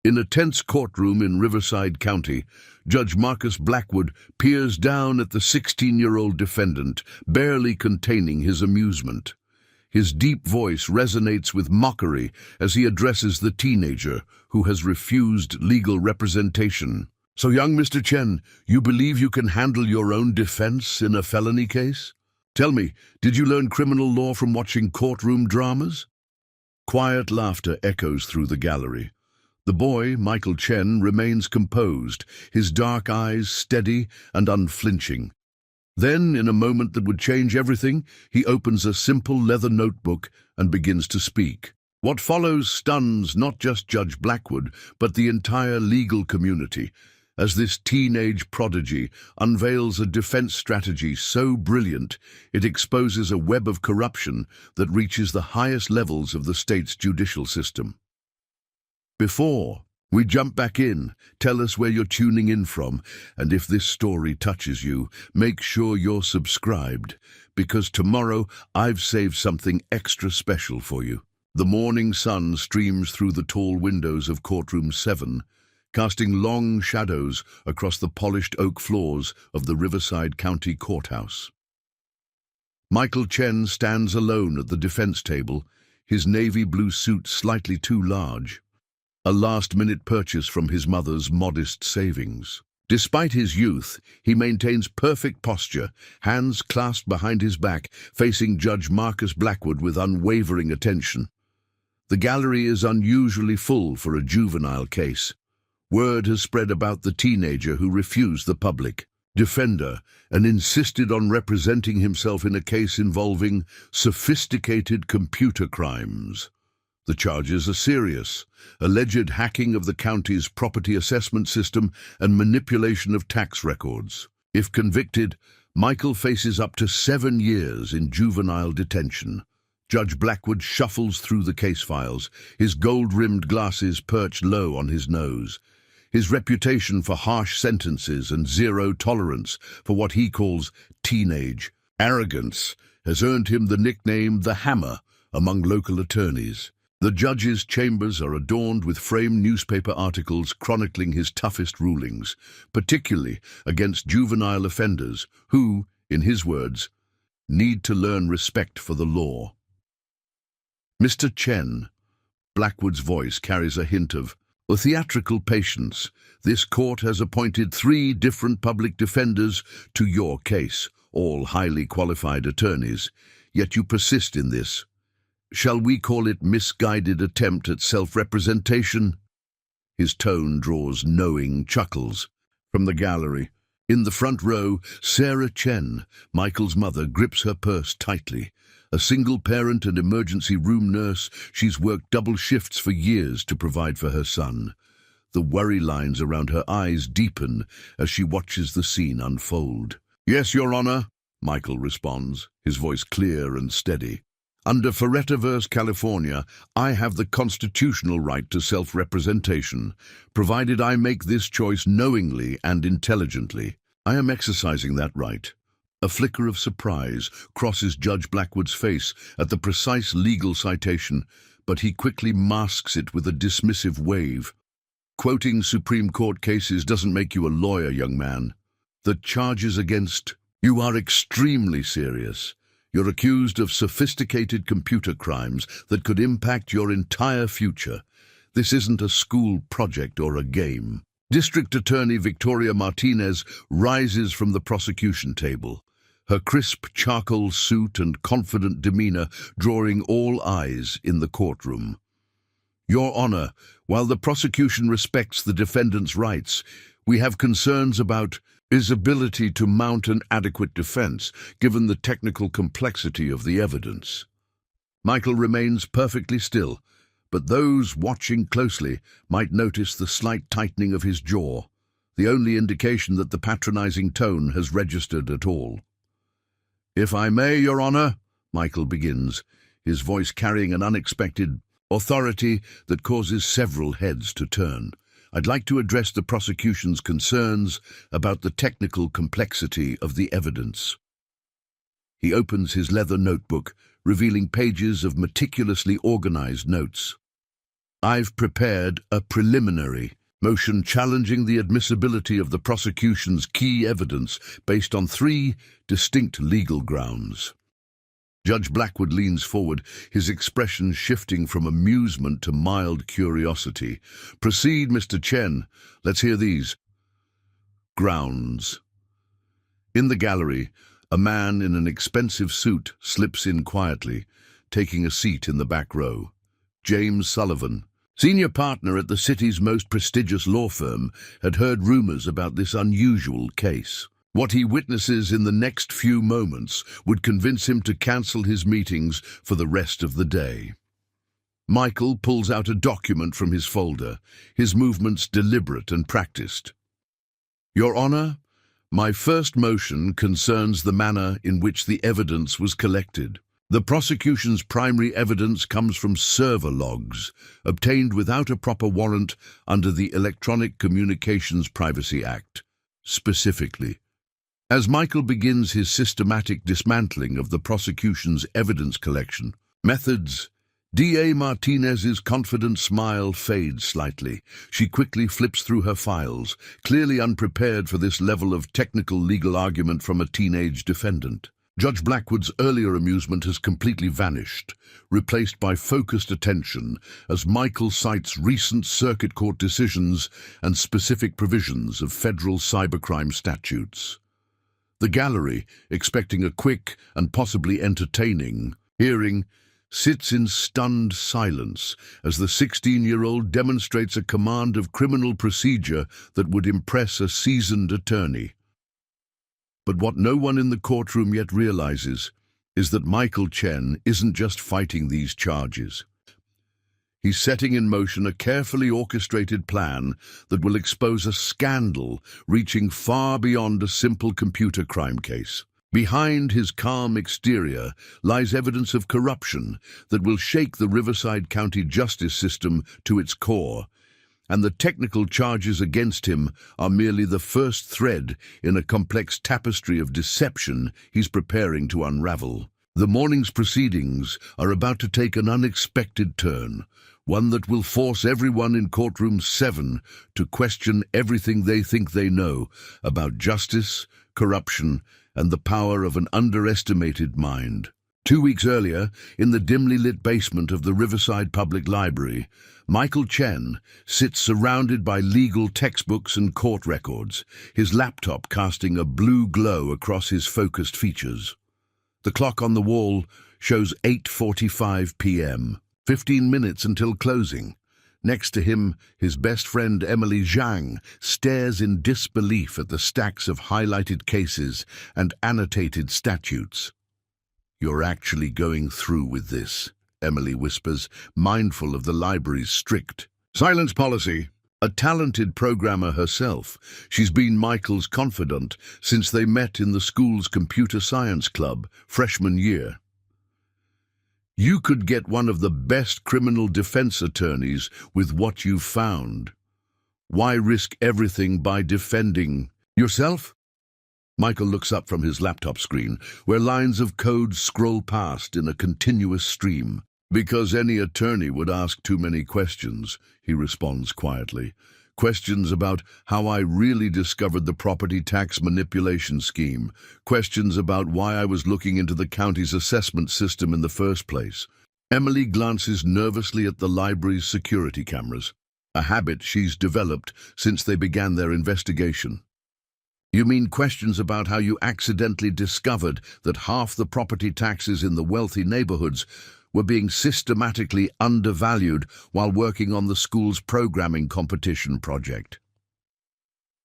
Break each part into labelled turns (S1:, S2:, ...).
S1: In a tense courtroom in Riverside County, Judge Marcus Blackwood peers down at the 16-year-old defendant, barely containing his amusement. His deep voice resonates with mockery as he addresses the teenager who has refused legal representation. "So, young Mr. Chen, you believe you can handle your own defense in a felony case? Tell me, did you learn criminal law from watching courtroom dramas?" Quiet laughter echoes through the gallery. The boy, Michael Chen, remains composed, his dark eyes steady and unflinching. Then, in a moment that would change everything, he opens a simple leather notebook and begins to speak. What follows stuns not just Judge Blackwood, but the entire legal community, as this teenage prodigy unveils a defense strategy so brilliant it exposes a web of corruption that reaches the highest levels of the state's judicial system. Before we jump back in, tell us where you're tuning in from, and if this story touches you, make sure you're subscribed, because tomorrow I've saved something extra special for you. The morning sun streams through the tall windows of Courtroom 7, casting long shadows across the polished oak floors of the Riverside County Courthouse. Michael Chen stands alone at the defense table, his navy blue suit slightly too large, a last-minute purchase from his mother's modest savings. Despite his youth, he maintains perfect posture, hands clasped behind his back, facing Judge Marcus Blackwood with unwavering attention. The gallery is unusually full for a juvenile case. Word has spread about the teenager who refused the public defender and insisted on representing himself in a case involving sophisticated computer crimes. The charges are serious: alleged hacking of the county's property assessment system and manipulation of tax records. If convicted, Michael faces up to 7 years in juvenile detention. Judge Blackwood shuffles through the case files, his gold-rimmed glasses perched low on his nose. His reputation for harsh sentences and zero tolerance for what he calls teenage arrogance has earned him the nickname the Hammer among local attorneys. The judge's chambers are adorned with framed newspaper articles chronicling his toughest rulings, particularly against juvenile offenders who, in his words, need to learn respect for the law. "Mr. Chen," Blackwood's voice carries a hint of theatrical patience. "This court has appointed 3 different public defenders to your case, all highly qualified attorneys, yet you persist in this. Shall we call it misguided attempt at self-representation?" His tone draws knowing chuckles from the gallery. In the front row, Sarah Chen, Michael's mother, grips her purse tightly. A single parent and emergency room nurse, she's worked double shifts for years to provide for her son. The worry lines around her eyes deepen as she watches the scene unfold. "Yes, Your Honor," Michael responds, his voice clear and steady. "Under Ferretta v. California, I have the constitutional right to self-representation, provided I make this choice knowingly and intelligently. I am exercising that right." A flicker of surprise crosses Judge Blackwood's face at the precise legal citation, but he quickly masks it with a dismissive wave. "Quoting Supreme Court cases doesn't make you a lawyer, young man. The charges against you are extremely serious. You're accused of sophisticated computer crimes that could impact your entire future. This isn't a school project or a game." District Attorney Victoria Martinez rises from the prosecution table, her crisp charcoal suit and confident demeanor drawing all eyes in the courtroom. "Your Honor, while the prosecution respects the defendant's rights, we have concerns about his ability to mount an adequate defense, given the technical complexity of the evidence." Michael remains perfectly still, but those watching closely might notice the slight tightening of his jaw, the only indication that the patronizing tone has registered at all. "If I may, Your Honor," Michael begins, his voice carrying an unexpected authority that causes several heads to turn. "I'd like to address the prosecution's concerns about the technical complexity of the evidence." He opens his leather notebook, revealing pages of meticulously organized notes. I've prepared a preliminary motion challenging the admissibility of the prosecution's key evidence based on 3 distinct legal grounds. Judge Blackwood leans forward, his expression shifting from amusement to mild curiosity. Proceed, Mr. Chen. Let's hear these grounds. In the gallery, a man in an expensive suit slips in quietly, taking a seat in the back row. James Sullivan, senior partner at the city's most prestigious law firm, had heard rumors about this unusual case. What he witnesses in the next few moments would convince him to cancel his meetings for the rest of the day. Michael pulls out a document from his folder, his movements deliberate and practiced. Your Honor, my first motion concerns the manner in which the evidence was collected. The prosecution's primary evidence comes from server logs, obtained without a proper warrant under the Electronic Communications Privacy Act. Specifically, as Michael begins his systematic dismantling of the prosecution's evidence collection methods, D.A. Martinez's confident smile fades slightly. She quickly flips through her files, clearly unprepared for this level of technical legal argument from a teenage defendant. Judge Blackwood's earlier amusement has completely vanished, replaced by focused attention as Michael cites recent circuit court decisions and specific provisions of federal cybercrime statutes. The gallery, expecting a quick and possibly entertaining hearing, sits in stunned silence as the 16-year-old demonstrates a command of criminal procedure that would impress a seasoned attorney. But what no one in the courtroom yet realizes is that Michael Chen isn't just fighting these charges. He's setting in motion a carefully orchestrated plan that will expose a scandal reaching far beyond a simple computer crime case. Behind his calm exterior lies evidence of corruption that will shake the Riverside County justice system to its core, and the technical charges against him are merely the first thread in a complex tapestry of deception he's preparing to unravel. The morning's proceedings are about to take an unexpected turn, one that will force everyone in courtroom 7 to question everything they think they know about justice, corruption, and the power of an underestimated mind. 2 weeks earlier, in the dimly lit basement of the Riverside Public Library, Michael Chen sits surrounded by legal textbooks and court records, his laptop casting a blue glow across his focused features. The clock on the wall shows 8:45 p.m., 15 minutes until closing. Next to him, his best friend Emily Zhang stares in disbelief at the stacks of highlighted cases and annotated statutes. You're actually going through with this, Emily whispers, mindful of the library's strict silence policy. A talented programmer herself, she's been Michael's confidant since they met in the school's computer science club freshman year. You could get one of the best criminal defense attorneys with what you've found. Why risk everything by defending yourself? Michael looks up from his laptop screen, where lines of code scroll past in a continuous stream. Because any attorney would ask too many questions, he responds quietly. Questions about how I really discovered the property tax manipulation scheme. Questions about why I was looking into the county's assessment system in the first place. Emily glances nervously at the library's security cameras, a habit she's developed since they began their investigation. You mean questions about how you accidentally discovered that half the property taxes in the wealthy neighborhoods were being systematically undervalued while working on the school's programming competition project?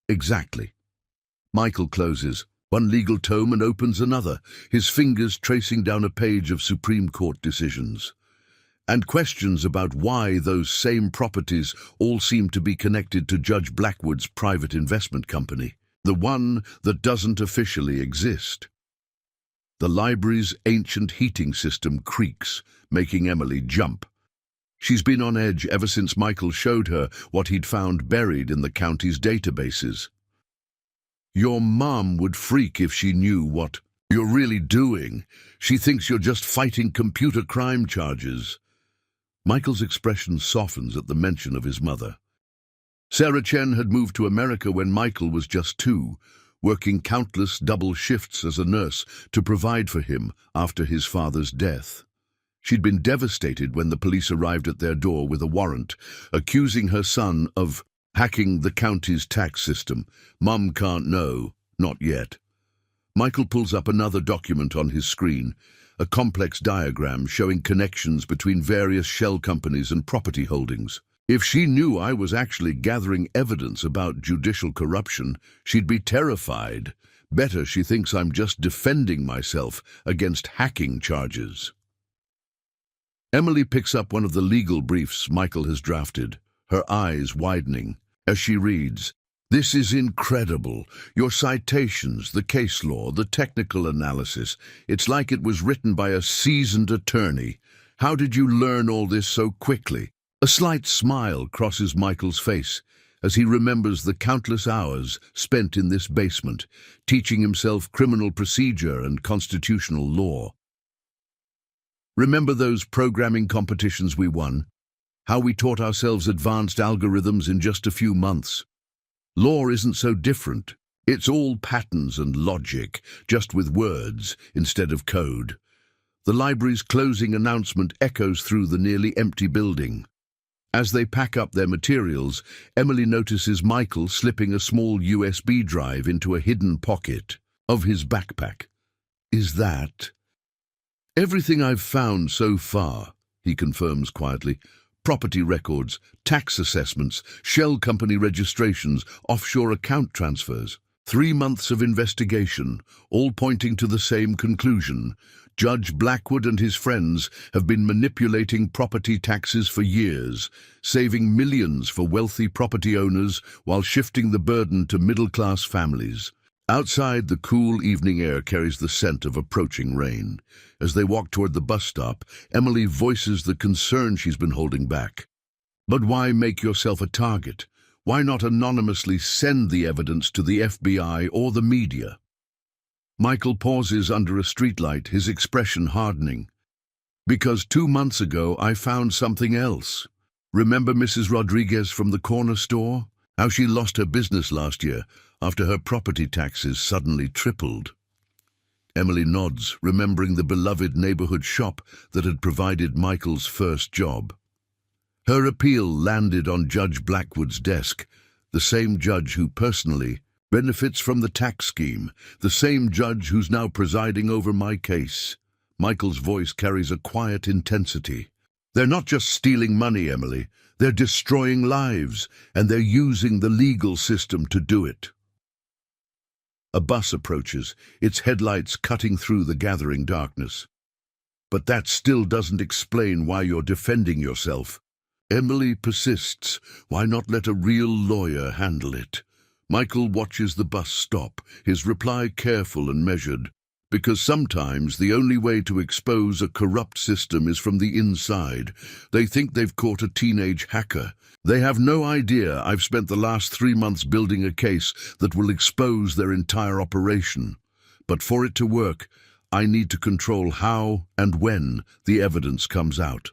S1: Exactly. Michael closes one legal tome and opens another, his fingers tracing down a page of Supreme Court decisions. And questions about why those same properties all seem to be connected to Judge Blackwood's private investment company, the one that doesn't officially exist. The library's ancient heating system creaks, making Emily jump. She's been on edge ever since Michael showed her what he'd found buried in the county's databases. Your mom would freak if she knew what you're really doing. She thinks you're just fighting computer crime charges. Michael's expression softens at the mention of his mother. Sarah Chen had moved to America when Michael was just 2, working countless double shifts as a nurse to provide for him after his father's death. She'd been devastated when the police arrived at their door with a warrant, accusing her son of hacking the county's tax system. Mum can't know, not yet. Michael pulls up another document on his screen, a complex diagram showing connections between various shell companies and property holdings. If she knew I was actually gathering evidence about judicial corruption, she'd be terrified. Better she thinks I'm just defending myself against hacking charges. Emily picks up one of the legal briefs Michael has drafted, her eyes widening, as she reads, "This is incredible. Your citations, the case law, the technical analysis. It's like it was written by a seasoned attorney. How did you learn all this so quickly?" A slight smile crosses Michael's face as he remembers the countless hours spent in this basement, teaching himself criminal procedure and constitutional law. Remember those programming competitions we won? How we taught ourselves advanced algorithms in just a few months? Law isn't so different. It's all patterns and logic, just with words instead of code. The library's closing announcement echoes through the nearly empty building. As they pack up their materials, Emily notices Michael slipping a small USB drive into a hidden pocket of his backpack. "Is that?" "Everything I've found so far," he confirms quietly. "Property records, tax assessments, shell company registrations, offshore account transfers. 3 months of investigation, all pointing to the same conclusion. Judge Blackwood and his friends have been manipulating property taxes for years, saving millions for wealthy property owners while shifting the burden to middle-class families." Outside, the cool evening air carries the scent of approaching rain. As they walk toward the bus stop, Emily voices the concern she's been holding back. "But why make yourself a target? Why not anonymously send the evidence to the FBI or the media?" Michael pauses under a streetlight, his expression hardening. "Because 2 months ago I found something else. Remember Mrs. Rodriguez from the corner store? How she lost her business last year after her property taxes suddenly tripled." Emily nods, remembering the beloved neighborhood shop that had provided Michael's first job. Her appeal landed on Judge Blackwood's desk, the same judge who personally benefits from the tax scheme, the same judge who's now presiding over my case. Michael's voice carries a quiet intensity. "They're not just stealing money, Emily. They're destroying lives, and they're using the legal system to do it." A bus approaches, its headlights cutting through the gathering darkness. "But that still doesn't explain why you're defending yourself." Emily persists. "Why not let a real lawyer handle it?" Michael watches the bus stop, his reply careful and measured. "Because sometimes the only way to expose a corrupt system is from the inside. They think they've caught a teenage hacker. They have no idea I've spent the last 3 months building a case that will expose their entire operation. But for it to work, I need to control how and when the evidence comes out."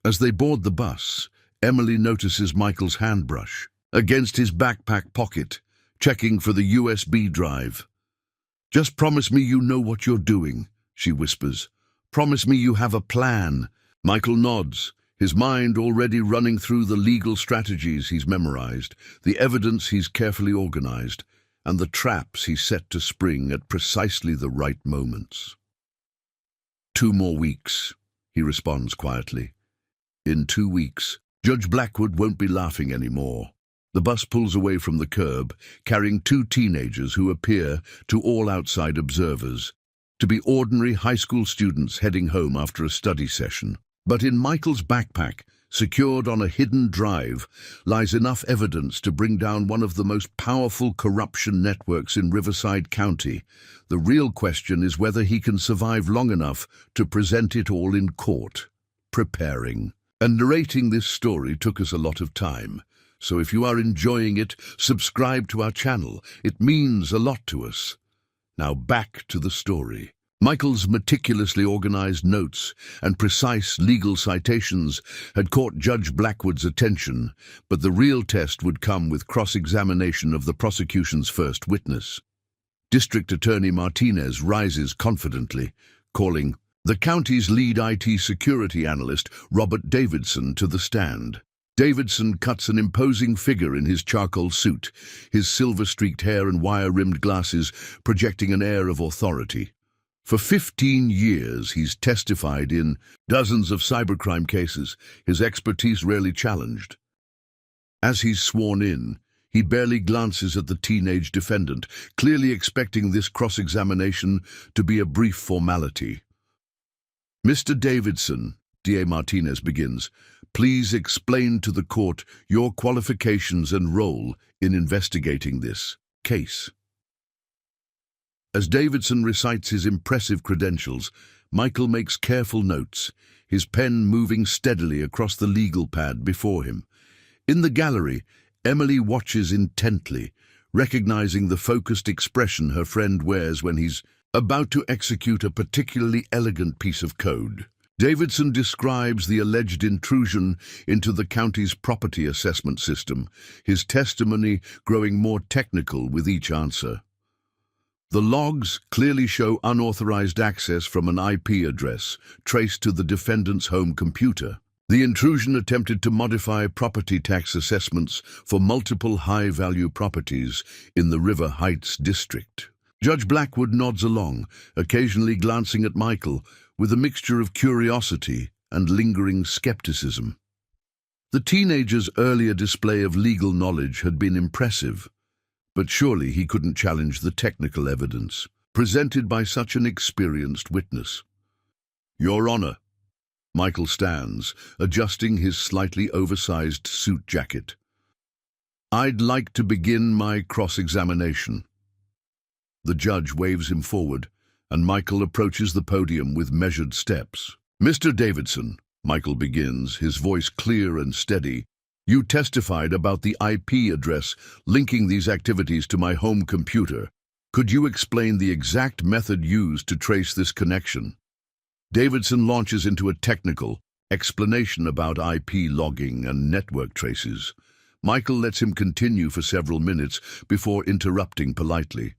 S1: As they board the bus, Emily notices Michael's handbrush against his backpack pocket, checking for the USB drive. "Just promise me you know what you're doing," she whispers. "Promise me you have a plan." Michael nods, his mind already running through the legal strategies he's memorized, the evidence he's carefully organized, and the traps he's set to spring at precisely the right moments. 2 more weeks, he responds quietly. In 2 weeks, Judge Blackwood won't be laughing anymore. The bus pulls away from the curb, carrying 2 teenagers who appear, to all outside observers, to be ordinary high school students heading home after a study session. But in Michael's backpack, secured on a hidden drive, lies enough evidence to bring down one of the most powerful corruption networks in Riverside County. The real question is whether he can survive long enough to present it all in court. Preparing and narrating this story took us a lot of time. So if you are enjoying it, subscribe to our channel. It means a lot to us. Now back to the story. Michael's meticulously organized notes and precise legal citations had caught Judge Blackwood's attention, but the real test would come with cross-examination of the prosecution's first witness. District Attorney Martinez rises confidently, calling the county's lead IT security analyst, Robert Davidson, to the stand. Davidson cuts an imposing figure in his charcoal suit, his silver-streaked hair and wire-rimmed glasses projecting an air of authority. For 15 years, he's testified in dozens of cybercrime cases, his expertise rarely challenged. As he's sworn in, he barely glances at the teenage defendant, clearly expecting this cross-examination to be a brief formality. Mr. Davidson, D.A. Martinez begins, please explain to the court your qualifications and role in investigating this case. As Davidson recites his impressive credentials, Michael makes careful notes, his pen moving steadily across the legal pad before him. In the gallery, Emily watches intently, recognizing the focused expression her friend wears when he's about to execute a particularly elegant piece of code. Davidson describes the alleged intrusion into the county's property assessment system, his testimony growing more technical with each answer. The logs clearly show unauthorized access from an IP address traced to the defendant's home computer. The intrusion attempted to modify property tax assessments for multiple high-value properties in the River Heights district. Judge Blackwood nods along, occasionally glancing at Michael with a mixture of curiosity and lingering skepticism. The teenager's earlier display of legal knowledge had been impressive, but surely he couldn't challenge the technical evidence presented by such an experienced witness. Your Honor. Michael stands, adjusting his slightly oversized suit jacket. I'd like to begin my cross-examination. The judge waves him forward, and Michael approaches the podium with measured steps. Mr. Davidson, Michael begins, his voice clear and steady, you testified about the IP address linking these activities to my home computer. Could you explain the exact method used to trace this connection? Davidson launches into a technical explanation about IP logging and network traces. Michael lets him continue for several minutes before interrupting politely.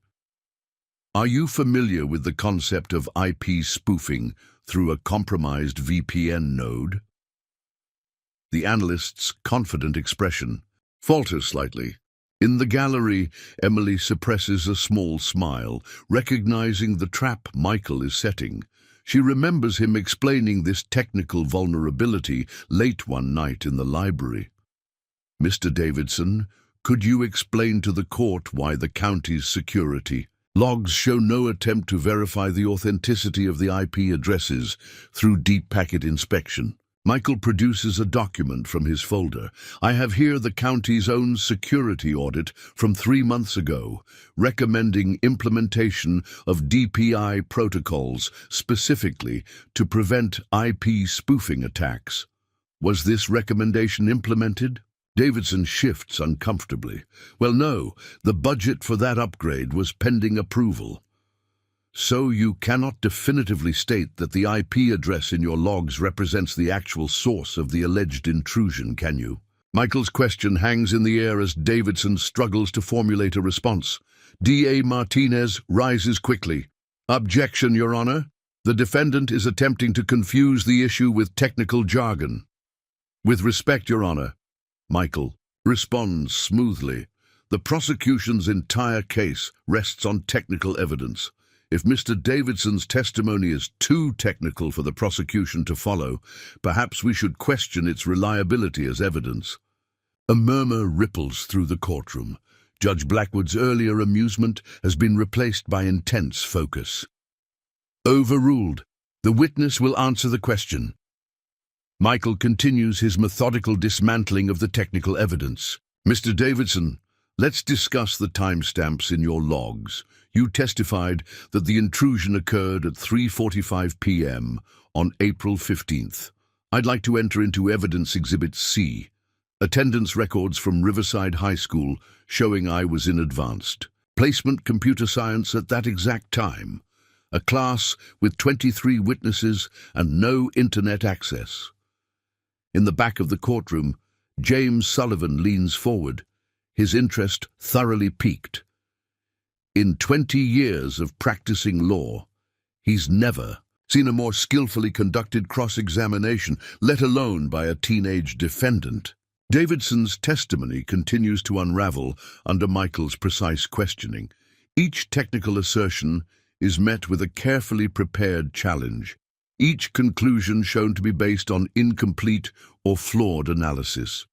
S1: Are you familiar with the concept of IP spoofing through a compromised VPN node? The analyst's confident expression falters slightly. In the gallery, Emily suppresses a small smile, recognizing the trap Michael is setting. She remembers him explaining this technical vulnerability late one night in the library. Mr. Davidson, could you explain to the court why the county's security logs show no attempt to verify the authenticity of the IP addresses through deep packet inspection? Michael produces a document from his folder. I have here the county's own security audit from 3 months ago, recommending implementation of DPI protocols specifically to prevent IP spoofing attacks. Was this recommendation implemented? Davidson shifts uncomfortably. Well, no, the budget for that upgrade was pending approval. So you cannot definitively state that the IP address in your logs represents the actual source of the alleged intrusion, can you? Michael's question hangs in the air as Davidson struggles to formulate a response. D.A. Martinez rises quickly. Objection, Your Honor. The defendant is attempting to confuse the issue with technical jargon. With respect, Your Honor. Michael responds smoothly. The prosecution's entire case rests on technical evidence. If Mr. Davidson's testimony is too technical for the prosecution to follow, perhaps we should question its reliability as evidence. A murmur ripples through the courtroom. Judge Blackwood's earlier amusement has been replaced by intense focus. Overruled. The witness will answer the question. Michael continues his methodical dismantling of the technical evidence. Mr. Davidson, let's discuss the timestamps in your logs. You testified that the intrusion occurred at 3:45 p.m. on April 15th. I'd like to enter into Evidence Exhibit C, attendance records from Riverside High School showing I was in advanced placement computer science at that exact time. a class with 23 witnesses and no internet access. In the back of the courtroom, James Sullivan leans forward, his interest thoroughly piqued. In 20 years of practicing law, he's never seen a more skillfully conducted cross-examination, let alone by a teenage defendant. Davidson's testimony continues to unravel under Michael's precise questioning. Each technical assertion is met with a carefully prepared challenge, each conclusion shown to be based on incomplete or flawed analysis.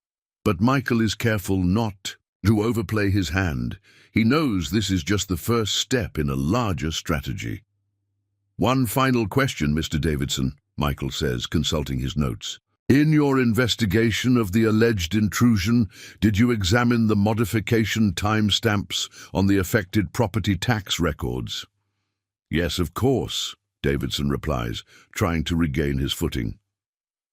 S1: But Michael is careful not to overplay his hand. He knows this is just the first step in a larger strategy. "One final question, Mr. Davidson," Michael says, consulting his notes. "In your investigation of the alleged intrusion, did you examine the modification timestamps on the affected property tax records?" "Yes, of course," Davidson replies, trying to regain his footing.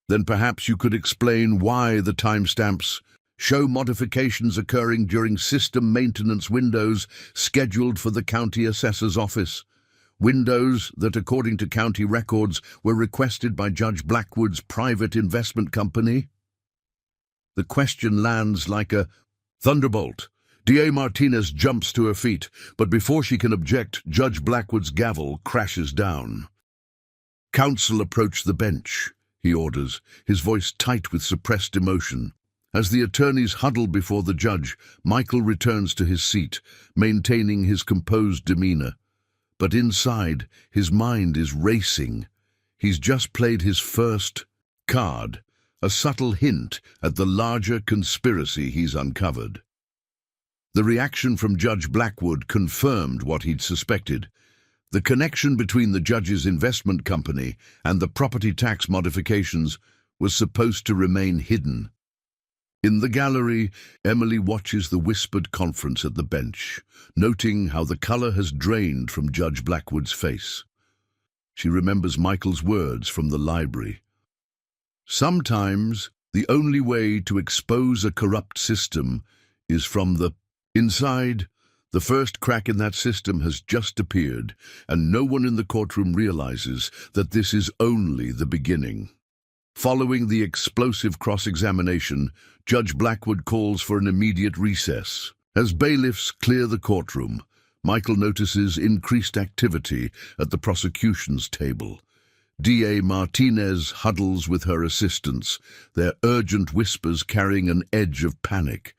S1: "Then perhaps you could explain why the timestamps show modifications occurring during system maintenance windows scheduled for the county assessor's office. Windows that, according to county records, were requested by Judge Blackwood's private investment company?" The question lands like a thunderbolt. D.A. Martinez jumps to her feet, but before she can object, Judge Blackwood's gavel crashes down. "Counsel, approach the bench," he orders, his voice tight with suppressed emotion. As the attorneys huddle before the judge, Michael returns to his seat, maintaining his composed demeanor. But inside, his mind is racing. He's just played his first card, a subtle hint at the larger conspiracy he's uncovered. The reaction from Judge Blackwood confirmed what he'd suspected. The connection between the judge's investment company and the property tax modifications was supposed to remain hidden. In the gallery, Emily watches the whispered conference at the bench, noting how the color has drained from Judge Blackwood's face. She remembers Michael's words from the library. "Sometimes the only way to expose a corrupt system is from the inside." The first crack in that system has just appeared, and no one in the courtroom realizes that this is only the beginning. Following the explosive cross-examination, Judge Blackwood calls for an immediate recess. As bailiffs clear the courtroom, Michael notices increased activity at the prosecution's table. D.A. Martinez huddles with her assistants, their urgent whispers carrying an edge of panic.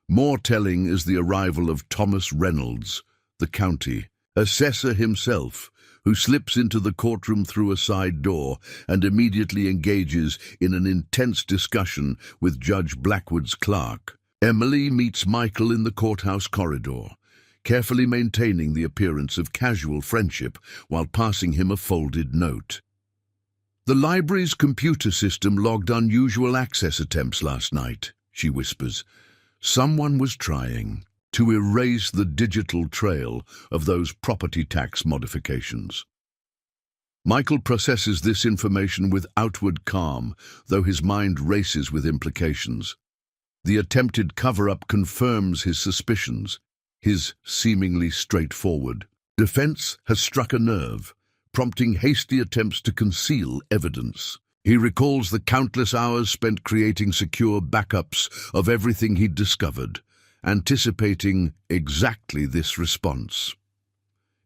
S1: More telling is the arrival of Thomas Reynolds, the county assessor himself, who slips into the courtroom through a side door and immediately engages in an intense discussion with Judge Blackwood's clerk. Emily meets Michael in the courthouse corridor, carefully maintaining the appearance of casual friendship while passing him a folded note. "The library's computer system logged unusual access attempts last night," she whispers. "Someone was trying to erase the digital trail of those property tax modifications." Michael processes this information with outward calm, though his mind races with implications. The attempted cover-up confirms his suspicions, his seemingly straightforward defense has struck a nerve, prompting hasty attempts to conceal evidence. He recalls the countless hours spent creating secure backups of everything he'd discovered, anticipating exactly this response.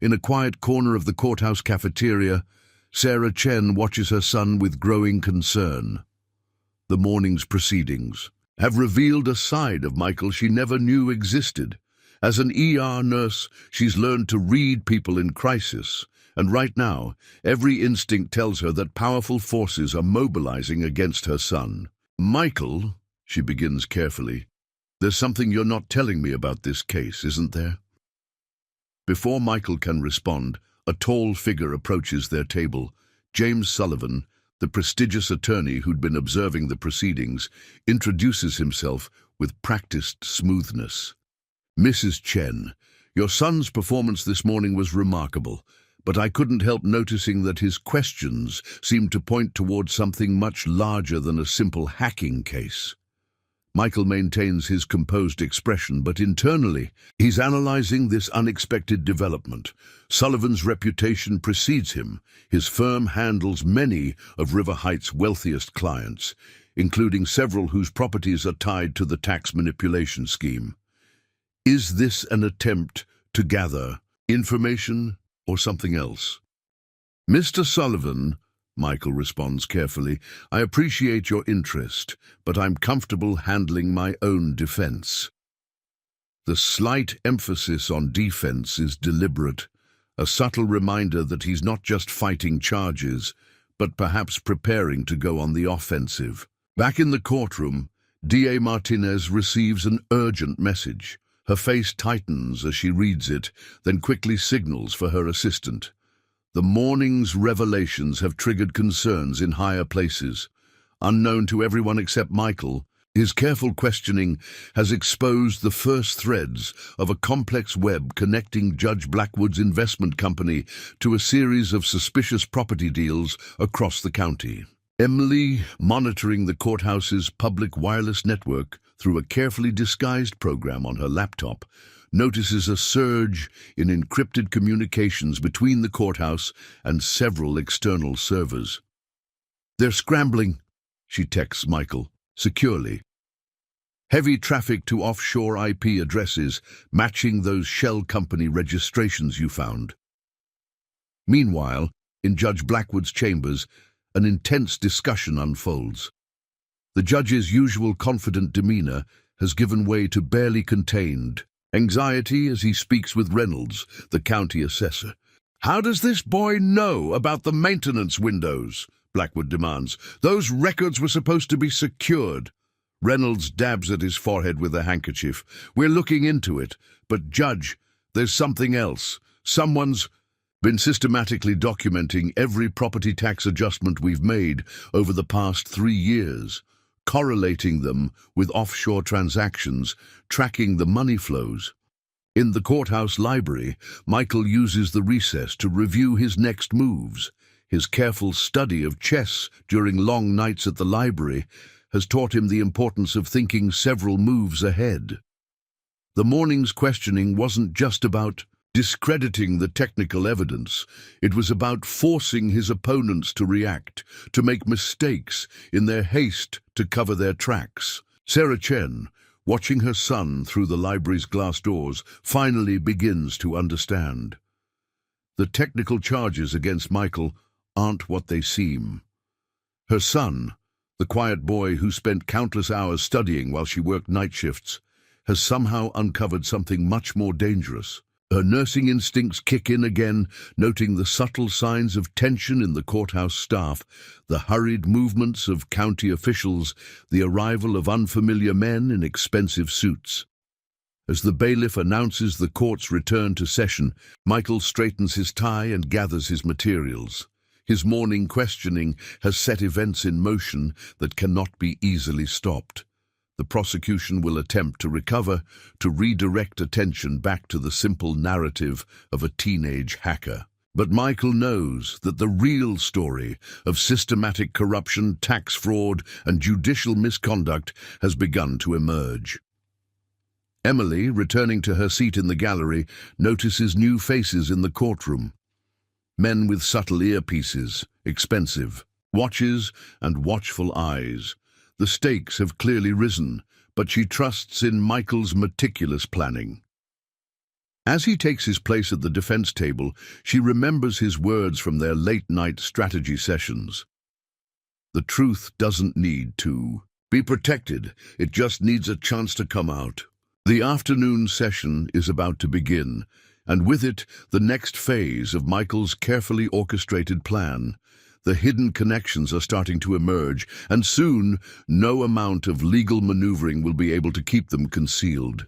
S1: In a quiet corner of the courthouse cafeteria, Sarah Chen watches her son with growing concern. The morning's proceedings have revealed a side of Michael she never knew existed. As an ER nurse, she's learned to read people in crisis, and right now, every instinct tells her that powerful forces are mobilizing against her son. "Michael," she begins carefully, "there's something you're not telling me about this case, isn't there?" Before Michael can respond, a tall figure approaches their table. James Sullivan, the prestigious attorney who'd been observing the proceedings, introduces himself with practiced smoothness. "Mrs. Chen, your son's performance this morning was remarkable, but I couldn't help noticing that his questions seemed to point towards something much larger than a simple hacking case." Michael maintains his composed expression, but internally, he's analyzing this unexpected development. Sullivan's reputation precedes him. His firm handles many of River Heights' wealthiest clients, including several whose properties are tied to the tax manipulation scheme. Is this an attempt to gather information or something else? "Mr. Sullivan," Michael responds carefully, "I appreciate your interest, but I'm comfortable handling my own defense." The slight emphasis on defense is deliberate, a subtle reminder that he's not just fighting charges, but perhaps preparing to go on the offensive. Back in the courtroom, DA Martinez receives an urgent message. Her face tightens as she reads it, then quickly signals for her assistant. The morning's revelations have triggered concerns in higher places. Unknown to everyone except Michael, his careful questioning has exposed the first threads of a complex web connecting Judge Blackwood's investment company to a series of suspicious property deals across the county. Emily, monitoring the courthouse's public wireless network through a carefully disguised program on her laptop, notices a surge in encrypted communications between the courthouse and several external servers. "They're scrambling," she texts Michael, securely. "Heavy traffic to offshore IP addresses, matching those shell company registrations you found." Meanwhile, in Judge Blackwood's chambers, an intense discussion unfolds. The judge's usual confident demeanor has given way to barely contained anxiety as he speaks with Reynolds, the county assessor. "How does this boy know about the maintenance windows?" Blackwood demands. "Those records were supposed to be secured." Reynolds dabs at his forehead with a handkerchief. "We're looking into it. But, Judge, there's something else. Someone's been systematically documenting every property tax adjustment we've made over the past 3 years, correlating them with offshore transactions, tracking the money flows." In the courthouse library, Michael uses the recess to review his next moves. His careful study of chess during long nights at the library has taught him the importance of thinking several moves ahead. The morning's questioning wasn't just about discrediting the technical evidence. It was about forcing his opponents to react, to make mistakes in their haste to cover their tracks. Sarah Chen, watching her son through the library's glass doors, finally begins to understand. The technical charges against Michael aren't what they seem. Her son, the quiet boy who spent countless hours studying while she worked night shifts, has somehow uncovered something much more dangerous. Her nursing instincts kick in again, noting the subtle signs of tension in the courthouse staff, the hurried movements of county officials, the arrival of unfamiliar men in expensive suits. As the bailiff announces the court's return to session, Michael straightens his tie and gathers his materials. His morning questioning has set events in motion that cannot be easily stopped. The prosecution will attempt to recover, to redirect attention back to the simple narrative of a teenage hacker. But Michael knows that the real story of systematic corruption, tax fraud, and judicial misconduct has begun to emerge. Emily, returning to her seat in the gallery, notices new faces in the courtroom. Men with subtle earpieces, expensive watches, and watchful eyes. The stakes have clearly risen, but she trusts in Michael's meticulous planning. As he takes his place at the defense table, she remembers his words from their late-night strategy sessions. The truth doesn't need to be protected, it just needs a chance to come out. The afternoon session is about to begin, and with it, the next phase of Michael's carefully orchestrated plan. The hidden connections are starting to emerge, and soon no amount of legal maneuvering will be able to keep them concealed.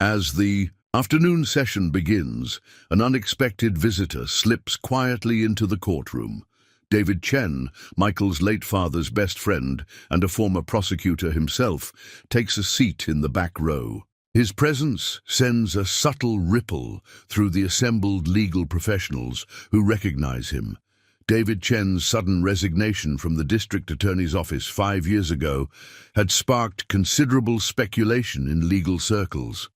S1: As the afternoon session begins, an unexpected visitor slips quietly into the courtroom. David Chen, Michael's late father's best friend and a former prosecutor himself, takes a seat in the back row. His presence sends a subtle ripple through the assembled legal professionals who recognize him. David Chen's sudden resignation from the district attorney's office 5 years ago had sparked considerable speculation in legal circles.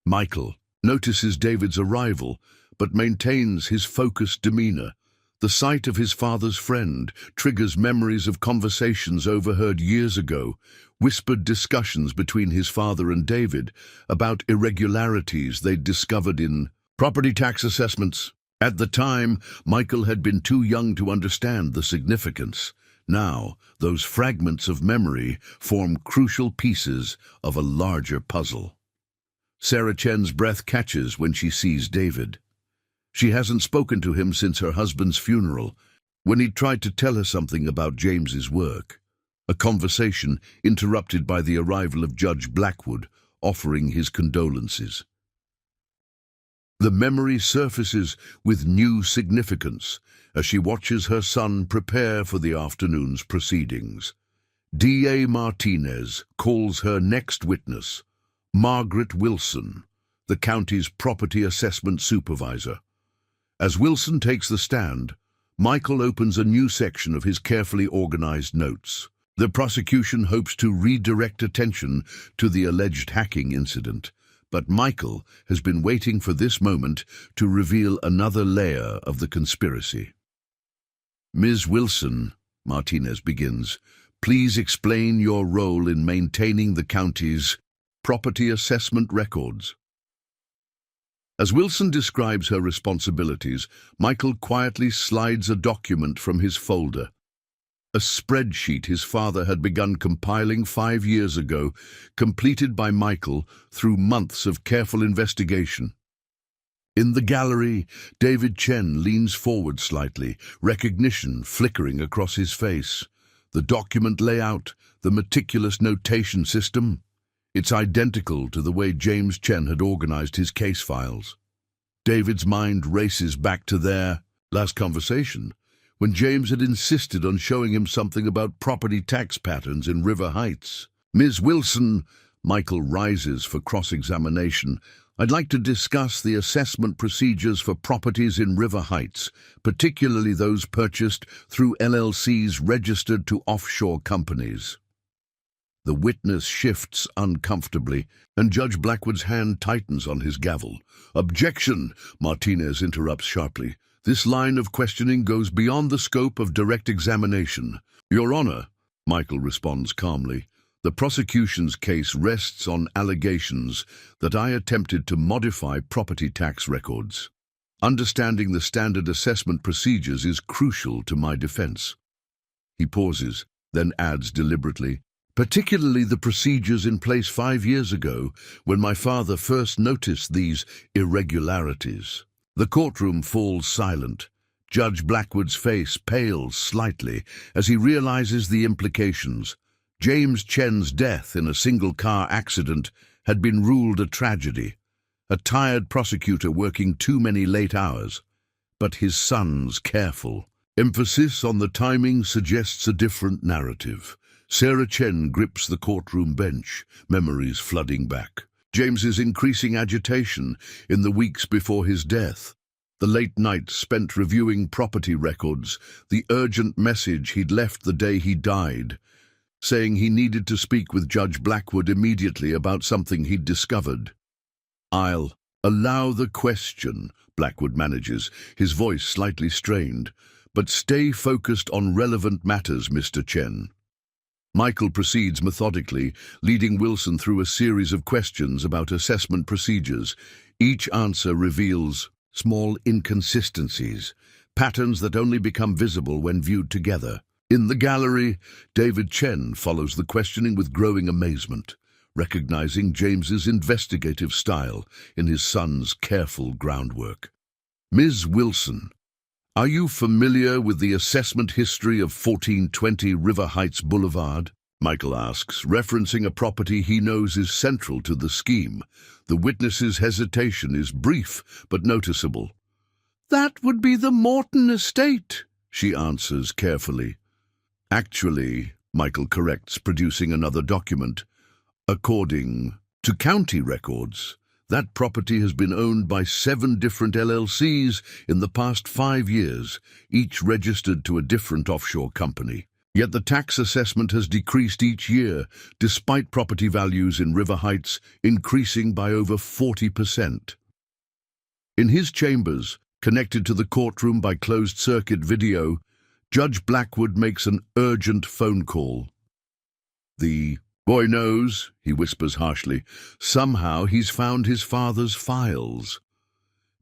S1: Michael notices David's arrival, but maintains his focused demeanor. The sight of his father's friend triggers memories of conversations overheard years ago, whispered discussions between his father and David about irregularities they'd discovered in property tax assessments. At the time, Michael had been too young to understand the significance. Now, those fragments of memory form crucial pieces of a larger puzzle. Sarah Chen's breath catches when she sees David. She hasn't spoken to him since her husband's funeral, when he tried to tell her something about James's work. A conversation interrupted by the arrival of Judge Blackwood, offering his condolences. The memory surfaces with new significance as she watches her son prepare for the afternoon's proceedings. D.A. Martinez calls her next witness, Margaret Wilson, the county's property assessment supervisor. As Wilson takes the stand, Michael opens a new section of his carefully organized notes. The prosecution hopes to redirect attention to the alleged hacking incident, but Michael has been waiting for this moment to reveal another layer of the conspiracy. Ms. Wilson, Martinez begins, please explain your role in maintaining the county's property assessment records. As Wilson describes her responsibilities, Michael quietly slides a document from his folder. A spreadsheet his father had begun compiling 5 years ago, completed by Michael through months of careful investigation. In the gallery, David Chen leans forward slightly, recognition flickering across his face. The document layout, the meticulous notation system, it's identical to the way James Chen had organized his case files. David's mind races back to their last conversation, when James had insisted on showing him something about property tax patterns in River Heights. Ms. Wilson, Michael rises for cross-examination. I'd like to discuss the assessment procedures for properties in River Heights, particularly those purchased through LLCs registered to offshore companies. The witness shifts uncomfortably, and Judge Blackwood's hand tightens on his gavel. Objection, Martinez interrupts sharply. This line of questioning goes beyond the scope of direct examination. Your Honor, Michael responds calmly, the prosecution's case rests on allegations that I attempted to modify property tax records. Understanding the standard assessment procedures is crucial to my defense. He pauses, then adds deliberately, particularly the procedures in place 5 years ago when my father first noticed these irregularities. The courtroom falls silent. Judge Blackwood's face pales slightly as he realizes the implications. James Chen's death in a single-car accident had been ruled a tragedy, a tired prosecutor working too many late hours. But his son's careful emphasis on the timing suggests a different narrative. Sarah Chen grips the courtroom bench, memories flooding back. James's increasing agitation in the weeks before his death, the late nights spent reviewing property records, the urgent message he'd left the day he died, saying he needed to speak with Judge Blackwood immediately about something he'd discovered. I'll allow the question, Blackwood manages, his voice slightly strained, but stay focused on relevant matters, Mr. Chen. Michael proceeds methodically, leading Wilson through a series of questions about assessment procedures. Each answer reveals small inconsistencies, patterns that only become visible when viewed together. In the gallery, David Chen follows the questioning with growing amazement, recognizing James's investigative style in his son's careful groundwork. Ms. Wilson, are you familiar with the assessment history of 1420 River Heights Boulevard? Michael asks, referencing a property he knows is central to the scheme. The witness's hesitation is brief but noticeable. That would be the Morton estate, she answers carefully. Actually, Michael corrects, producing another document. According to county records, That property has been owned by 7 different LLCs in the past 5 years, each registered to a different offshore company. Yet the tax assessment has decreased each year, despite property values in River Heights increasing by over 40%. In his chambers, connected to the courtroom by closed-circuit video, Judge Blackwood makes an urgent phone call. "The boy knows," he whispers harshly. "Somehow he's found his father's files."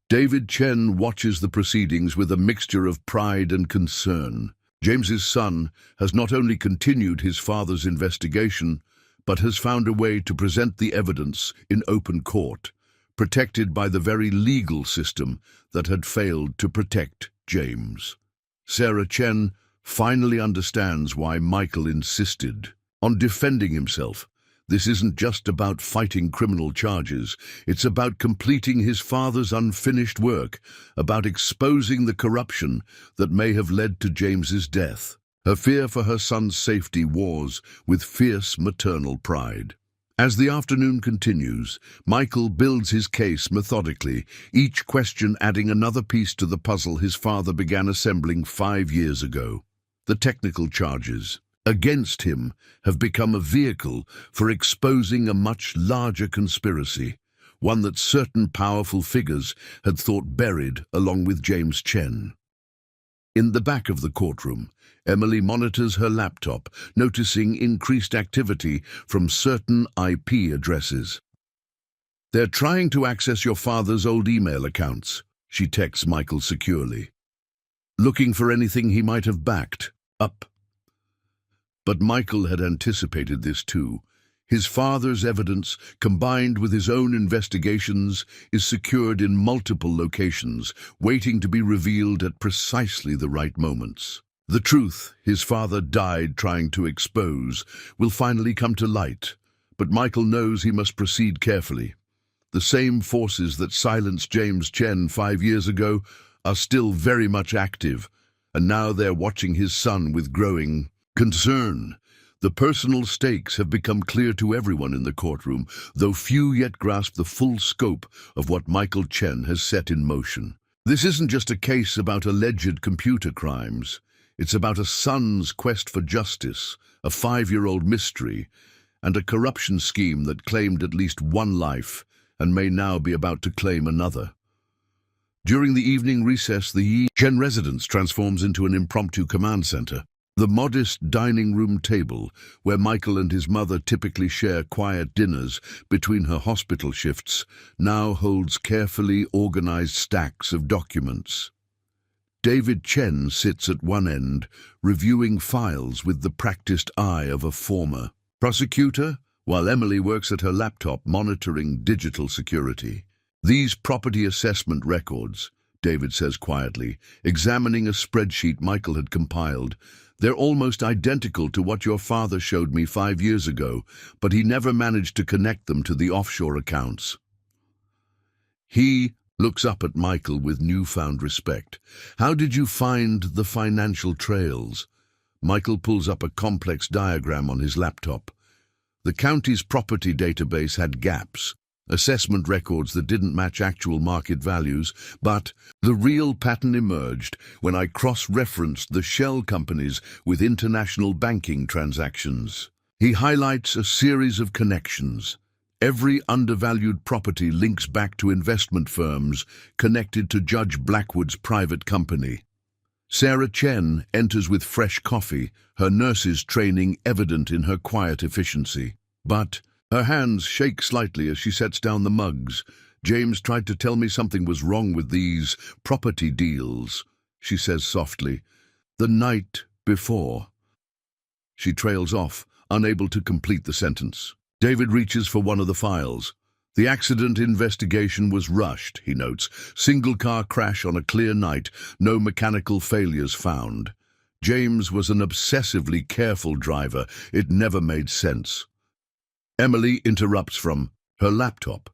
S1: David Chen watches the proceedings with a mixture of pride and concern. James's son has not only continued his father's investigation, but has found a way to present the evidence in open court, protected by the very legal system that had failed to protect James. Sarah Chen finally understands why Michael insisted on defending himself. This isn't just about fighting criminal charges. It's about completing his father's unfinished work, about exposing the corruption that may have led to James's death. Her fear for her son's safety wars with fierce maternal pride. As the afternoon continues, Michael builds his case methodically, each question adding another piece to the puzzle his father began assembling 5 years ago. The technical charges against him have become a vehicle for exposing a much larger conspiracy, one that certain powerful figures had thought buried along with James Chen. In the back of the courtroom, Emily monitors her laptop, noticing increased activity from certain IP addresses. "They're trying to access your father's old email accounts," she texts Michael securely. "Looking for anything he might have backed up." But Michael had anticipated this too. His father's evidence, combined with his own investigations, is secured in multiple locations, waiting to be revealed at precisely the right moments. The truth his father died trying to expose will finally come to light, but Michael knows he must proceed carefully. The same forces that silenced James Chen 5 years ago are still very much active, and now they're watching his son with growing concern. The personal stakes have become clear to everyone in the courtroom, though few yet grasp the full scope of what Michael Chen has set in motion. This isn't just a case about alleged computer crimes. It's about a son's quest for justice, a 5-year-old mystery, and a corruption scheme that claimed at least one life and may now be about to claim another. During the evening recess, the Chen residence transforms into an impromptu command center. The modest dining room table, where Michael and his mother typically share quiet dinners between her hospital shifts, now holds carefully organized stacks of documents. David Chen sits at one end, reviewing files with the practiced eye of a former prosecutor, while Emily works at her laptop monitoring digital security. "These property assessment records," David says quietly, examining a spreadsheet Michael had compiled, "they're almost identical to what your father showed me 5 years ago, but he never managed to connect them to the offshore accounts." He looks up at Michael with newfound respect. "How did you find the financial trails?" Michael pulls up a complex diagram on his laptop. The county's property database had gaps, assessment records that didn't match actual market values, but the real pattern emerged when I cross-referenced the shell companies with international banking transactions. He highlights a series of connections. Every undervalued property links back to investment firms connected to Judge Blackwood's private company. Sarah Chen enters with fresh coffee, her nurse's training evident in her quiet efficiency. But her hands shake slightly as she sets down the mugs. "James tried to tell me something was wrong with these property deals," she says softly. "The night before." She trails off, unable to complete the sentence. David reaches for one of the files. "The accident investigation was rushed," he notes. "Single car crash on a clear night, no mechanical failures found. James was an obsessively careful driver. It never made sense." Emily interrupts from her laptop.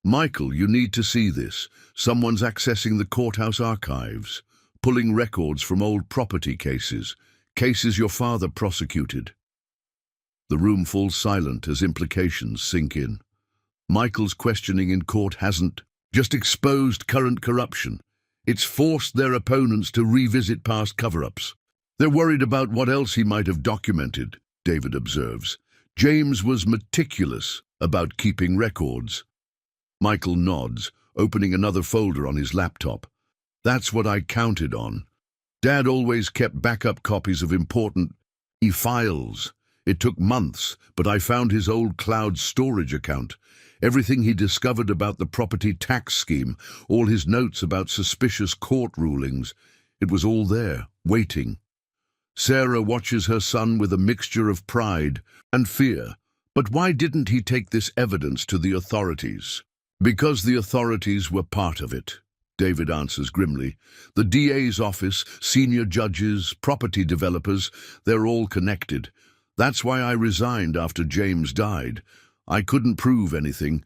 S1: "Michael, you need to see this. Someone's accessing the courthouse archives, pulling records from old property cases your father prosecuted." The room falls silent as implications sink in. Michael's questioning in court hasn't just exposed current corruption. It's forced their opponents to revisit past cover-ups. They're worried about what else he might have documented, David observes. James was meticulous about keeping records. Michael nods, opening another folder on his laptop. That's what I counted on. Dad always kept backup copies of important files. It took months, but I found his old cloud storage account. Everything he discovered about the property tax scheme, all his notes about suspicious court rulings. It was all there, waiting. Sarah watches her son with a mixture of pride and fear. But why didn't he take this evidence to the authorities? Because the authorities were part of it, David answers grimly. The DA's office, senior judges, property developers, they're all connected. That's why I resigned after James died. I couldn't prove anything,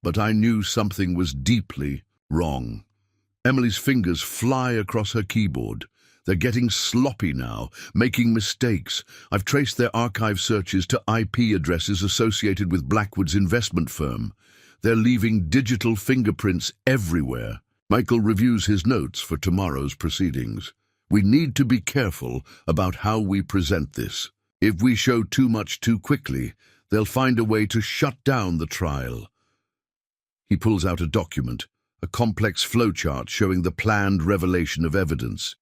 S1: but I knew something was deeply wrong. Emily's fingers fly across her keyboard. They're getting sloppy now, making mistakes. I've traced their archive searches to IP addresses associated with Blackwood's investment firm. They're leaving digital fingerprints everywhere. Michael reviews his notes for tomorrow's proceedings. We need to be careful about how we present this. If we show too much too quickly, they'll find a way to shut down the trial. He pulls out a document, a complex flowchart showing the planned revelation of evidence.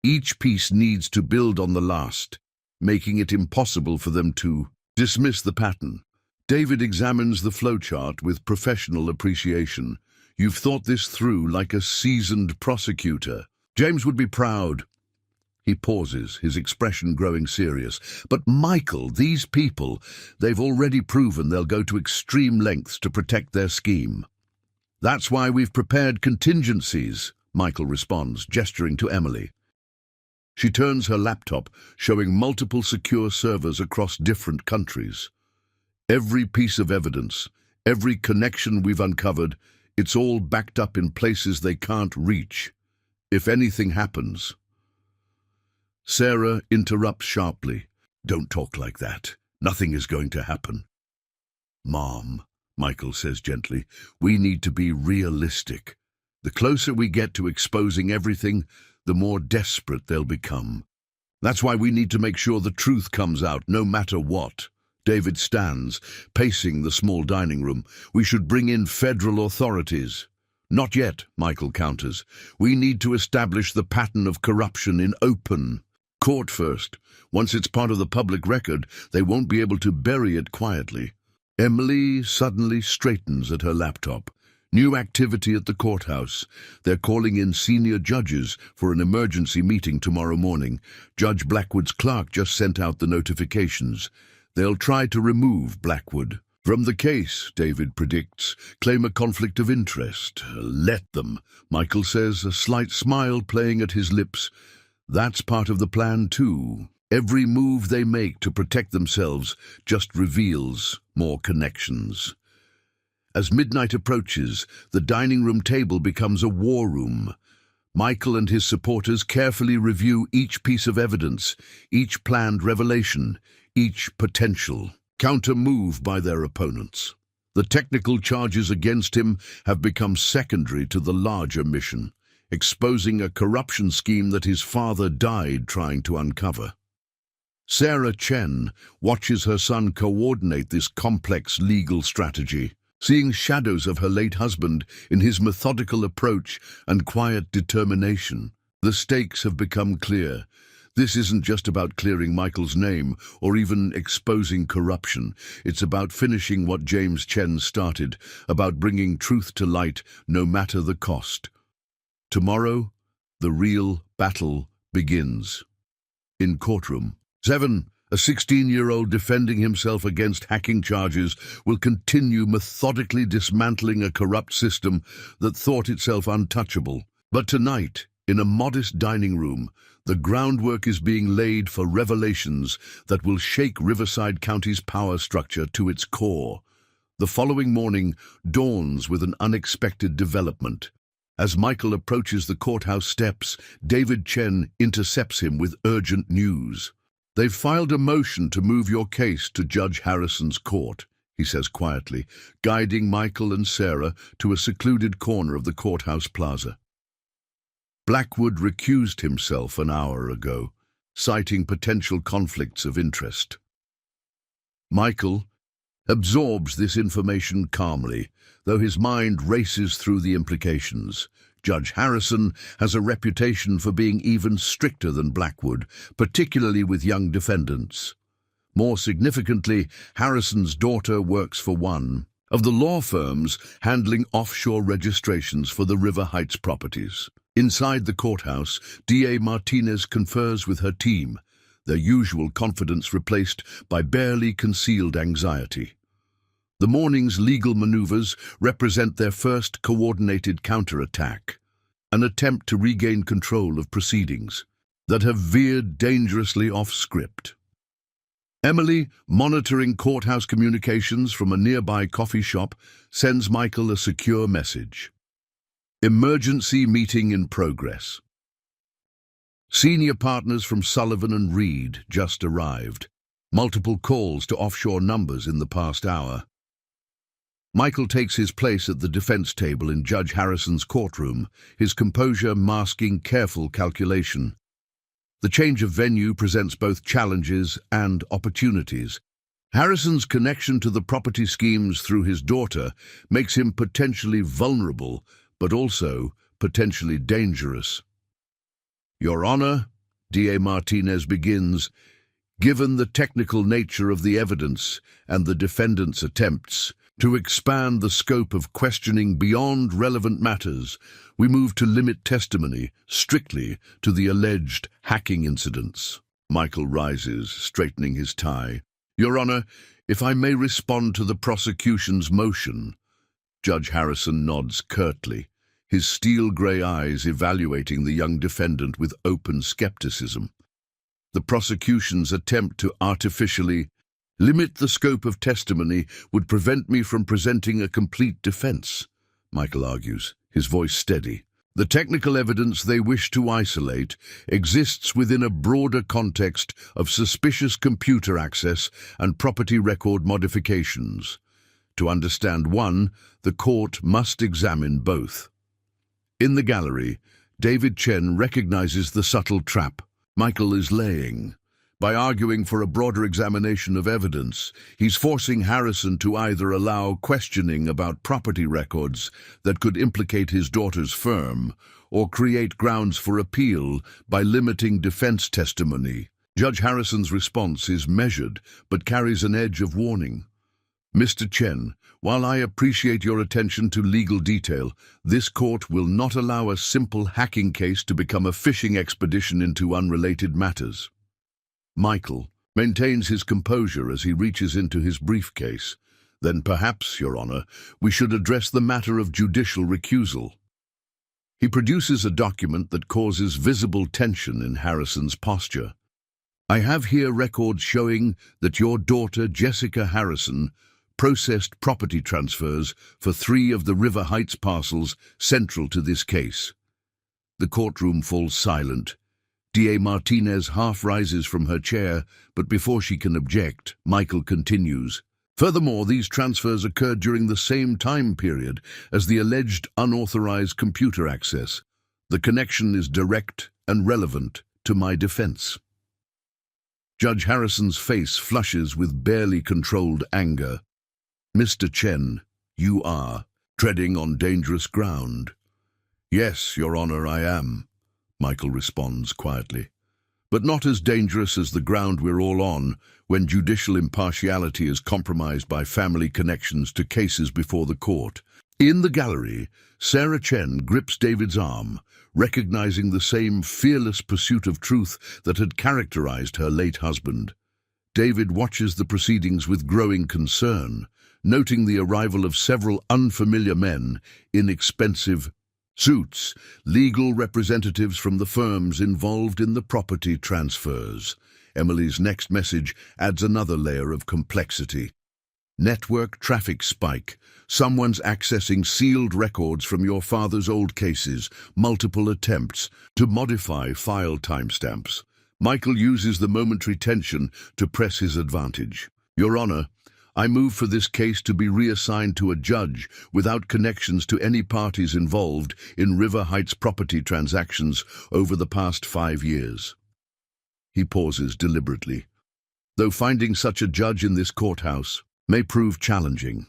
S1: Each piece needs to build on the last, making it impossible for them to dismiss the pattern. David examines the flowchart with professional appreciation. You've thought this through like a seasoned prosecutor. James would be proud. He pauses, his expression growing serious. But Michael, these people, they've already proven they'll go to extreme lengths to protect their scheme. That's why we've prepared contingencies, Michael responds, gesturing to Emily. She turns her laptop, showing multiple secure servers across different countries. Every piece of evidence, every connection we've uncovered, it's all backed up in places they can't reach. If anything happens... Sarah interrupts sharply. Don't talk like that. Nothing is going to happen. Mom, Michael says gently, we need to be realistic. The closer we get to exposing everything, the more desperate they'll become. That's why we need to make sure the truth comes out, no matter what. David stands, pacing the small dining room. We should bring in federal authorities. Not yet, Michael counters. We need to establish the pattern of corruption in open court first. Once it's part of the public record, they won't be able to bury it quietly. Emily suddenly straightens at her laptop. New activity at the courthouse. They're calling in senior judges for an emergency meeting tomorrow morning. Judge Blackwood's clerk just sent out the notifications. They'll try to remove Blackwood from the case, David predicts, claim a conflict of interest. Let them, Michael says, a slight smile playing at his lips. That's part of the plan too. Every move they make to protect themselves just reveals more connections. As midnight approaches, the dining room table becomes a war room. Michael and his supporters carefully review each piece of evidence, each planned revelation, each potential counter-move by their opponents. The technical charges against him have become secondary to the larger mission, exposing a corruption scheme that his father died trying to uncover. Sarah Chen watches her son coordinate this complex legal strategy, seeing shadows of her late husband in his methodical approach and quiet determination. The stakes have become clear. This isn't just about clearing Michael's name or even exposing corruption. It's about finishing what James Chen started, about bringing truth to light no matter the cost. Tomorrow, the real battle begins. In courtroom 7, a 16-year-old defending himself against hacking charges will continue methodically dismantling a corrupt system that thought itself untouchable. But tonight, in a modest dining room, the groundwork is being laid for revelations that will shake Riverside County's power structure to its core. The following morning dawns with an unexpected development. As Michael approaches the courthouse steps, David Chen intercepts him with urgent news. They've filed a motion to move your case to Judge Harrison's court. he says quietly, guiding Michael and Sarah to a secluded corner of the courthouse plaza. Blackwood recused himself an hour ago, citing potential conflicts of interest. Michael absorbs this information calmly, though his mind races through the implications. Judge Harrison has a reputation for being even stricter than Blackwood, particularly with young defendants. More significantly, Harrison's daughter works for one of the law firms handling offshore registrations for the River Heights properties. Inside the courthouse, DA Martinez confers with her team, their usual confidence replaced by barely concealed anxiety. The morning's legal maneuvers represent their first coordinated counterattack, an attempt to regain control of proceedings that have veered dangerously off script. Emily, monitoring courthouse communications from a nearby coffee shop, sends Michael a secure message. Emergency meeting in progress. Senior partners from Sullivan and Reed just arrived. Multiple calls to offshore numbers in the past hour. Michael takes his place at the defense table in Judge Harrison's courtroom, his composure masking careful calculation. The change of venue presents both challenges and opportunities. Harrison's connection to the property schemes through his daughter makes him potentially vulnerable, but also potentially dangerous. Your Honor, DA Martinez begins, given the technical nature of the evidence and the defendant's attempts to expand the scope of questioning beyond relevant matters, we move to limit testimony strictly to the alleged hacking incidents. Michael rises, straightening his tie. Your Honor, if I may respond to the prosecution's motion. Judge Harrison nods curtly, his steel-grey eyes evaluating the young defendant with open skepticism. The prosecution's attempt to artificially limit the scope of testimony would prevent me from presenting a complete defense, Michael argues, his voice steady. The technical evidence they wish to isolate exists within a broader context of suspicious computer access and property record modifications. To understand one, the court must examine both. In the gallery, David Chen recognizes the subtle trap Michael is laying. By arguing for a broader examination of evidence, he's forcing Harrison to either allow questioning about property records that could implicate his daughter's firm, or create grounds for appeal by limiting defense testimony. Judge Harrison's response is measured, but carries an edge of warning. Mr. Chen, while I appreciate your attention to legal detail, this court will not allow a simple hacking case to become a fishing expedition into unrelated matters. Michael maintains his composure as he reaches into his briefcase. Then perhaps, Your Honor, we should address the matter of judicial recusal. He produces a document that causes visible tension in Harrison's posture. I have here records showing that your daughter, Jessica Harrison, processed property transfers for 3 of the River Heights parcels central to this case. The courtroom falls silent. DA Martinez half rises from her chair, but before she can object, Michael continues. Furthermore, these transfers occurred during the same time period as the alleged unauthorized computer access. The connection is direct and relevant to my defense. Judge Harrison's face flushes with barely controlled anger. Mr. Chen, you are treading on dangerous ground. Yes, Your Honor, I am, Michael responds quietly. But not as dangerous as the ground we're all on when judicial impartiality is compromised by family connections to cases before the court. In the gallery, Sarah Chen grips David's arm, recognizing the same fearless pursuit of truth that had characterized her late husband. David watches the proceedings with growing concern, noting the arrival of several unfamiliar men in expensive suits, legal representatives from the firms involved in the property transfers. Emily's next message adds another layer of complexity. Network traffic spike. Someone's accessing sealed records from your father's old cases, multiple attempts to modify file timestamps. Michael uses the momentary tension to press his advantage. Your Honor, I move for this case to be reassigned to a judge without connections to any parties involved in River Heights property transactions over the past 5 years." He pauses deliberately, though finding such a judge in this courthouse may prove challenging.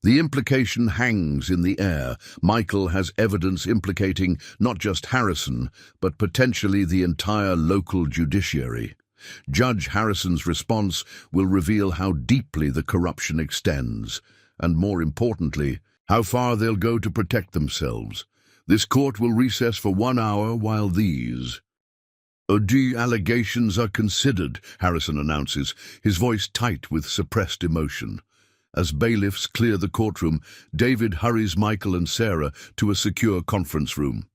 S1: The implication hangs in the air. Michael has evidence implicating not just Harrison, but potentially the entire local judiciary. Judge Harrison's response will reveal how deeply the corruption extends, and more importantly, how far they'll go to protect themselves. This court will recess for 1 hour while these allegations are considered, Harrison announces, his voice tight with suppressed emotion. As bailiffs clear the courtroom, David hurries Michael and Sarah to a secure conference room.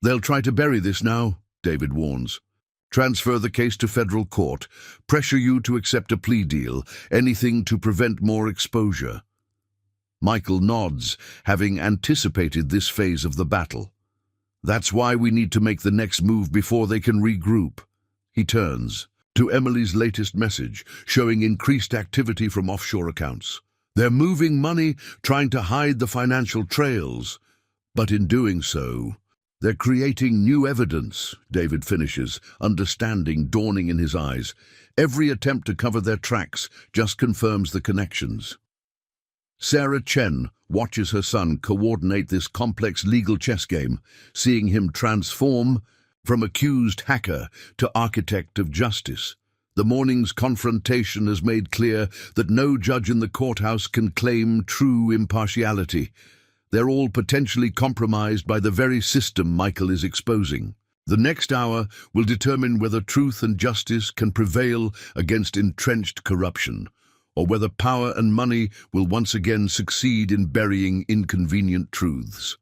S1: "They'll try to bury this now," David warns. "Transfer the case to federal court. Pressure you to accept a plea deal. Anything to prevent more exposure." Michael nods, having anticipated this phase of the battle. "That's why we need to make the next move before they can regroup." He turns to Emily's latest message, showing increased activity from offshore accounts. They're moving money, trying to hide the financial trails. But in doing so, they're creating new evidence, David finishes, understanding dawning in his eyes. Every attempt to cover their tracks just confirms the connections. Sarah Chen watches her son coordinate this complex legal chess game, seeing him transform from accused hacker to architect of justice. The morning's confrontation has made clear that no judge in the courthouse can claim true impartiality. They're all potentially compromised by the very system Michael is exposing. The next hour will determine whether truth and justice can prevail against entrenched corruption, or whether power and money will once again succeed in burying inconvenient truths.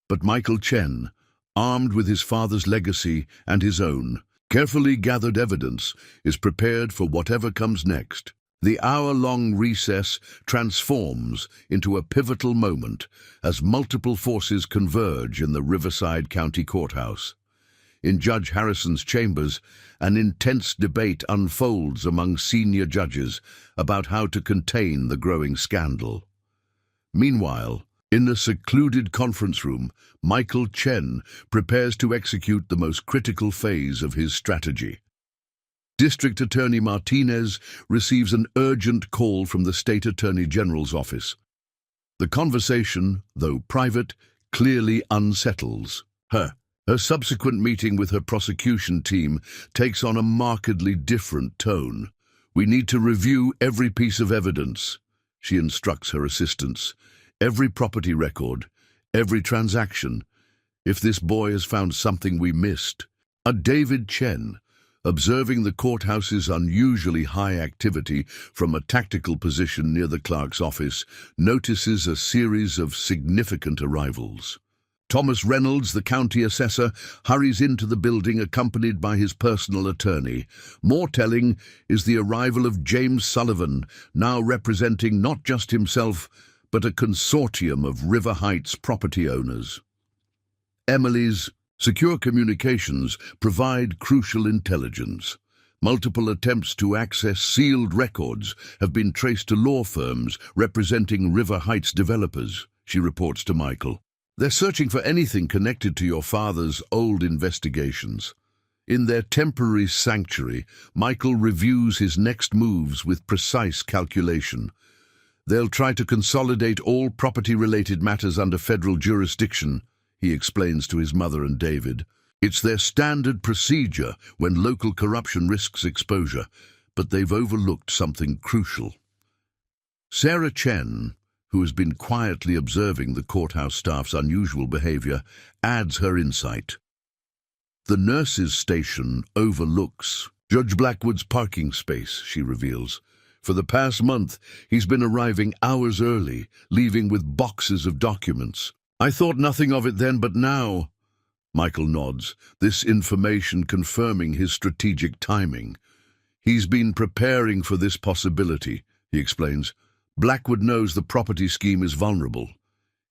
S1: But Michael Chen, armed with his father's legacy and his own, carefully gathered evidence, is prepared for whatever comes next. The hour-long recess transforms into a pivotal moment as multiple forces converge in the Riverside County Courthouse. In Judge Harrison's chambers, an intense debate unfolds among senior judges about how to contain the growing scandal. Meanwhile, in a secluded conference room, Michael Chen prepares to execute the most critical phase of his strategy. District Attorney Martinez receives an urgent call from the State Attorney General's office. The conversation, though private, clearly unsettles her. Her subsequent meeting with her prosecution team takes on a markedly different tone. "We need to review every piece of evidence," she instructs her assistants. "Every property record, every transaction. If this boy has found something we missed." David Chen, observing the courthouse's unusually high activity from a tactical position near the clerk's office, notices a series of significant arrivals. Thomas Reynolds, the county assessor, hurries into the building accompanied by his personal attorney. More telling is the arrival of James Sullivan, now representing not just himself, but a consortium of River Heights property owners. Emily's secure communications provide crucial intelligence. Multiple attempts to access sealed records have been traced to law firms representing River Heights developers, she reports to Michael. "They're searching for anything connected to your father's old investigations." In their temporary sanctuary, Michael reviews his next moves with precise calculation. "They'll try to consolidate all property-related matters under federal jurisdiction," he explains to his mother and David. "It's their standard procedure when local corruption risks exposure, but they've overlooked something crucial." Sarah Chen, who has been quietly observing the courthouse staff's unusual behavior, adds her insight. "The nurses' station overlooks Judge Blackwood's parking space," she reveals. "For the past month, he's been arriving hours early, leaving with boxes of documents. I thought nothing of it then, but now—" Michael nods, this information confirming his strategic timing. "He's been preparing for this possibility," he explains. "Blackwood knows the property scheme is vulnerable.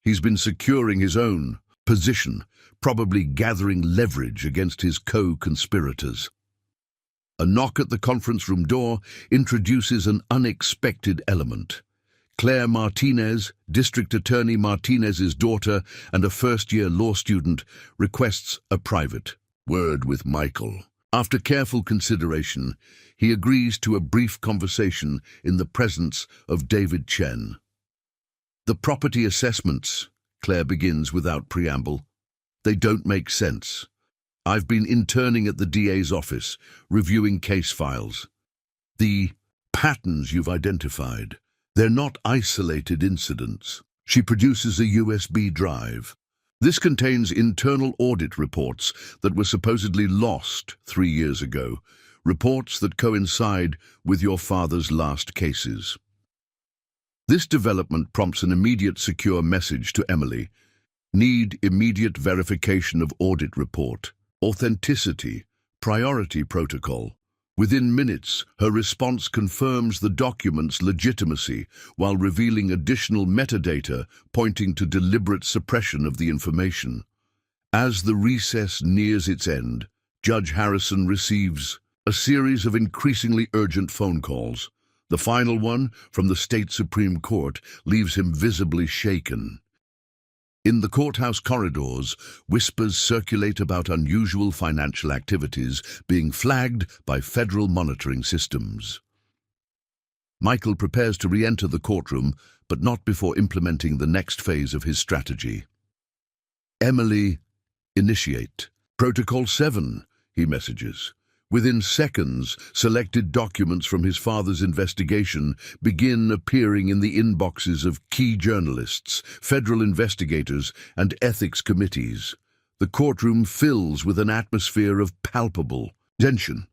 S1: He's been securing his own position, probably gathering leverage against his co-conspirators." A knock at the conference room door introduces an unexpected element. Claire Martinez, District Attorney Martinez's daughter and a first-year law student, requests a private word with Michael. After careful consideration, he agrees to a brief conversation in the presence of David Chen. The property assessments, Claire begins without preamble. They don't make sense. I've been interning at the DA's office, reviewing case files. The patterns you've identified, they're not isolated incidents. She produces a USB drive. This contains internal audit reports that were supposedly lost 3 years ago, reports that coincide with your father's last cases. This development prompts an immediate secure message to Emily. Need immediate verification of audit report. Authenticity, priority protocol. Within minutes, her response confirms the document's legitimacy while revealing additional metadata pointing to deliberate suppression of the information. As the recess nears its end, Judge Harrison receives a series of increasingly urgent phone calls. The final one, from the state Supreme Court, leaves him visibly shaken. In the courthouse corridors, whispers circulate about unusual financial activities being flagged by federal monitoring systems. Michael prepares to re-enter the courtroom, but not before implementing the next phase of his strategy. Emily, initiate. Protocol 7, he messages. Within seconds, selected documents from his father's investigation begin appearing in the inboxes of key journalists, federal investigators, and ethics committees. The courtroom fills with an atmosphere of palpable tension.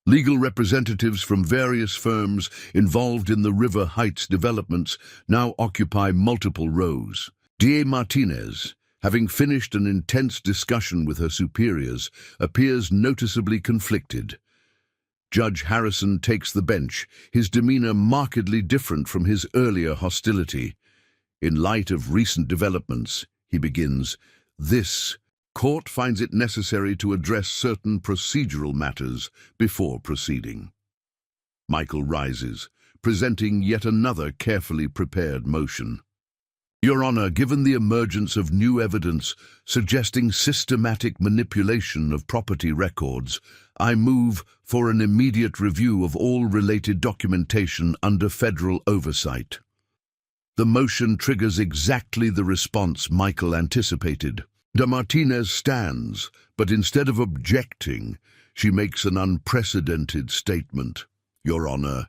S1: Legal representatives from various firms involved in the River Heights developments now occupy multiple rows. DA Martinez, having finished an intense discussion with her superiors, appears noticeably conflicted. Judge Harrison takes the bench, his demeanor markedly different from his earlier hostility. In light of recent developments, he begins, this court finds it necessary to address certain procedural matters before proceeding. Michael rises, presenting yet another carefully prepared motion. Your Honor, given the emergence of new evidence suggesting systematic manipulation of property records, I move for an immediate review of all related documentation under federal oversight. The motion triggers exactly the response Michael anticipated. De Martinez stands, but instead of objecting, she makes an unprecedented statement. Your Honor,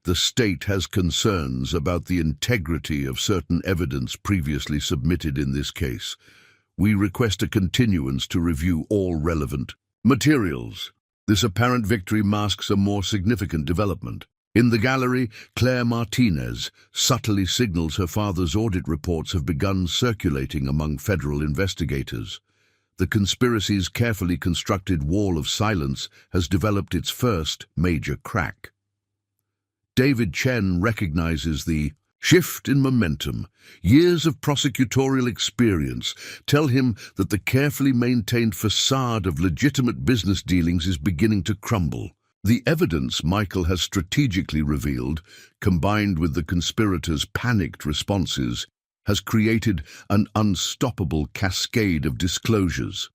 S1: the state has concerns about the integrity of certain evidence previously submitted in this case. We request a continuance to review all relevant materials. This apparent victory masks a more significant development. In the gallery, Claire Martinez subtly signals her father's audit reports have begun circulating among federal investigators. The conspiracy's carefully constructed wall of silence has developed its first major crack. David Chen recognizes the shift in momentum. Years of prosecutorial experience tell him that the carefully maintained facade of legitimate business dealings is beginning to crumble. The evidence Michael has strategically revealed, combined with the conspirators' panicked responses, has created an unstoppable cascade of disclosures.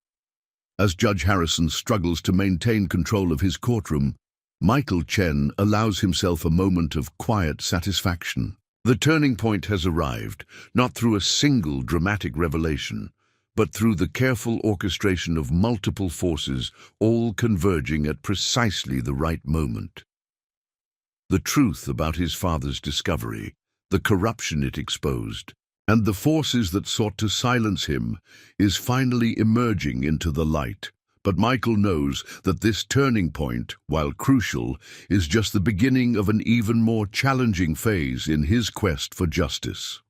S1: As Judge Harrison struggles to maintain control of his courtroom, Michael Chen allows himself a moment of quiet satisfaction. The turning point has arrived, not through a single dramatic revelation, but through the careful orchestration of multiple forces, all converging at precisely the right moment. The truth about his father's discovery, the corruption it exposed, and the forces that sought to silence him is finally emerging into the light. But Michael knows that this turning point, while crucial, is just the beginning of an even more challenging phase in his quest for justice.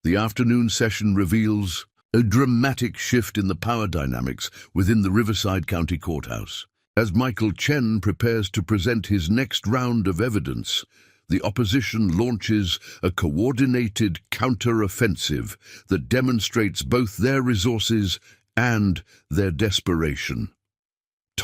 S1: The afternoon session reveals a dramatic shift in the power dynamics within the Riverside County Courthouse. As Michael Chen prepares to present his next round of evidence, the opposition launches a coordinated counter-offensive that demonstrates both their resources and their desperation.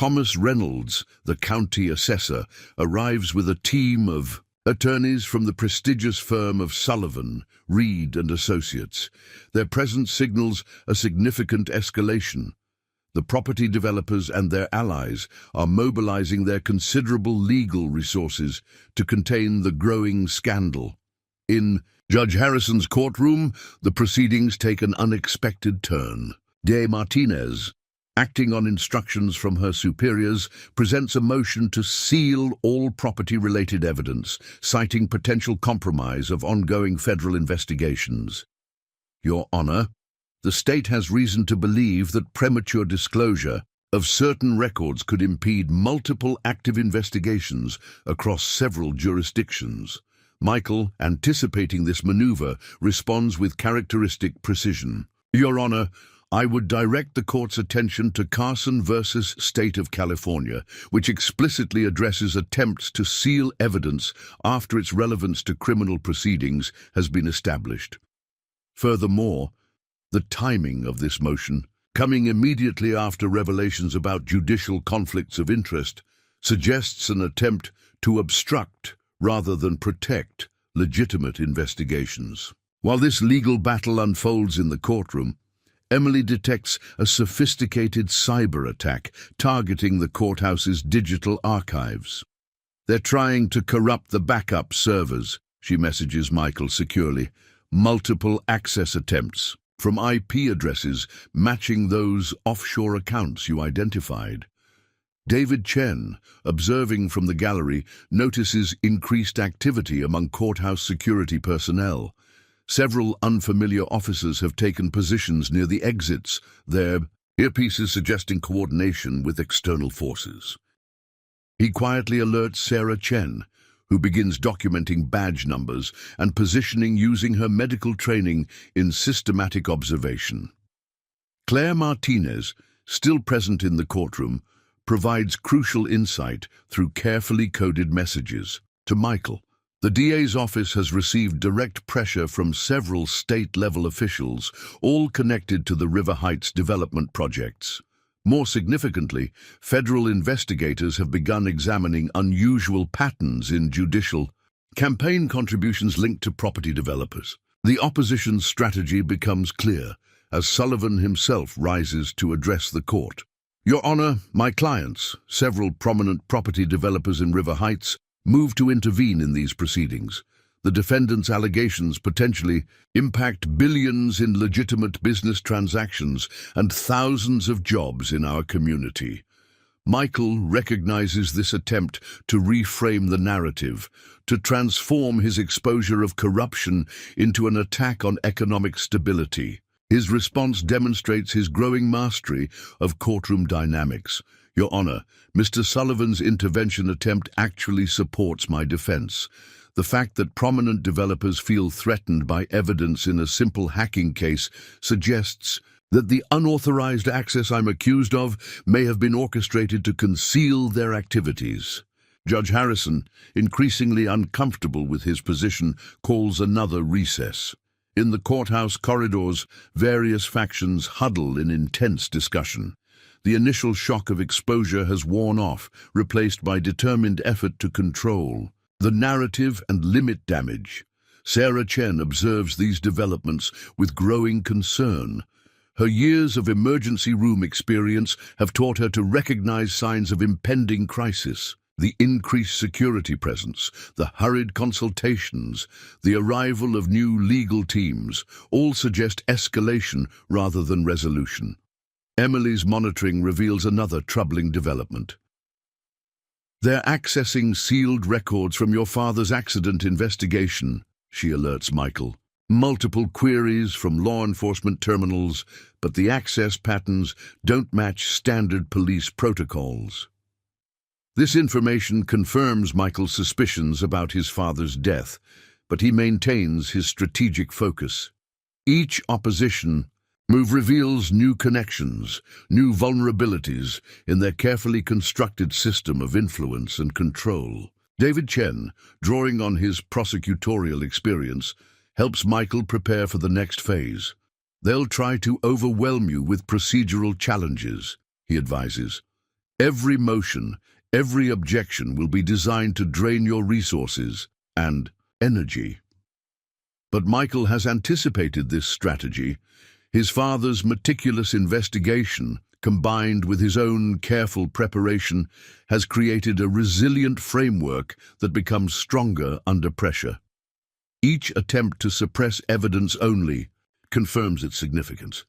S1: Thomas Reynolds, the county assessor, arrives with a team of attorneys from the prestigious firm of Sullivan, Reed and Associates. Their presence signals a significant escalation. The property developers and their allies are mobilizing their considerable legal resources to contain the growing scandal. In Judge Harrison's courtroom, the proceedings take an unexpected turn. De Martinez, acting on instructions from her superiors, presents a motion to seal all property-related evidence, citing potential compromise of ongoing federal investigations. Your Honor, the state has reason to believe that premature disclosure of certain records could impede multiple active investigations across several jurisdictions. Michael, anticipating this maneuver, responds with characteristic precision. Your Honor, I would direct the court's attention to Carson versus State of California, which explicitly addresses attempts to seal evidence after its relevance to criminal proceedings has been established. Furthermore, the timing of this motion, coming immediately after revelations about judicial conflicts of interest, suggests an attempt to obstruct rather than protect legitimate investigations. While this legal battle unfolds in the courtroom, Emily detects a sophisticated cyber attack targeting the courthouse's digital archives. They're trying to corrupt the backup servers, she messages Michael securely. Multiple access attempts from IP addresses matching those offshore accounts you identified. David Chen, observing from the gallery, notices increased activity among courthouse security personnel. Several unfamiliar officers have taken positions near the exits, their earpieces suggesting coordination with external forces. He quietly alerts Sarah Chen, who begins documenting badge numbers and positioning using her medical training in systematic observation. Claire Martinez, still present in the courtroom, provides crucial insight through carefully coded messages. To Michael, the DA's office has received direct pressure from several state-level officials, all connected to the River Heights development projects. More significantly, federal investigators have begun examining unusual patterns in judicial campaign contributions linked to property developers. The opposition's strategy becomes clear as Sullivan himself rises to address the court. Your Honor, my clients, several prominent property developers in River Heights, move to intervene in these proceedings. The defendant's allegations potentially impact billions in legitimate business transactions and thousands of jobs in our community. Michael recognizes this attempt to reframe the narrative, to transform his exposure of corruption into an attack on economic stability. His response demonstrates his growing mastery of courtroom dynamics. Your Honor, Mr. Sullivan's intervention attempt actually supports my defense. The fact that prominent developers feel threatened by evidence in a simple hacking case suggests that the unauthorized access I'm accused of may have been orchestrated to conceal their activities. Judge Harrison, increasingly uncomfortable with his position, calls another recess. In the courthouse corridors, various factions huddle in intense discussion. The initial shock of exposure has worn off, replaced by determined effort to control the narrative and limit damage. Sarah Chen observes these developments with growing concern. Her years of emergency room experience have taught her to recognize signs of impending crisis. The increased security presence, the hurried consultations, the arrival of new legal teams all suggest escalation rather than resolution. Emily's monitoring reveals another troubling development. They're accessing sealed records from your father's accident investigation, she alerts Michael. Multiple queries from law enforcement terminals, but the access patterns don't match standard police protocols. This information confirms Michael's suspicions about his father's death, but he maintains his strategic focus. Each opposition move reveals new connections, new vulnerabilities in their carefully constructed system of influence and control. David Chen, drawing on his prosecutorial experience, helps Michael prepare for the next phase. They'll try to overwhelm you with procedural challenges, he advises. Every motion, every objection will be designed to drain your resources and energy. But Michael has anticipated this strategy. His father's meticulous investigation, combined with his own careful preparation, has created a resilient framework that becomes stronger under pressure. Each attempt to suppress evidence only confirms its significance.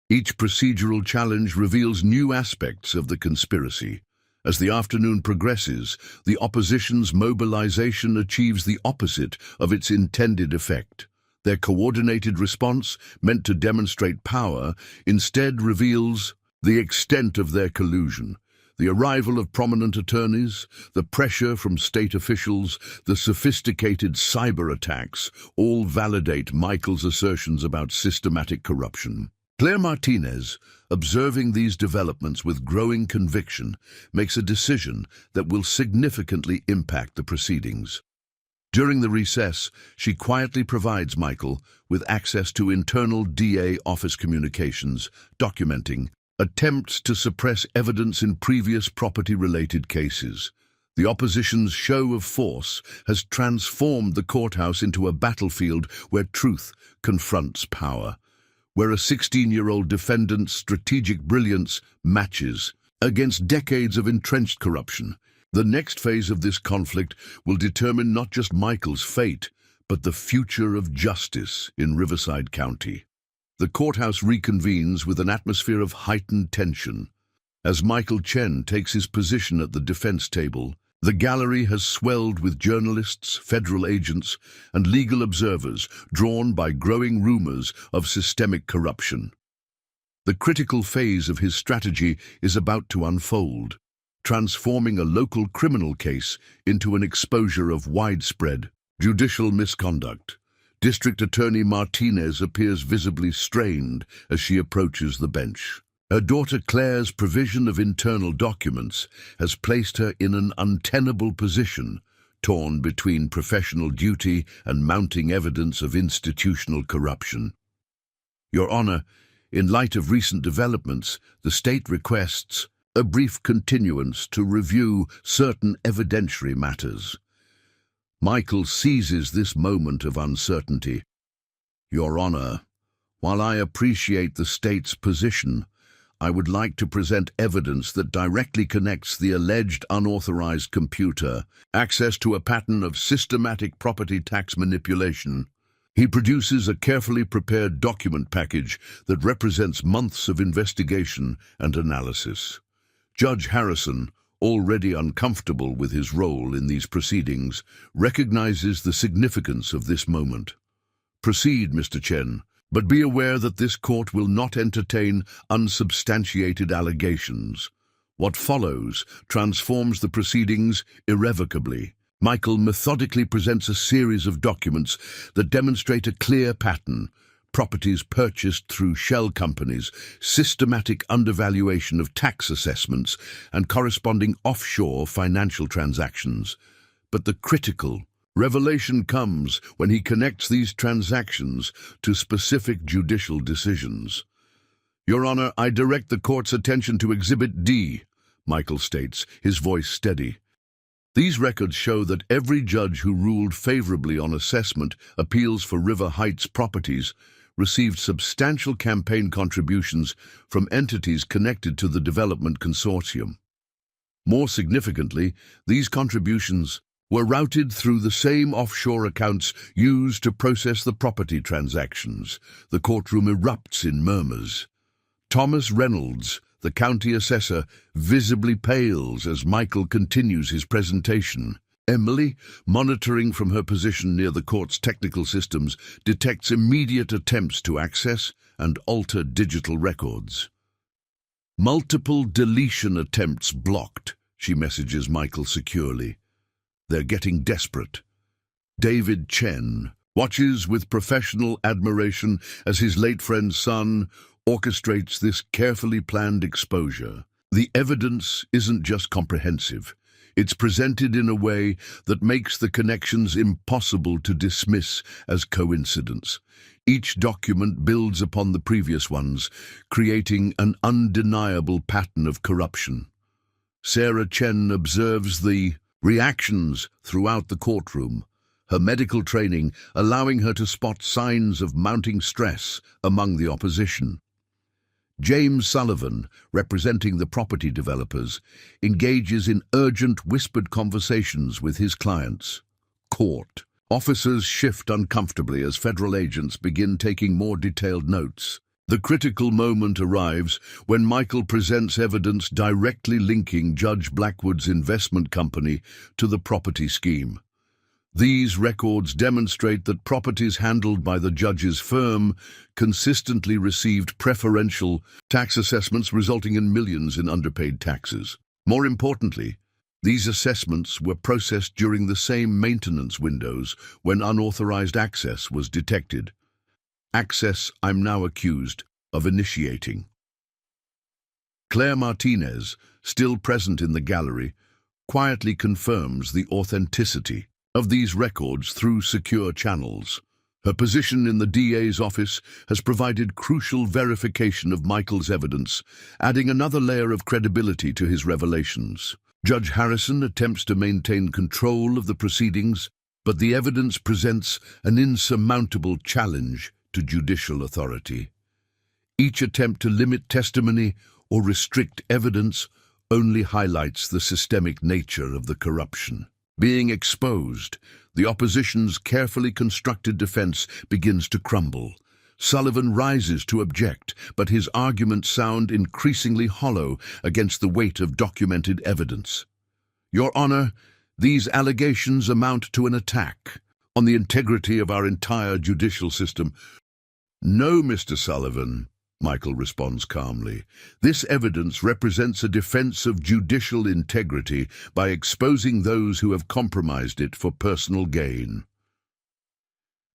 S1: Each procedural challenge reveals new aspects of the conspiracy. As the afternoon progresses, the opposition's mobilization achieves the opposite of its intended effect. Their coordinated response, meant to demonstrate power, instead reveals the extent of their collusion. The arrival of prominent attorneys, the pressure from state officials, the sophisticated cyber attacks all validate Michael's assertions about systematic corruption. Claire Martinez, observing these developments with growing conviction, makes a decision that will significantly impact the proceedings. During the recess, she quietly provides Michael with access to internal DA office communications, documenting attempts to suppress evidence in previous property-related cases. The opposition's show of force has transformed the courthouse into a battlefield where truth confronts power, where a 16-year-old defendant's strategic brilliance matches against decades of entrenched corruption. The next phase of this conflict will determine not just Michael's fate, but the future of justice in Riverside County. The courthouse reconvenes with an atmosphere of heightened tension. As Michael Chen takes his position at the defense table, the gallery has swelled with journalists, federal agents, and legal observers drawn by growing rumors of systemic corruption. The critical phase of his strategy is about to unfold, transforming a local criminal case into an exposure of widespread judicial misconduct. District Attorney Martinez appears visibly strained as she approaches the bench. Her daughter Claire's provision of internal documents has placed her in an untenable position, torn between professional duty and mounting evidence of institutional corruption. Your Honor, in light of recent developments, the state requests a brief continuance to review certain evidentiary matters. Michael seizes this moment of uncertainty. Your Honor, while I appreciate the state's position, I would like to present evidence that directly connects the alleged unauthorized computer access to a pattern of systematic property tax manipulation. He produces a carefully prepared document package that represents months of investigation and analysis. Judge Harrison, already uncomfortable with his role in these proceedings, recognizes the significance of this moment. Proceed, Mr. Chen, but be aware that this court will not entertain unsubstantiated allegations. What follows transforms the proceedings irrevocably. Michael methodically presents a series of documents that demonstrate a clear pattern: properties purchased through shell companies, systematic undervaluation of tax assessments, and corresponding offshore financial transactions. But the critical revelation comes when he connects these transactions to specific judicial decisions. Your Honor, I direct the court's attention to Exhibit D, Michael states, his voice steady. These records show that every judge who ruled favorably on assessment appeals for River Heights properties received substantial campaign contributions from entities connected to the development consortium. More significantly, these contributions were routed through the same offshore accounts used to process the property transactions. The courtroom erupts in murmurs. Thomas Reynolds, the county assessor, visibly pales as Michael continues his presentation. Emily, monitoring from her position near the court's technical systems, detects immediate attempts to access and alter digital records. Multiple deletion attempts blocked, she messages Michael securely. They're getting desperate. David Chen watches with professional admiration as his late friend's son orchestrates this carefully planned exposure. The evidence isn't just comprehensive. It's presented in a way that makes the connections impossible to dismiss as coincidence. Each document builds upon the previous ones, creating an undeniable pattern of corruption. Sarah Chen observes the reactions throughout the courtroom, her medical training allowing her to spot signs of mounting stress among the opposition. James Sullivan, representing the property developers, engages in urgent whispered conversations with his clients. Court. Officers shift uncomfortably as federal agents begin taking more detailed notes. The critical moment arrives when Michael presents evidence directly linking Judge Blackwood's investment company to the property scheme. These records demonstrate that properties handled by the judge's firm consistently received preferential tax assessments, resulting in millions in underpaid taxes. More importantly, these assessments were processed during the same maintenance windows when unauthorized access was detected. Access I'm now accused of initiating. Claire Martinez, still present in the gallery, quietly confirms the authenticity of these records through secure channels. Her position in the DA's office has provided crucial verification of Michael's evidence, adding another layer of credibility to his revelations. Judge Harrison attempts to maintain control of the proceedings, but the evidence presents an insurmountable challenge to judicial authority. Each attempt to limit testimony or restrict evidence only highlights the systemic nature of the corruption. Being exposed, the opposition's carefully constructed defense begins to crumble. Sullivan rises to object, but his arguments sound increasingly hollow against the weight of documented evidence. Your Honor, these allegations amount to an attack on the integrity of our entire judicial system. No, Mr. Sullivan, Michael responds calmly. This evidence represents a defense of judicial integrity by exposing those who have compromised it for personal gain.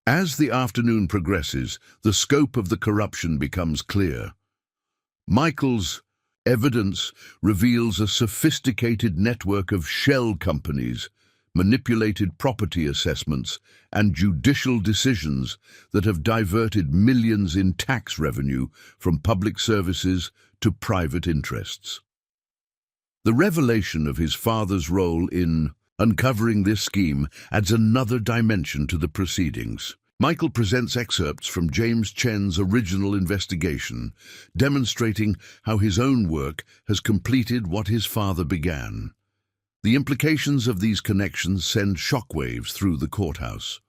S1: As the afternoon progresses, the scope of the corruption becomes clear. Michael's evidence reveals a sophisticated network of shell companies, manipulated property assessments, and judicial decisions that have diverted millions in tax revenue from public services to private interests. The revelation of his father's role in uncovering this scheme adds another dimension to the proceedings. Michael presents excerpts from James Chen's original investigation, demonstrating how his own work has completed what his father began. The implications of these connections send shockwaves through the courthouse.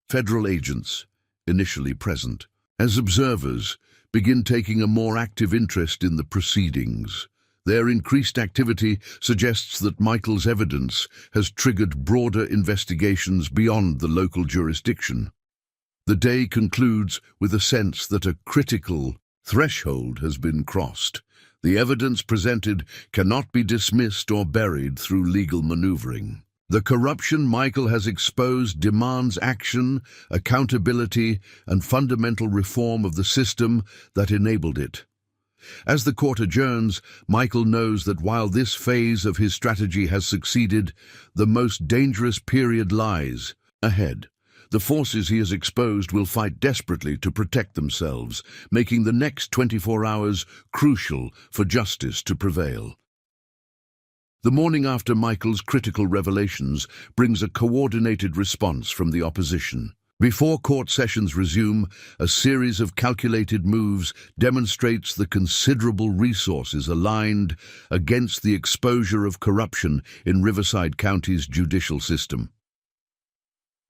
S1: Federal agents, initially present, as observers, begin taking a more active interest in the proceedings. Their increased activity suggests that Michael's evidence has triggered broader investigations beyond the local jurisdiction. The day concludes with a sense that a critical threshold has been crossed. The evidence presented cannot be dismissed or buried through legal maneuvering. The corruption Michael has exposed demands action, accountability, and fundamental reform of the system that enabled it. As the court adjourns, Michael knows that while this phase of his strategy has succeeded, the most dangerous period lies ahead. The forces he has exposed will fight desperately to protect themselves, making the next 24 hours crucial for justice to prevail. The morning after Michael's critical revelations brings a coordinated response from the opposition. Before court sessions resume, a series of calculated moves demonstrates the considerable resources aligned against the exposure of corruption in Riverside County's judicial system.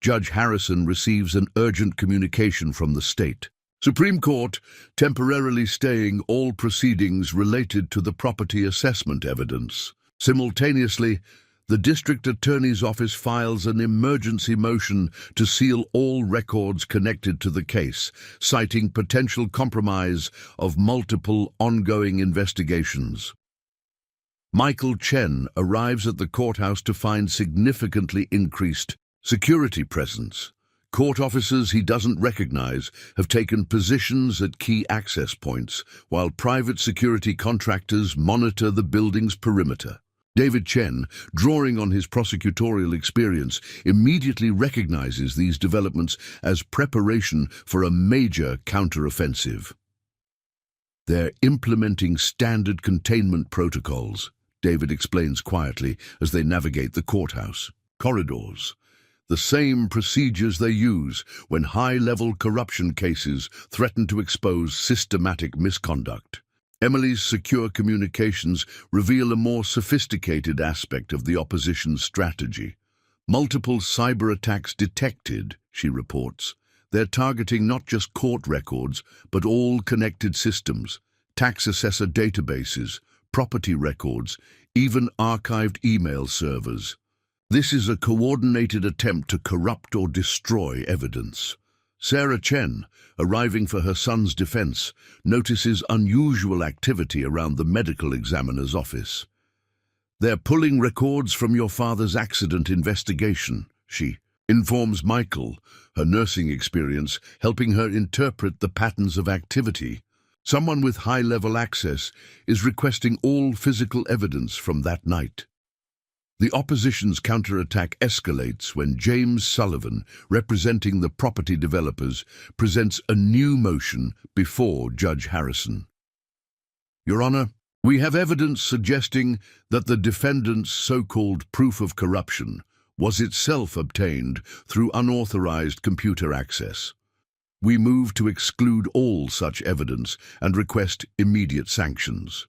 S1: Judge Harrison receives an urgent communication from the state Supreme Court temporarily staying all proceedings related to the property assessment evidence. Simultaneously, the District Attorney's Office files an emergency motion to seal all records connected to the case, citing potential compromise of multiple ongoing investigations. Michael Chen arrives at the courthouse to find significantly increased security presence. Court officers he doesn't recognize have taken positions at key access points, while private security contractors monitor the building's perimeter. David Chen, drawing on his prosecutorial experience, immediately recognizes these developments as preparation for a major counteroffensive. They're implementing standard containment protocols, David explains quietly as they navigate the courthouse. Corridors. The same procedures they use when high-level corruption cases threaten to expose systematic misconduct. Emily's secure communications reveal a more sophisticated aspect of the opposition's strategy. Multiple cyber attacks detected, she reports. They're targeting not just court records, but all connected systems, tax assessor databases, property records, even archived email servers. This is a coordinated attempt to corrupt or destroy evidence. Sarah Chen, arriving for her son's defense, notices unusual activity around the medical examiner's office. "They're pulling records from your father's accident investigation," she informs Michael, her nursing experience helping her interpret the patterns of activity. Someone with high-level access is requesting all physical evidence from that night. The opposition's counterattack escalates when James Sullivan, representing the property developers, presents a new motion before Judge Harrison. "Your Honor, we have evidence suggesting that the defendant's so-called proof of corruption was itself obtained through unauthorized computer access. We move to exclude all such evidence and request immediate sanctions."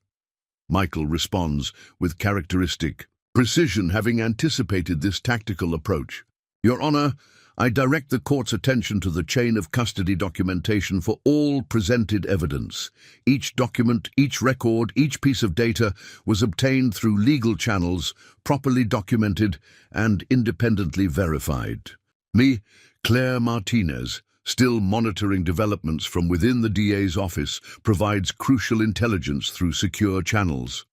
S1: Michael responds with characteristic precision, having anticipated this tactical approach. "Your Honor, I direct the court's attention to the chain of custody documentation for all presented evidence. Each document, each record, each piece of data was obtained through legal channels, properly documented and independently verified. Me, Claire Martinez, still monitoring developments from within the DA's office, provides crucial intelligence through secure channels.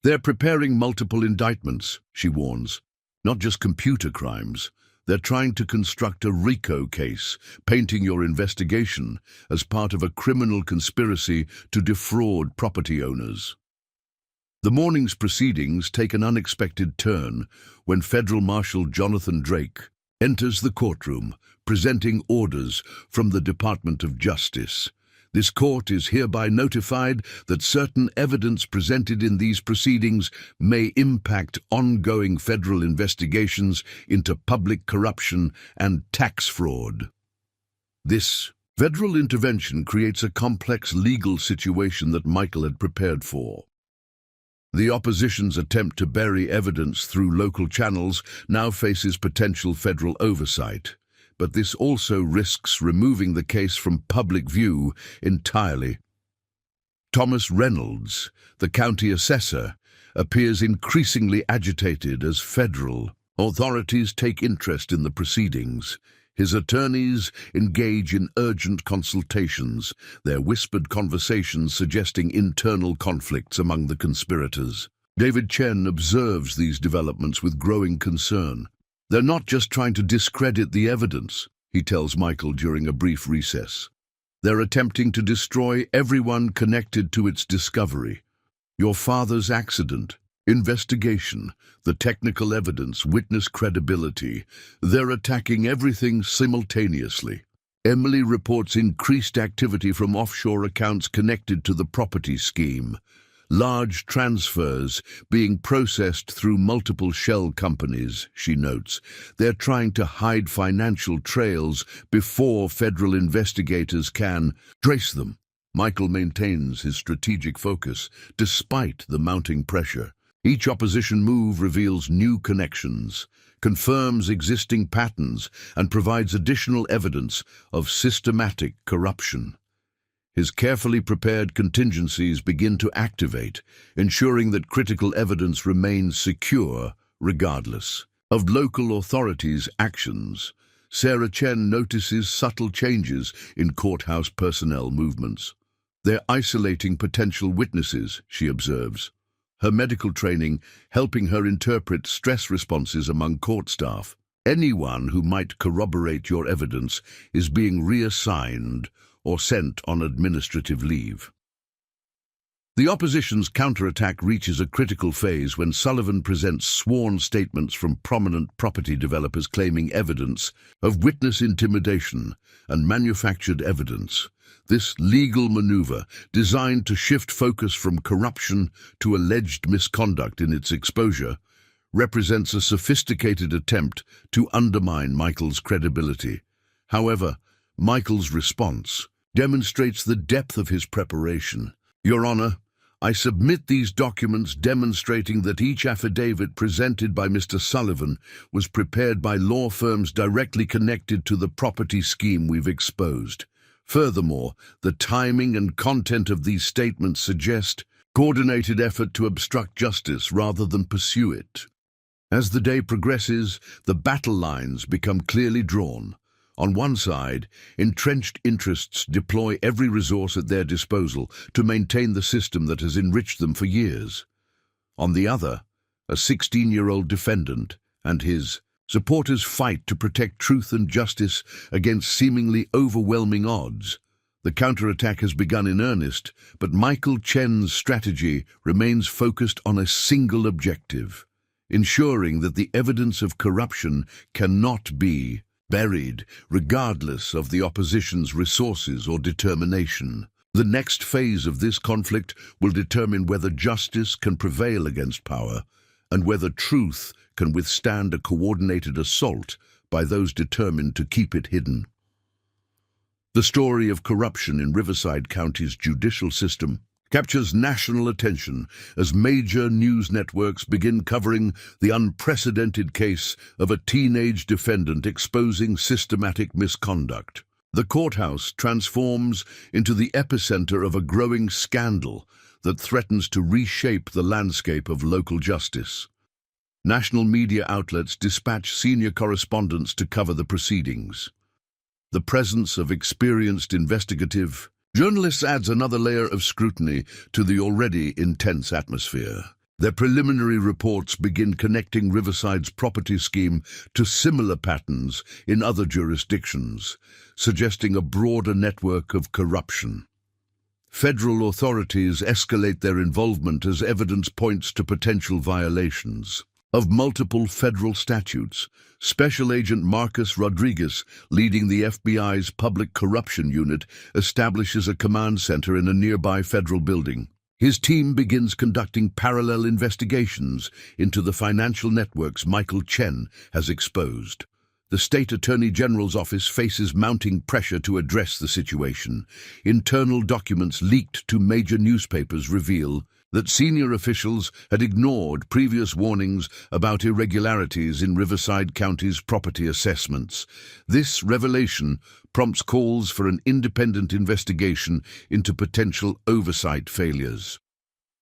S1: They're preparing multiple indictments," she warns. "Not just computer crimes. They're trying to construct a RICO case, painting your investigation as part of a criminal conspiracy to defraud property owners." The morning's proceedings take an unexpected turn when Federal Marshal Jonathan Drake enters the courtroom, presenting orders from the Department of Justice. This court is hereby notified that certain evidence presented in these proceedings may impact ongoing federal investigations into public corruption and tax fraud. This federal intervention creates a complex legal situation that Michael had prepared for. The opposition's attempt to bury evidence through local channels now faces potential federal oversight. But this also risks removing the case from public view entirely. Thomas Reynolds, the county assessor, appears increasingly agitated as federal authorities take interest in the proceedings. His attorneys engage in urgent consultations, their whispered conversations suggesting internal conflicts among the conspirators. David Chen observes these developments with growing concern. "They're not just trying to discredit the evidence," he tells Michael during a brief recess. "They're attempting to destroy everyone connected to its discovery. Your father's accident, investigation, the technical evidence, witness credibility. They're attacking everything simultaneously." Emily reports increased activity from offshore accounts connected to the property scheme. Large transfers being processed through multiple shell companies, she notes. They're trying to hide financial trails before federal investigators can trace them. Michael maintains his strategic focus despite the mounting pressure. Each opposition move reveals new connections, confirms existing patterns, and provides additional evidence of systematic corruption. His carefully prepared contingencies begin to activate, ensuring that critical evidence remains secure regardless of local authorities' actions. Sarah Chen notices subtle changes in courthouse personnel movements. "They're isolating potential witnesses," she observes, her medical training helping her interpret stress responses among court staff. "Anyone who might corroborate your evidence is being reassigned or sent on administrative leave." The opposition's counterattack reaches a critical phase when Sullivan presents sworn statements from prominent property developers claiming evidence of witness intimidation and manufactured evidence. This legal maneuver, designed to shift focus from corruption to alleged misconduct in its exposure, represents a sophisticated attempt to undermine Michael's credibility. However, Michael's response demonstrates the depth of his preparation. Your Honor, I submit these documents demonstrating that each affidavit presented by Mr. Sullivan was prepared by law firms directly connected to the property scheme we've exposed. Furthermore, the timing and content of these statements suggest coordinated effort to obstruct justice rather than pursue it. As the day progresses, the battle lines become clearly drawn. On one side, entrenched interests deploy every resource at their disposal to maintain the system that has enriched them for years. On the other, a 16-year-old defendant and his supporters fight to protect truth and justice against seemingly overwhelming odds. The counterattack has begun in earnest, but Michael Chen's strategy remains focused on a single objective: ensuring that the evidence of corruption cannot be buried, regardless of the opposition's resources or determination. The next phase of this conflict will determine whether justice can prevail against power and whether truth can withstand a coordinated assault by those determined to keep it hidden. The story of corruption in Riverside County's judicial system captures national attention as major news networks begin covering the unprecedented case of a teenage defendant exposing systematic misconduct. The courthouse transforms into the epicenter of a growing scandal that threatens to reshape the landscape of local justice. National media outlets dispatch senior correspondents to cover the proceedings. The presence of experienced investigative journalists adds another layer of scrutiny to the already intense atmosphere. Their preliminary reports begin connecting Riverside's property scheme to similar patterns in other jurisdictions, suggesting a broader network of corruption. Federal authorities escalate their involvement as evidence points to potential violations of multiple federal statutes. Special Agent Marcus Rodriguez, leading the FBI's Public Corruption Unit, establishes a command center in a nearby federal building. His team begins conducting parallel investigations into the financial networks Michael Chen has exposed. The State Attorney General's office faces mounting pressure to address the situation. Internal documents leaked to major newspapers reveal that senior officials had ignored previous warnings about irregularities in Riverside County's property assessments. This revelation prompts calls for an independent investigation into potential oversight failures.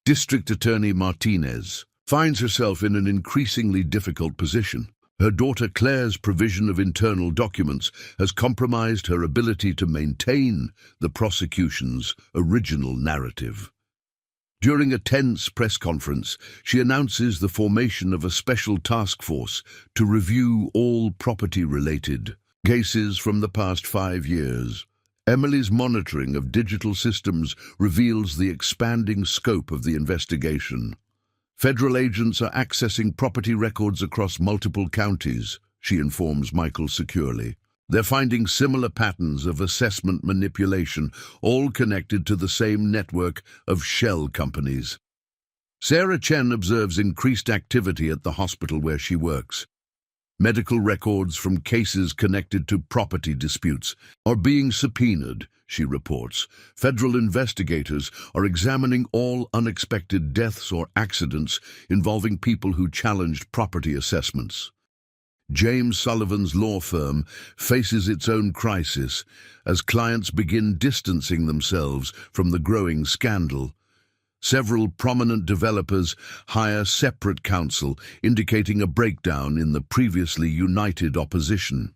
S1: District Attorney Martinez finds herself in an increasingly difficult position. Her daughter Claire's provision of internal documents has compromised her ability to maintain the prosecution's original narrative. During a tense press conference, she announces the formation of a special task force to review all property-related cases from the past 5 years. Emily's monitoring of digital systems reveals the expanding scope of the investigation. Federal agents are accessing property records across multiple counties, she informs Michael securely. They're finding similar patterns of assessment manipulation, all connected to the same network of shell companies. Sarah Chen observes increased activity at the hospital where she works. Medical records from cases connected to property disputes are being subpoenaed, she reports. Federal investigators are examining all unexpected deaths or accidents involving people who challenged property assessments. James Sullivan's law firm faces its own crisis as clients begin distancing themselves from the growing scandal. Several prominent developers hire separate counsel, indicating a breakdown in the previously united opposition.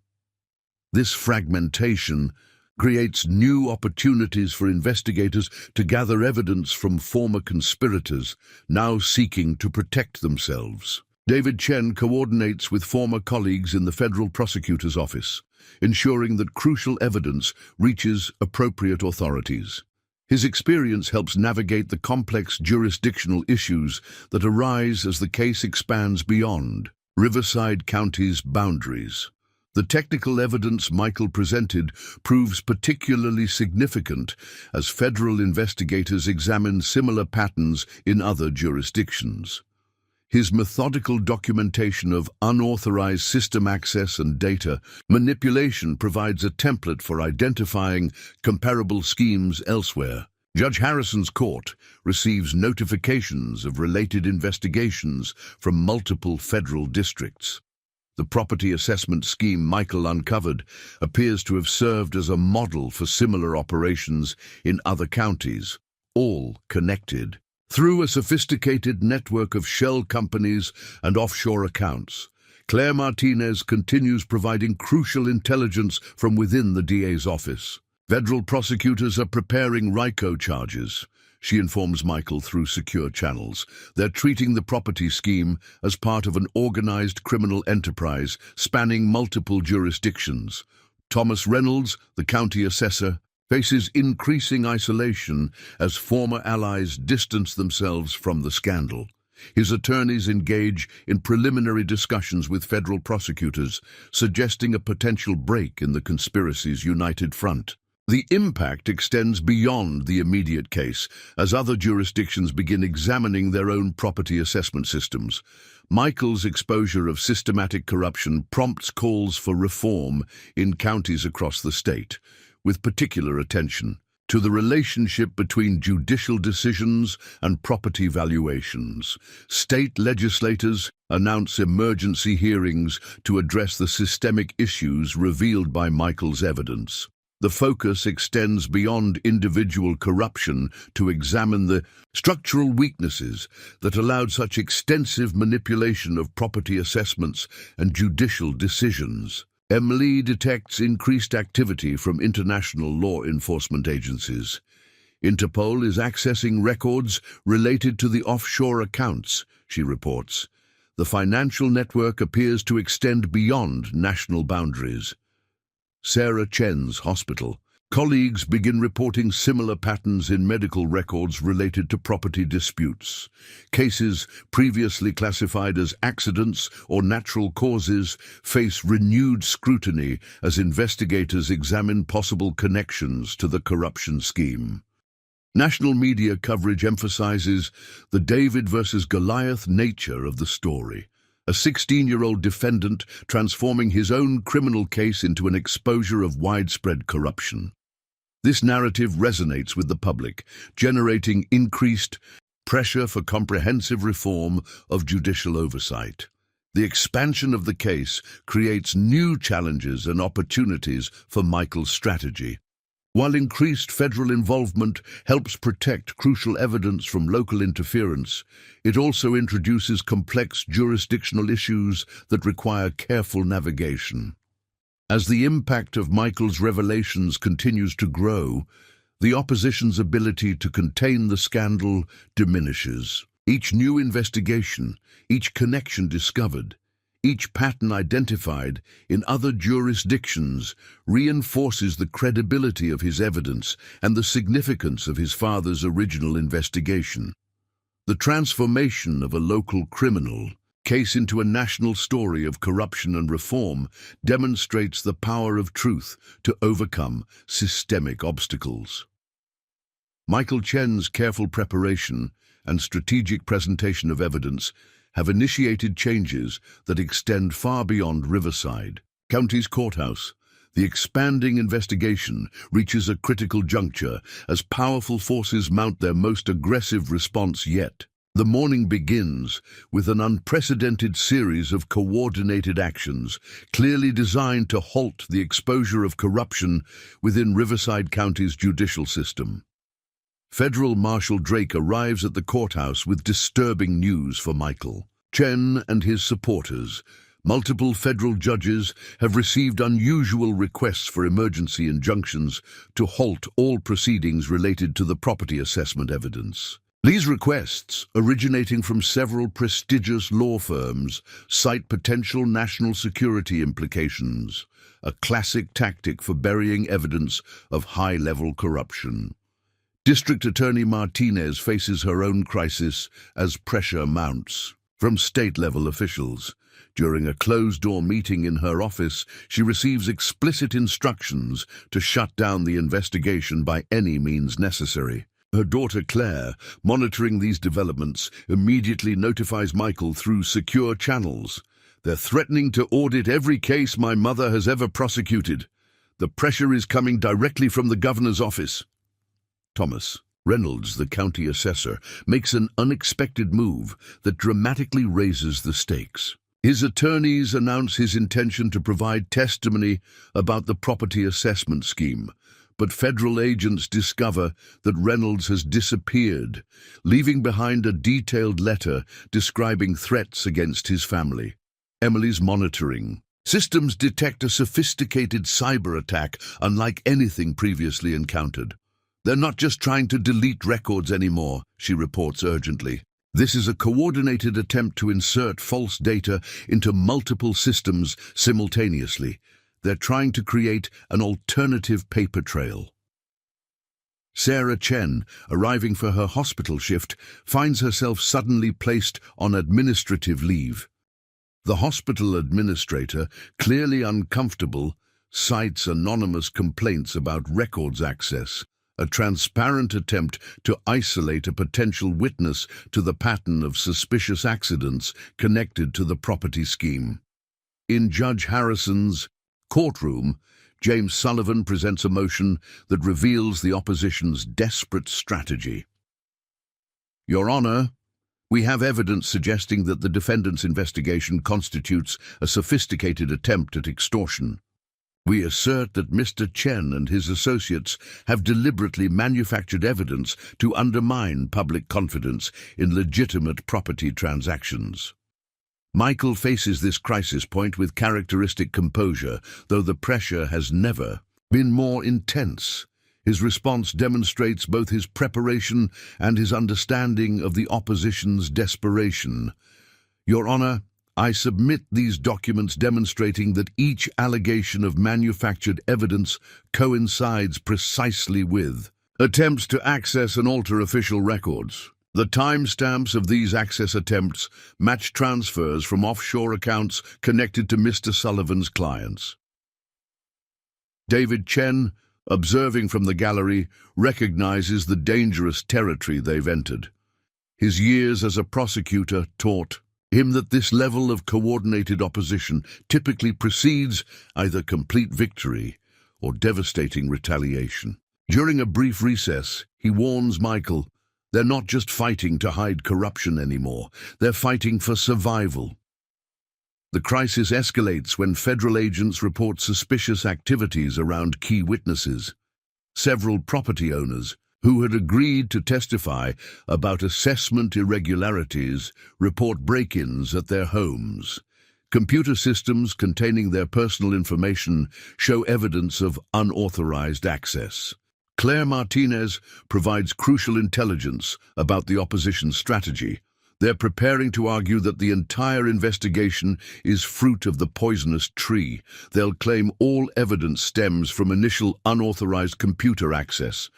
S1: This fragmentation creates new opportunities for investigators to gather evidence from former conspirators, now seeking to protect themselves. David Chen coordinates with former colleagues in the federal prosecutor's office, ensuring that crucial evidence reaches appropriate authorities. His experience helps navigate the complex jurisdictional issues that arise as the case expands beyond Riverside County's boundaries. The technical evidence Michael presented proves particularly significant as federal investigators examine similar patterns in other jurisdictions. His methodical documentation of unauthorized system access and data manipulation provides a template for identifying comparable schemes elsewhere. Judge Harrison's court receives notifications of related investigations from multiple federal districts. The property assessment scheme Michael uncovered appears to have served as a model for similar operations in other counties, all connected through a sophisticated network of shell companies and offshore accounts. Claire Martinez continues providing crucial intelligence from within the DA's office. Federal prosecutors are preparing RICO charges. She informs Michael through secure channels. They're treating the property scheme as part of an organized criminal enterprise spanning multiple jurisdictions. Thomas Reynolds, the county assessor, faces increasing isolation as former allies distance themselves from the scandal. His attorneys engage in preliminary discussions with federal prosecutors, suggesting a potential break in the conspiracy's united front. The impact extends beyond the immediate case as other jurisdictions begin examining their own property assessment systems. Michael's exposure of systematic corruption prompts calls for reform in counties across the state, with particular attention to the relationship between judicial decisions and property valuations. State legislators announce emergency hearings to address the systemic issues revealed by Michael's evidence. The focus extends beyond individual corruption to examine the structural weaknesses that allowed such extensive manipulation of property assessments and judicial decisions. Emily detects increased activity from international law enforcement agencies. Interpol is accessing records related to the offshore accounts, she reports. The financial network appears to extend beyond national boundaries. Sarah Chen's hospital. Colleagues begin reporting similar patterns in medical records related to property disputes. Cases previously classified as accidents or natural causes face renewed scrutiny as investigators examine possible connections to the corruption scheme. National media coverage emphasizes the David versus Goliath nature of the story. A 16-year-old defendant transforming his own criminal case into an exposure of widespread corruption. This narrative resonates with the public, generating increased pressure for comprehensive reform of judicial oversight. The expansion of the case creates new challenges and opportunities for Michael's strategy. While increased federal involvement helps protect crucial evidence from local interference, it also introduces complex jurisdictional issues that require careful navigation. As the impact of Michael's revelations continues to grow, the opposition's ability to contain the scandal diminishes. Each new investigation, each connection discovered, each pattern identified in other jurisdictions reinforces the credibility of his evidence and the significance of his father's original investigation. The transformation of a local criminal case into a national story of corruption and reform demonstrates the power of truth to overcome systemic obstacles. Michael Chen's careful preparation and strategic presentation of evidence have initiated changes that extend far beyond Riverside County's courthouse. The expanding investigation reaches a critical juncture as powerful forces mount their most aggressive response yet. The morning begins with an unprecedented series of coordinated actions, clearly designed to halt the exposure of corruption within Riverside County's judicial system. Federal Marshal Drake arrives at the courthouse with disturbing news for Michael. Chen and his supporters, multiple federal judges, have received unusual requests for emergency injunctions to halt all proceedings related to the property assessment evidence. These requests, originating from several prestigious law firms, cite potential national security implications, a classic tactic for burying evidence of high-level corruption. District Attorney Martinez faces her own crisis as pressure mounts from state-level officials. During a closed-door meeting in her office, she receives explicit instructions to shut down the investigation by any means necessary. Her daughter Claire, monitoring these developments, immediately notifies Michael through secure channels. "They're threatening to audit every case my mother has ever prosecuted. The pressure is coming directly from the governor's office." Thomas Reynolds, the county assessor, makes an unexpected move that dramatically raises the stakes. His attorneys announce his intention to provide testimony about the property assessment scheme, but federal agents discover that Reynolds has disappeared, leaving behind a detailed letter describing threats against his family. Emily's monitoring systems detect a sophisticated cyber attack unlike anything previously encountered. "They're not just trying to delete records anymore," she reports urgently. "This is a coordinated attempt to insert false data into multiple systems simultaneously. They're trying to create an alternative paper trail." Sarah Chen, arriving for her hospital shift, finds herself suddenly placed on administrative leave. The hospital administrator, clearly uncomfortable, cites anonymous complaints about records access, a transparent attempt to isolate a potential witness to the pattern of suspicious accidents connected to the property scheme. In Judge Harrison's courtroom, James Sullivan presents a motion that reveals the opposition's desperate strategy. "Your Honor, we have evidence suggesting that the defendant's investigation constitutes a sophisticated attempt at extortion. We assert that Mr. Chen and his associates have deliberately manufactured evidence to undermine public confidence in legitimate property transactions." Michael faces this crisis point with characteristic composure, though the pressure has never been more intense. His response demonstrates both his preparation and his understanding of the opposition's desperation. "Your Honor, I submit these documents demonstrating that each allegation of manufactured evidence coincides precisely with attempts to access and alter official records. The timestamps of these access attempts match transfers from offshore accounts connected to Mr. Sullivan's clients." David Chen, observing from the gallery, recognizes the dangerous territory they've entered. His years as a prosecutor taught him that this level of coordinated opposition typically precedes either complete victory or devastating retaliation. During a brief recess, he warns Michael, "They're not just fighting to hide corruption anymore, they're fighting for survival." The crisis escalates when federal agents report suspicious activities around key witnesses. Several property owners, who had agreed to testify about assessment irregularities, report break-ins at their homes. Computer systems containing their personal information show evidence of unauthorized access. Claire Martinez provides crucial intelligence about the opposition's strategy. They're preparing to argue that the entire investigation is fruit of the poisonous tree. They'll claim all evidence stems from initial unauthorized computer access,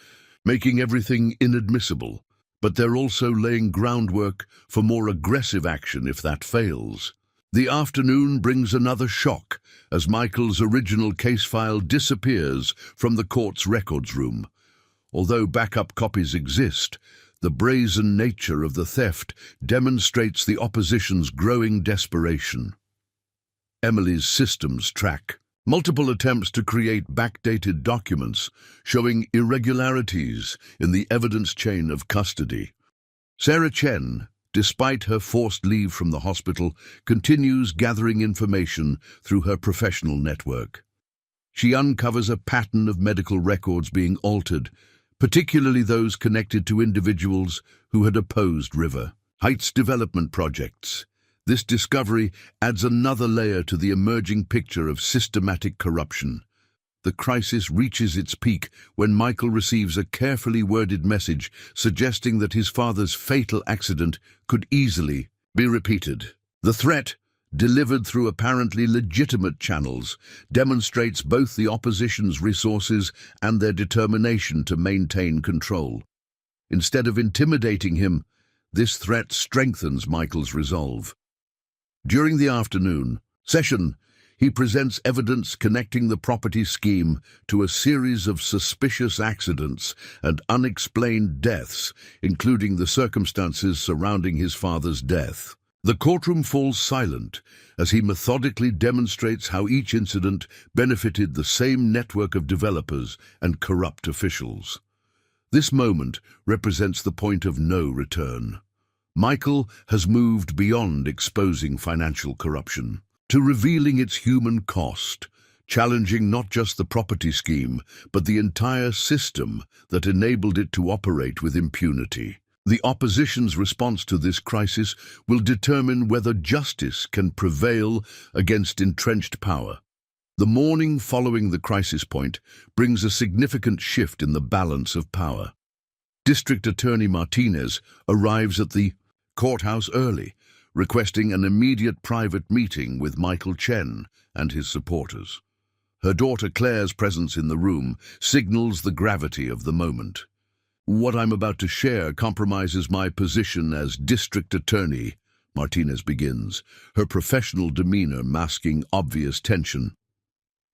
S1: making everything inadmissible. But they're also laying groundwork for more aggressive action if that fails. The afternoon brings another shock as Michael's original case file disappears from the court's records room. Although backup copies exist, the brazen nature of the theft demonstrates the opposition's growing desperation. Emily's systems track multiple attempts to create backdated documents showing irregularities in the evidence chain of custody. Sarah Chen, despite her forced leave from the hospital, continues gathering information through her professional network. She uncovers a pattern of medical records being altered, particularly those connected to individuals who had opposed River Heights development projects. This discovery adds another layer to the emerging picture of systematic corruption. The crisis reaches its peak when Michael receives a carefully worded message suggesting that his father's fatal accident could easily be repeated. The threat, delivered through apparently legitimate channels, demonstrates both the opposition's resources and their determination to maintain control. Instead of intimidating him, this threat strengthens Michael's resolve. During the afternoon session, he presents evidence connecting the property scheme to a series of suspicious accidents and unexplained deaths, including the circumstances surrounding his father's death. The courtroom falls silent as he methodically demonstrates how each incident benefited the same network of developers and corrupt officials. This moment represents the point of no return. Michael has moved beyond exposing financial corruption to revealing its human cost, challenging not just the property scheme, but the entire system that enabled it to operate with impunity. The opposition's response to this crisis will determine whether justice can prevail against entrenched power. The morning following the crisis point brings a significant shift in the balance of power. District Attorney Martinez arrives at the courthouse early, requesting an immediate private meeting with Michael Chen and his supporters. Her daughter Claire's presence in the room signals the gravity of the moment. "What I'm about to share compromises my position as district attorney," Martinez begins, her professional demeanor masking obvious tension.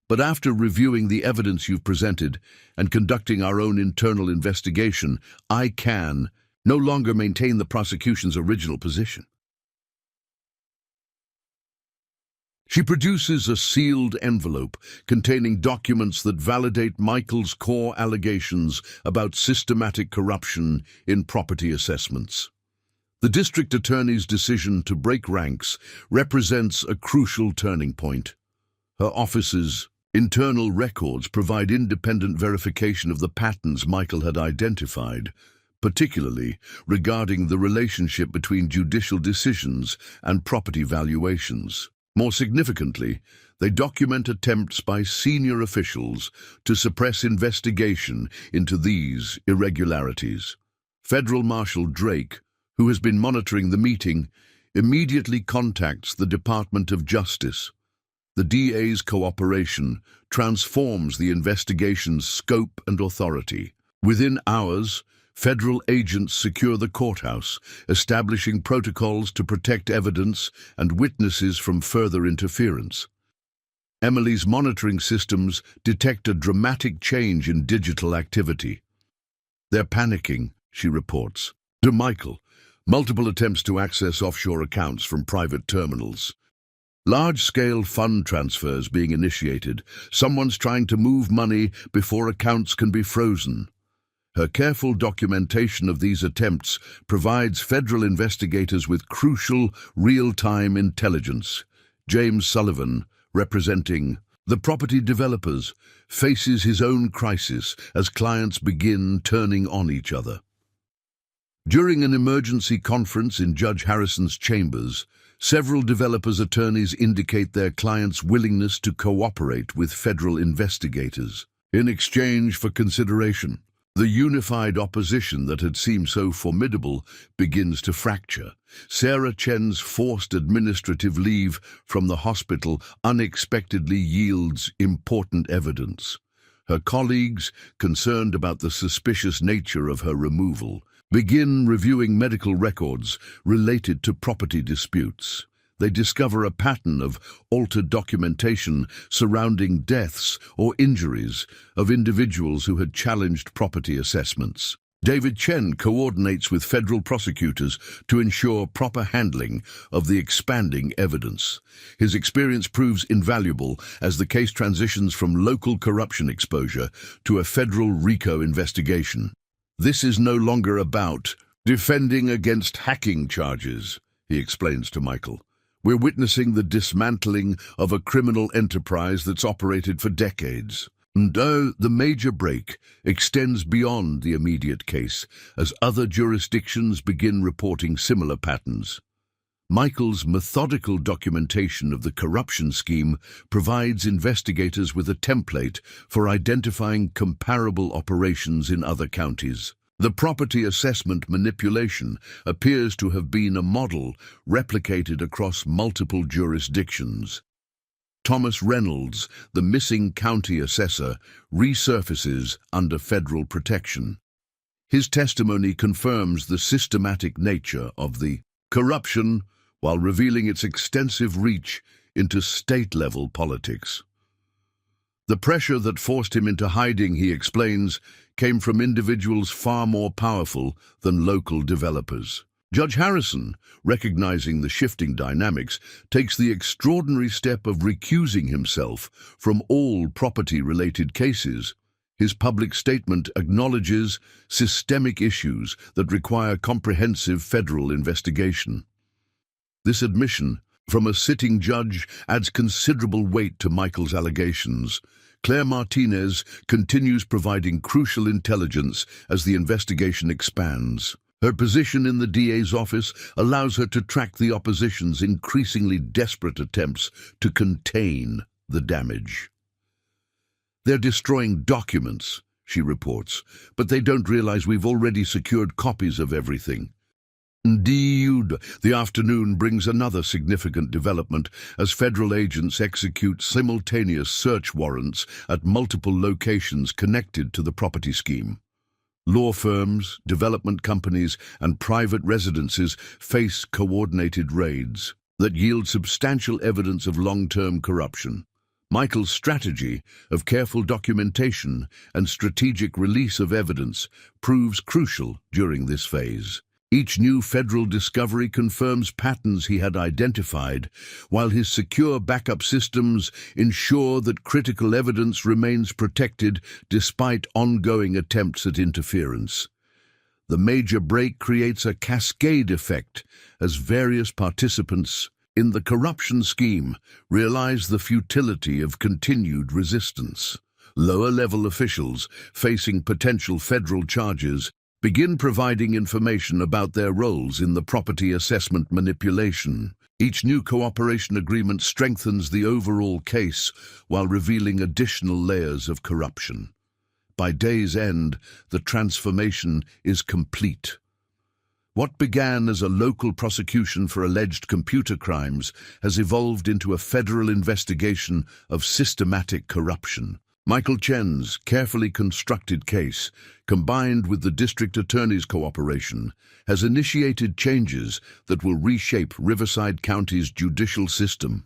S1: "But after reviewing the evidence you've presented and conducting our own internal investigation, I can no longer maintain the prosecution's original position." She produces a sealed envelope containing documents that validate Michael's core allegations about systematic corruption in property assessments. The district attorney's decision to break ranks represents a crucial turning point. Her office's internal records provide independent verification of the patterns Michael had identified, particularly regarding the relationship between judicial decisions and property valuations. More significantly, they document attempts by senior officials to suppress investigation into these irregularities. Federal Marshal Drake, who has been monitoring the meeting, immediately contacts the Department of Justice. The DA's cooperation transforms the investigation's scope and authority. Within hours, federal agents secure the courthouse, establishing protocols to protect evidence and witnesses from further interference. Emily's monitoring systems detect a dramatic change in digital activity. "They're panicking," she reports. To Michael, multiple attempts to access offshore accounts from private terminals. Large-scale fund transfers being initiated. Someone's trying to move money before accounts can be frozen. Her careful documentation of these attempts provides federal investigators with crucial, real-time intelligence. James Sullivan, representing the property developers, faces his own crisis as clients begin turning on each other. During an emergency conference in Judge Harrison's chambers, several developers' attorneys indicate their clients' willingness to cooperate with federal investigators. In exchange for consideration, the unified opposition that had seemed so formidable begins to fracture. Sarah Chen's forced administrative leave from the hospital unexpectedly yields important evidence. Her colleagues, concerned about the suspicious nature of her removal, begin reviewing medical records related to property disputes. They discover a pattern of altered documentation surrounding deaths or injuries of individuals who had challenged property assessments. David Chen coordinates with federal prosecutors to ensure proper handling of the expanding evidence. His experience proves invaluable as the case transitions from local corruption exposure to a federal RICO investigation. "This is no longer about defending against hacking charges," he explains to Michael. "We're witnessing the dismantling of a criminal enterprise that's operated for decades." Though the major break extends beyond the immediate case as other jurisdictions begin reporting similar patterns. Michael's methodical documentation of the corruption scheme provides investigators with a template for identifying comparable operations in other counties. The property assessment manipulation appears to have been a model replicated across multiple jurisdictions. Thomas Reynolds, the missing county assessor, resurfaces under federal protection. His testimony confirms the systematic nature of the corruption, while revealing its extensive reach into state-level politics. The pressure that forced him into hiding, he explains, came from individuals far more powerful than local developers. Judge Harrison, recognizing the shifting dynamics, takes the extraordinary step of recusing himself from all property-related cases. His public statement acknowledges systemic issues that require comprehensive federal investigation. This admission from a sitting judge adds considerable weight to Michael's allegations. Claire Martinez continues providing crucial intelligence as the investigation expands. Her position in the DA's office allows her to track the opposition's increasingly desperate attempts to contain the damage. "They're destroying documents," she reports, "but they don't realize we've already secured copies of everything." Indeed, the afternoon brings another significant development as federal agents execute simultaneous search warrants at multiple locations connected to the property scheme. Law firms, development companies, and private residences face coordinated raids that yield substantial evidence of long-term corruption. Michael's strategy of careful documentation and strategic release of evidence proves crucial during this phase. Each new federal discovery confirms patterns he had identified, while his secure backup systems ensure that critical evidence remains protected despite ongoing attempts at interference. The major break creates a cascade effect as various participants in the corruption scheme realize the futility of continued resistance. Lower-level officials facing potential federal charges begin providing information about their roles in the property assessment manipulation. Each new cooperation agreement strengthens the overall case while revealing additional layers of corruption. By day's end, the transformation is complete. What began as a local prosecution for alleged computer crimes has evolved into a federal investigation of systematic corruption. Michael Chen's carefully constructed case, combined with the district attorney's cooperation, has initiated changes that will reshape Riverside County's judicial system.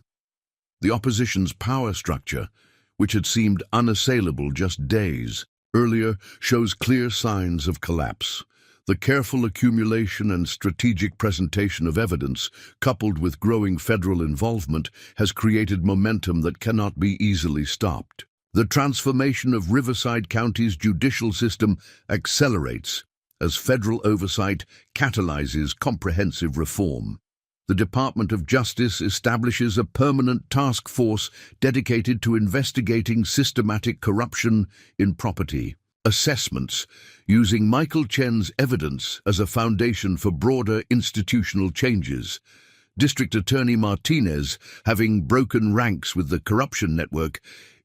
S1: The opposition's power structure, which had seemed unassailable just days earlier, shows clear signs of collapse. The careful accumulation and strategic presentation of evidence, coupled with growing federal involvement, has created momentum that cannot be easily stopped. The transformation of Riverside County's judicial system accelerates as federal oversight catalyzes comprehensive reform. The Department of Justice establishes a permanent task force dedicated to investigating systematic corruption in property assessments, using Michael Chen's evidence as a foundation for broader institutional changes. District Attorney Martinez, having broken ranks with the corruption network,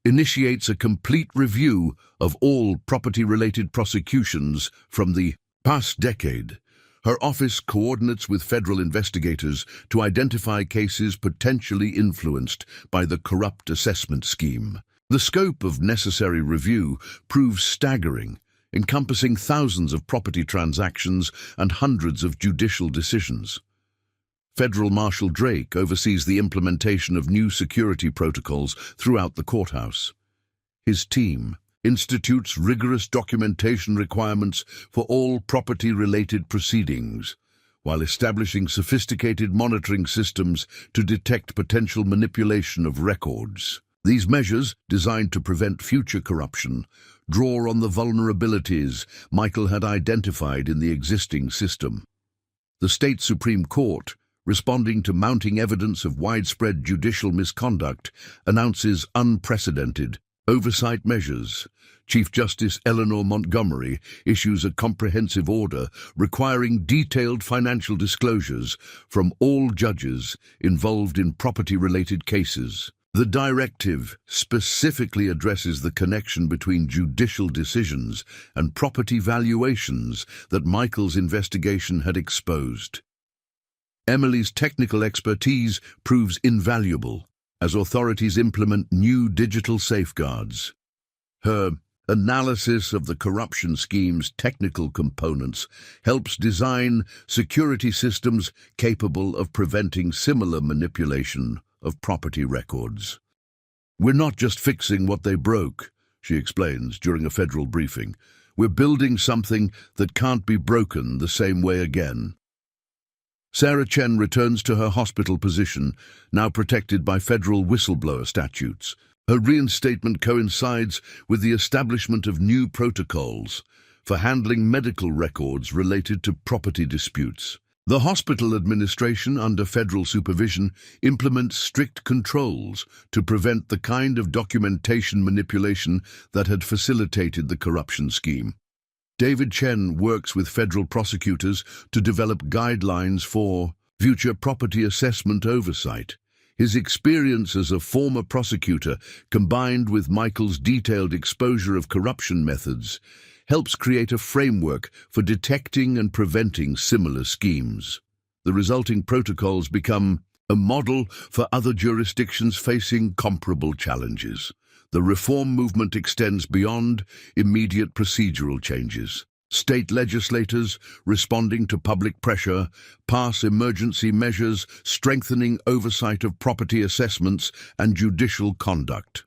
S1: initiates a complete review of all property-related prosecutions from the past decade. Her office coordinates with federal investigators to identify cases potentially influenced by the corrupt assessment scheme. The scope of necessary review proves staggering, encompassing thousands of property transactions and hundreds of judicial decisions. Federal Marshal Drake oversees the implementation of new security protocols throughout the courthouse. His team institutes rigorous documentation requirements for all property-related proceedings, while establishing sophisticated monitoring systems to detect potential manipulation of records. These measures, designed to prevent future corruption, draw on the vulnerabilities Michael had identified in the existing system. The state Supreme Court, responding to mounting evidence of widespread judicial misconduct, announces unprecedented oversight measures. Chief Justice Eleanor Montgomery issues a comprehensive order requiring detailed financial disclosures from all judges involved in property-related cases. The directive specifically addresses the connection between judicial decisions and property valuations that Michael's investigation had exposed. Emily's technical expertise proves invaluable as authorities implement new digital safeguards. Her Analysis of the corruption scheme's technical components helps design security systems capable of preventing similar manipulation of property records. "We're not just fixing what they broke," she explains during a federal briefing. "We're building something that can't be broken the same way again." Sarah Chen returns to her hospital position, now protected by federal whistleblower statutes. Her reinstatement coincides with the establishment of new protocols for handling medical records related to property disputes. The hospital administration, under federal supervision, implements strict controls to prevent the kind of documentation manipulation that had facilitated the corruption scheme. David Chen works with federal prosecutors to develop guidelines for future property assessment oversight. His experience as a former prosecutor, combined with Michael's detailed exposure of corruption methods, helps create a framework for detecting and preventing similar schemes. The resulting protocols become a model for other jurisdictions facing comparable challenges. The reform movement extends beyond immediate procedural changes. State legislators, responding to public pressure, pass emergency measures strengthening oversight of property assessments and judicial conduct.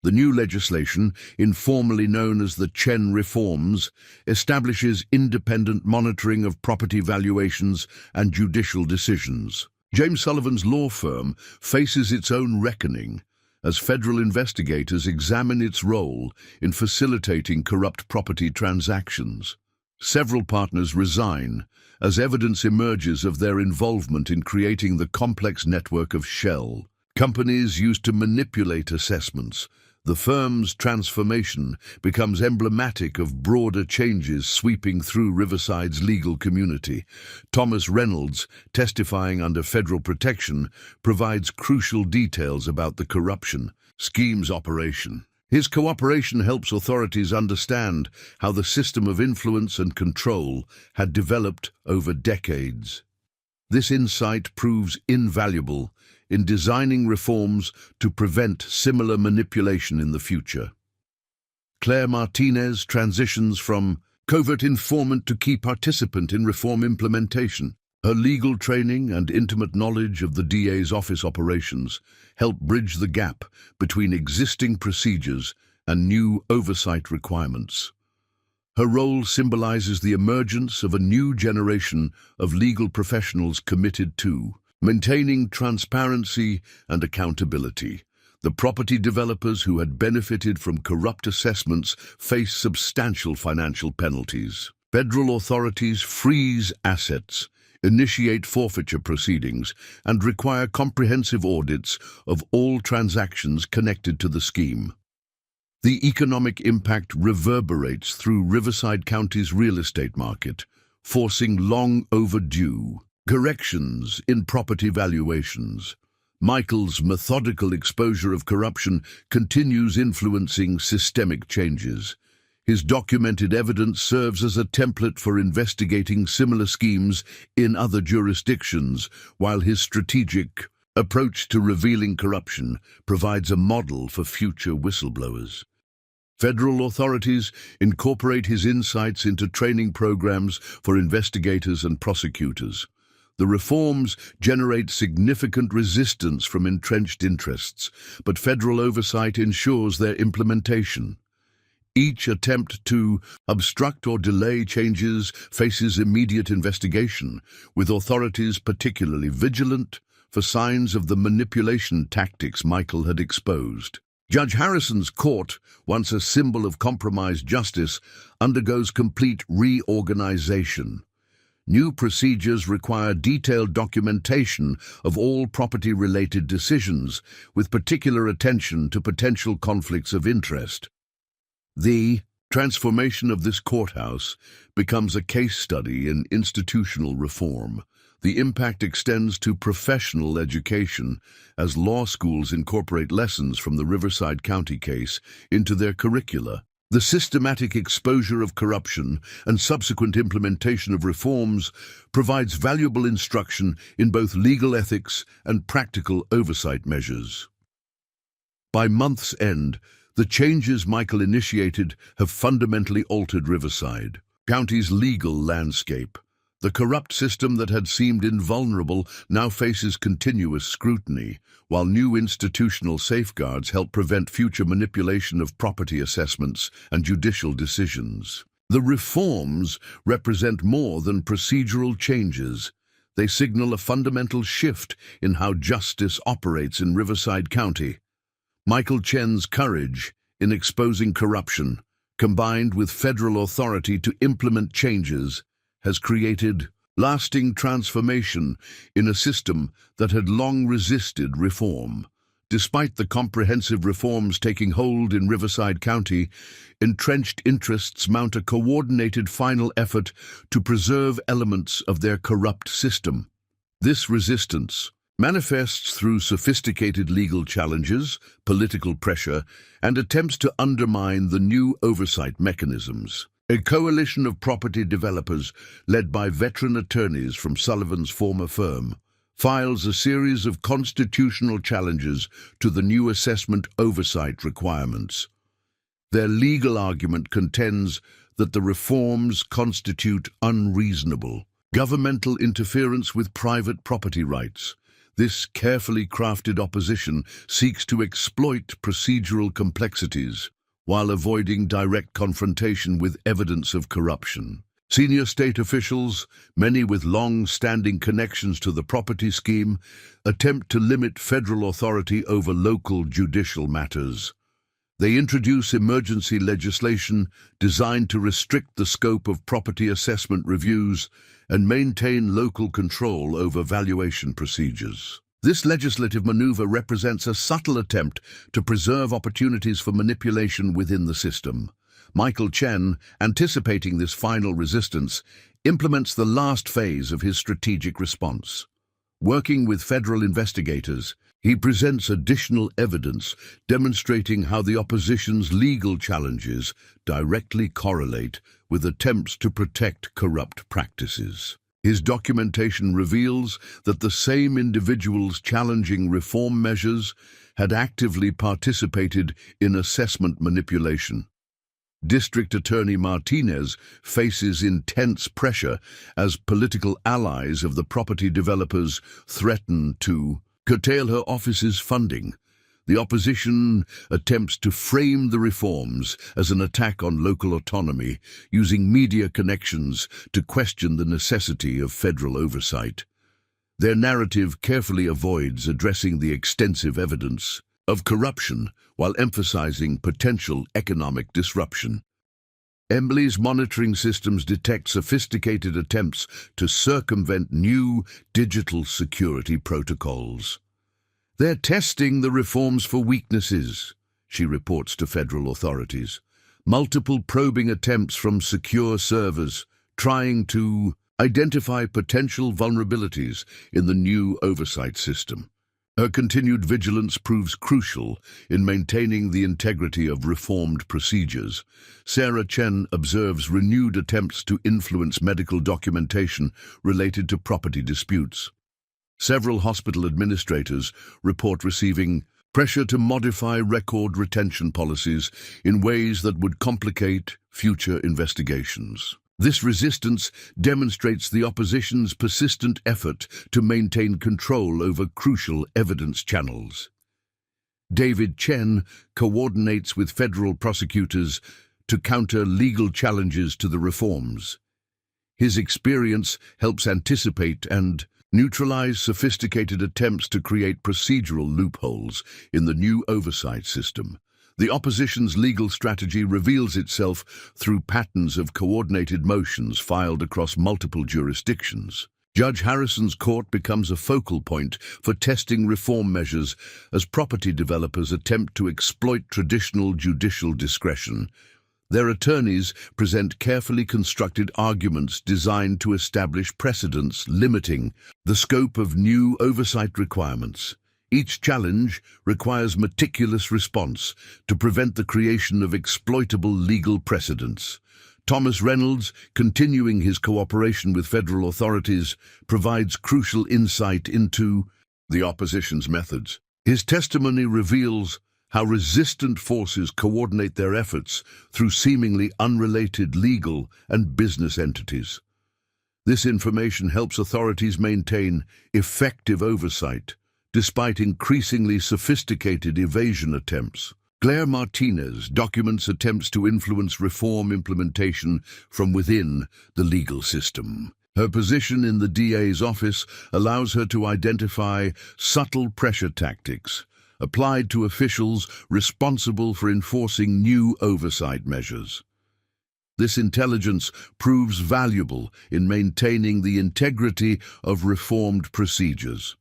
S1: The new legislation, informally known as the Chen Reforms, establishes independent monitoring of property valuations and judicial decisions. James Sullivan's law firm faces its own reckoning as federal investigators examine its role in facilitating corrupt property transactions. Several partners resign as evidence emerges of their involvement in creating the complex network of shell companies used to manipulate assessments. The firm's transformation becomes emblematic of broader changes sweeping through Riverside's legal community. Thomas Reynolds, testifying under federal protection, provides crucial details about the corruption scheme's operation. His cooperation helps authorities understand how the system of influence and control had developed over decades. This insight proves invaluable in designing reforms to prevent similar manipulation in the future. Claire Martinez transitions from covert informant to key participant in reform implementation. Her legal training and intimate knowledge of the DA's office operations help bridge the gap between existing procedures and new oversight requirements. Her role symbolizes the emergence of a new generation of legal professionals committed to maintaining transparency and accountability. The property developers who had benefited from corrupt assessments face substantial financial penalties. Federal authorities freeze assets, initiate forfeiture proceedings, and require comprehensive audits of all transactions connected to the scheme. The economic impact reverberates through Riverside County's real estate market, forcing long overdue corrections in property valuations. Michael's methodical exposure of corruption continues influencing systemic changes. His documented evidence serves as a template for investigating similar schemes in other jurisdictions, while his strategic approach to revealing corruption provides a model for future whistleblowers. Federal authorities incorporate his insights into training programs for investigators and prosecutors. The reforms generate significant resistance from entrenched interests, but federal oversight ensures their implementation. Each attempt to obstruct or delay changes faces immediate investigation, with authorities particularly vigilant for signs of the manipulation tactics Michael had exposed. Judge Harrison's court, once a symbol of compromised justice, undergoes complete reorganization. New procedures require detailed documentation of all property-related decisions, with particular attention to potential conflicts of interest. The transformation of this courthouse becomes a case study in institutional reform. The impact extends to professional education, as law schools incorporate lessons from the Riverside County case into their curricula. The systematic exposure of corruption and subsequent implementation of reforms provides valuable instruction in both legal ethics and practical oversight measures. By month's end, The changes Michael initiated have fundamentally altered Riverside County's legal landscape. The corrupt system that had seemed invulnerable now faces continuous scrutiny, while new institutional safeguards help prevent future manipulation of property assessments and judicial decisions. The reforms represent more than procedural changes. They signal a fundamental shift in how justice operates in Riverside County. Michael Chen's courage in exposing corruption, combined with federal authority to implement changes, has created lasting transformation in a system that had long resisted reform. Despite the comprehensive reforms taking hold in Riverside County, entrenched interests mount a coordinated final effort to preserve elements of their corrupt system. This resistance manifests through sophisticated legal challenges, political pressure, and attempts to undermine the new oversight mechanisms. A coalition of property developers, led by veteran attorneys from Sullivan's former firm, files a series of constitutional challenges to the new assessment oversight requirements. Their legal argument contends that the reforms constitute unreasonable governmental interference with private property rights. This carefully crafted opposition seeks to exploit procedural complexities while avoiding direct confrontation with evidence of corruption. Senior state officials, many with long-standing connections to the property scheme, attempt to limit federal authority over local judicial matters. They introduce emergency legislation designed to restrict the scope of property assessment reviews and maintain local control over valuation procedures. This legislative maneuver represents a subtle attempt to preserve opportunities for manipulation within the system. Michael Chen, anticipating this final resistance, implements the last phase of his strategic response. Working with federal investigators, he presents additional evidence demonstrating how the opposition's legal challenges directly correlate with attempts to protect corrupt practices. His documentation reveals that the same individuals challenging reform measures had actively participated in assessment manipulation. District Attorney Martinez faces intense pressure as political allies of the property developers threaten to curtail her office's funding. The opposition attempts to frame the reforms as an attack on local autonomy, using media connections to question the necessity of federal oversight. Their narrative carefully avoids addressing the extensive evidence of corruption while emphasizing potential economic disruption. Emily's monitoring systems detect sophisticated attempts to circumvent new digital security protocols. They're testing the reforms for weaknesses, she reports to federal authorities. Multiple probing attempts from secure servers trying to identify potential vulnerabilities in the new oversight system. Her continued vigilance proves crucial in maintaining the integrity of reformed procedures. Sarah Chen observes renewed attempts to influence medical documentation related to property disputes. Several hospital administrators report receiving pressure to modify record retention policies in ways that would complicate future investigations. This resistance demonstrates the opposition's persistent effort to maintain control over crucial evidence channels. David Chen coordinates with federal prosecutors to counter legal challenges to the reforms. His experience helps anticipate and neutralize sophisticated attempts to create procedural loopholes in the new oversight system. The opposition's legal strategy reveals itself through patterns of coordinated motions filed across multiple jurisdictions. Judge Harrison's court becomes a focal point for testing reform measures as property developers attempt to exploit traditional judicial discretion. Their attorneys present carefully constructed arguments designed to establish precedents limiting the scope of new oversight requirements. Each challenge requires meticulous response to prevent the creation of exploitable legal precedents. Thomas Reynolds, continuing his cooperation with federal authorities, provides crucial insight into the opposition's methods. His testimony reveals how resistant forces coordinate their efforts through seemingly unrelated legal and business entities. This information helps authorities maintain effective oversight, despite increasingly sophisticated evasion attempts. Claire Martinez documents attempts to influence reform implementation from within the legal system. Her position in the DA's office allows her to identify subtle pressure tactics applied to officials responsible for enforcing new oversight measures. This intelligence proves valuable in maintaining the integrity of reformed procedures.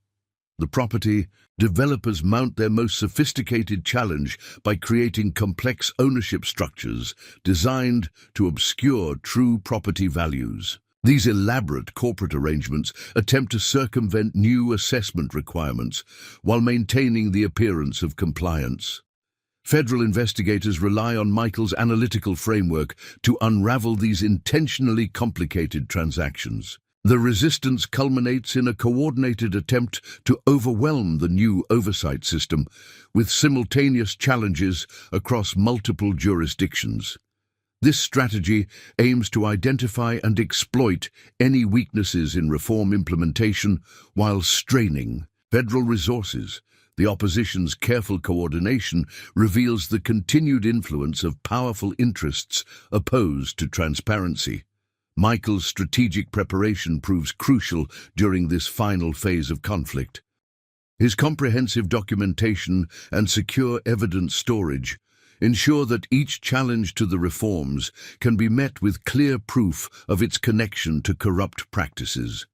S1: The property developers mount their most sophisticated challenge by creating complex ownership structures designed to obscure true property values. These elaborate corporate arrangements attempt to circumvent new assessment requirements while maintaining the appearance of compliance. Federal investigators rely on Michael's analytical framework to unravel these intentionally complicated transactions. The resistance culminates in a coordinated attempt to overwhelm the new oversight system with simultaneous challenges across multiple jurisdictions. This strategy aims to identify and exploit any weaknesses in reform implementation while straining federal resources. The opposition's careful coordination reveals the continued influence of powerful interests opposed to transparency. Michael's strategic preparation proves crucial during this final phase of conflict. His comprehensive documentation and secure evidence storage ensure that each challenge to the reforms can be met with clear proof of its connection to corrupt practices.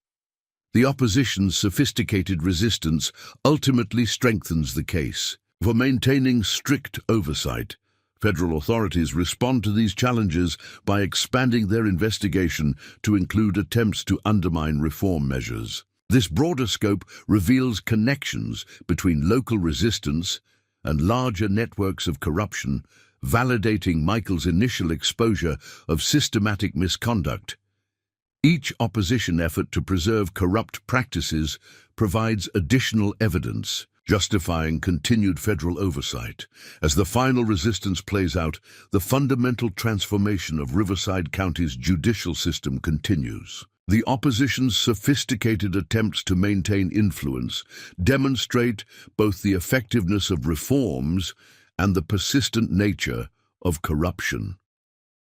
S1: The opposition's sophisticated resistance ultimately strengthens the case. For maintaining strict oversight, federal authorities respond to these challenges by expanding their investigation to include attempts to undermine reform measures. This broader scope reveals connections between local resistance and larger networks of corruption, validating Michael's initial exposure of systematic misconduct. Each opposition effort to preserve corrupt practices provides additional evidence, justifying continued federal oversight. As the final resistance plays out, the fundamental transformation of Riverside County's judicial system continues. The opposition's sophisticated attempts to maintain influence demonstrate both the effectiveness of reforms and the persistent nature of corruption.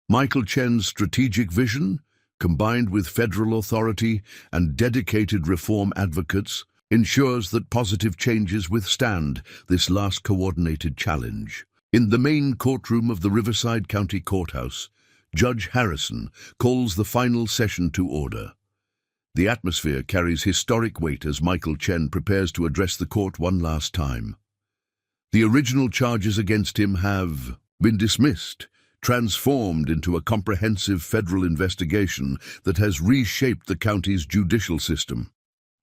S1: Michael Chen's strategic vision, combined with federal authority and dedicated reform advocates, ensures that positive changes withstand this last coordinated challenge. In the main courtroom of the Riverside County Courthouse, Judge Harrison calls the final session to order. The atmosphere carries historic weight as Michael Chen prepares to address the court one last time. The original charges against him have been dismissed, transformed into a comprehensive federal investigation that has reshaped the county's judicial system.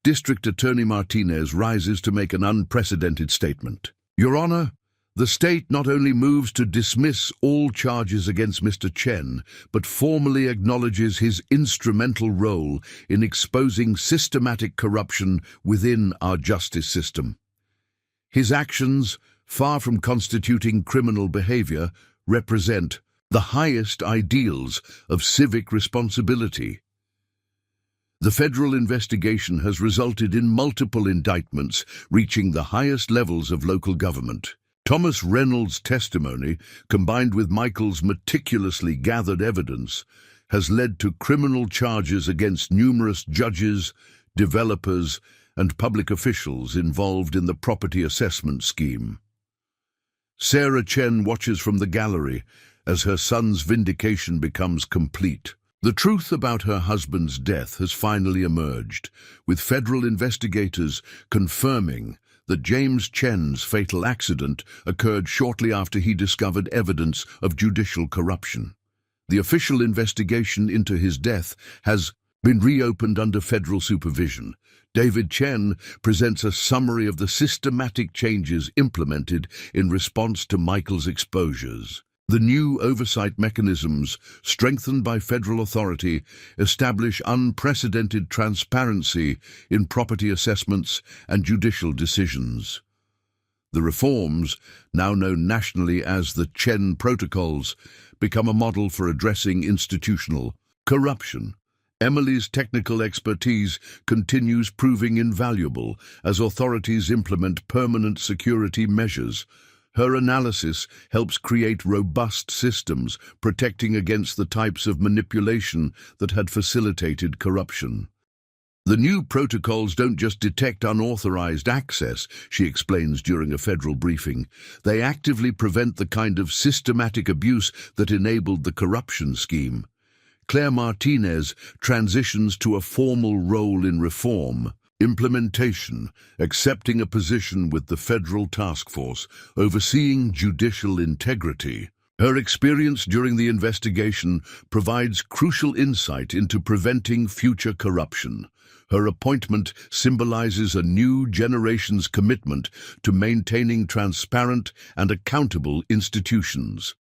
S1: District Attorney Martinez rises to make an unprecedented statement. Your Honor, the state not only moves to dismiss all charges against Mr. Chen, but formally acknowledges his instrumental role in exposing systematic corruption within our justice system. His actions, far from constituting criminal behavior, represent the highest ideals of civic responsibility. The federal investigation has resulted in multiple indictments reaching the highest levels of local government. Thomas Reynolds' testimony, combined with Michael's meticulously gathered evidence, has led to criminal charges against numerous judges, developers, and public officials involved in the property assessment scheme. Sarah Chen watches from the gallery as her son's vindication becomes complete. The truth about her husband's death has finally emerged, with federal investigators confirming that James Chen's fatal accident occurred shortly after he discovered evidence of judicial corruption. The official investigation into his death has been reopened under federal supervision. David Chen presents a summary of the systematic changes implemented in response to Michael's exposures. The new oversight mechanisms, strengthened by federal authority, establish unprecedented transparency in property assessments and judicial decisions. The reforms, now known nationally as the Chen Protocols, become a model for addressing institutional corruption. Emily's technical expertise continues proving invaluable as authorities implement permanent security measures. Her analysis helps create robust systems, protecting against the types of manipulation that had facilitated corruption. The new protocols don't just detect unauthorized access, she explains during a federal briefing. They actively prevent the kind of systematic abuse that enabled the corruption scheme. Claire Martinez transitions to a formal role in reform, implementation, accepting a position with the federal task force, overseeing judicial integrity. Her experience during the investigation provides crucial insight into preventing future corruption. Her appointment symbolizes a new generation's commitment to maintaining transparent and accountable institutions.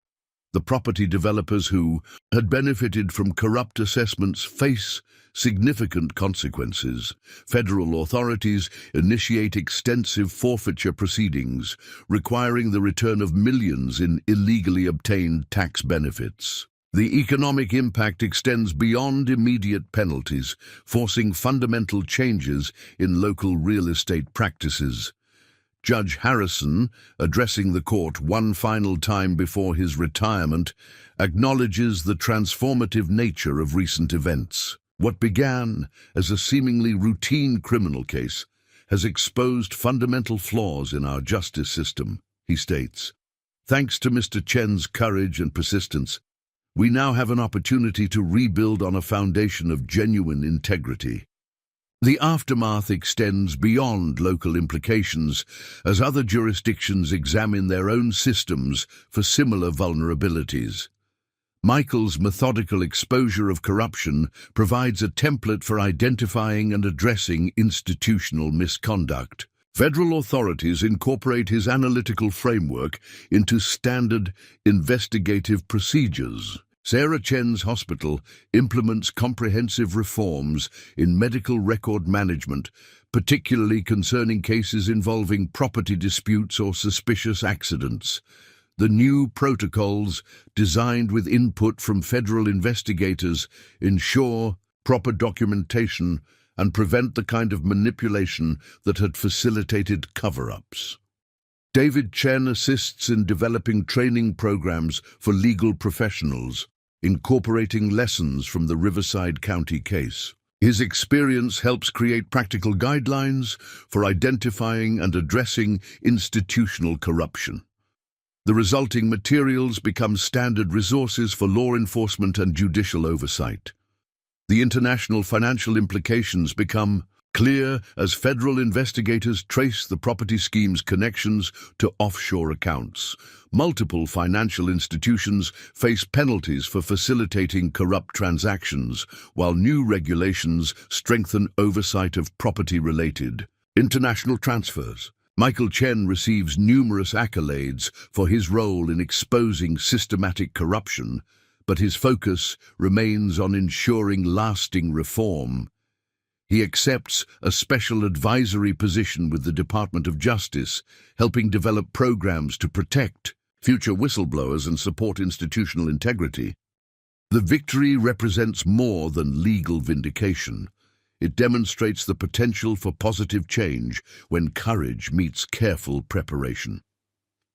S1: The property developers who had benefited from corrupt assessments face significant consequences. Federal authorities initiate extensive forfeiture proceedings, requiring the return of millions in illegally obtained tax benefits. The economic impact extends beyond immediate penalties, forcing fundamental changes in local real estate practices. Judge Harrison, addressing the court one final time before his retirement, acknowledges the transformative nature of recent events. What began as a seemingly routine criminal case has exposed fundamental flaws in our justice system, he states. Thanks to Mr. Chen's courage and persistence, we now have an opportunity to rebuild on a foundation of genuine integrity. The aftermath extends beyond local implications as other jurisdictions examine their own systems for similar vulnerabilities. Michael's methodical exposure of corruption provides a template for identifying and addressing institutional misconduct. Federal authorities incorporate his analytical framework into standard investigative procedures. Sarah Chen's hospital implements comprehensive reforms in medical record management, particularly concerning cases involving property disputes or suspicious accidents. The new protocols, designed with input from federal investigators, ensure proper documentation and prevent the kind of manipulation that had facilitated cover-ups. David Chen assists in developing training programs for legal professionals, incorporating lessons from the Riverside County case. His experience helps create practical guidelines for identifying and addressing institutional corruption. The resulting materials become standard resources for law enforcement and judicial oversight. The international financial implications become clear as federal investigators trace the property scheme's connections to offshore accounts. Multiple financial institutions face penalties for facilitating corrupt transactions, while new regulations strengthen oversight of property-related international transfers. Michael Chen receives numerous accolades for his role in exposing systematic corruption, but his focus remains on ensuring lasting reform. He accepts a special advisory position with the Department of Justice, helping develop programs to protect future whistleblowers and support institutional integrity. The victory represents more than legal vindication. It demonstrates the potential for positive change when courage meets careful preparation.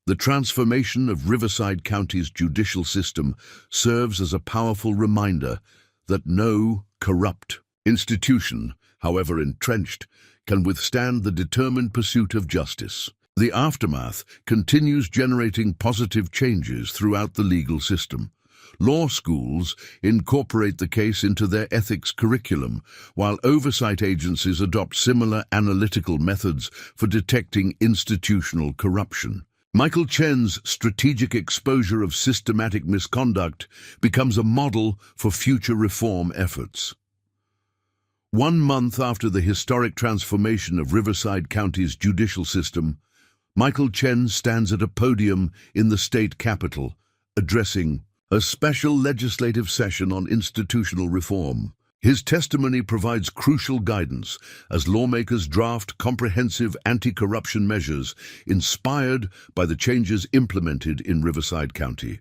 S1: The transformation of Riverside County's judicial system serves as a powerful reminder that no corrupt institution, however entrenched, can withstand the determined pursuit of justice. The aftermath continues generating positive changes throughout the legal system. Law schools incorporate the case into their ethics curriculum, while oversight agencies adopt similar analytical methods for detecting institutional corruption. Michael Chen's strategic exposure of systematic misconduct becomes a model for future reform efforts. 1 month after the historic transformation of Riverside County's judicial system, Michael Chen stands at a podium in the state capitol, addressing a special legislative session on institutional reform. His testimony provides crucial guidance as lawmakers draft comprehensive anti-corruption measures inspired by the changes implemented in Riverside County.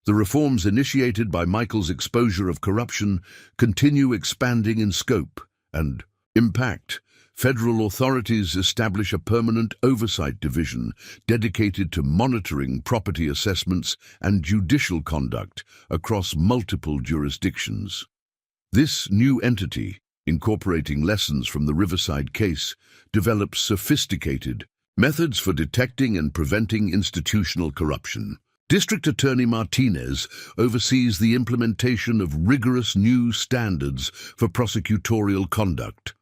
S1: The reforms initiated by Michael's exposure of corruption continue expanding in scope and impact. Federal authorities establish a permanent oversight division dedicated to monitoring property assessments and judicial conduct across multiple jurisdictions. This new entity, incorporating lessons from the Riverside case, develops sophisticated methods for detecting and preventing institutional corruption. District Attorney Martinez oversees the implementation of rigorous new standards for prosecutorial conduct.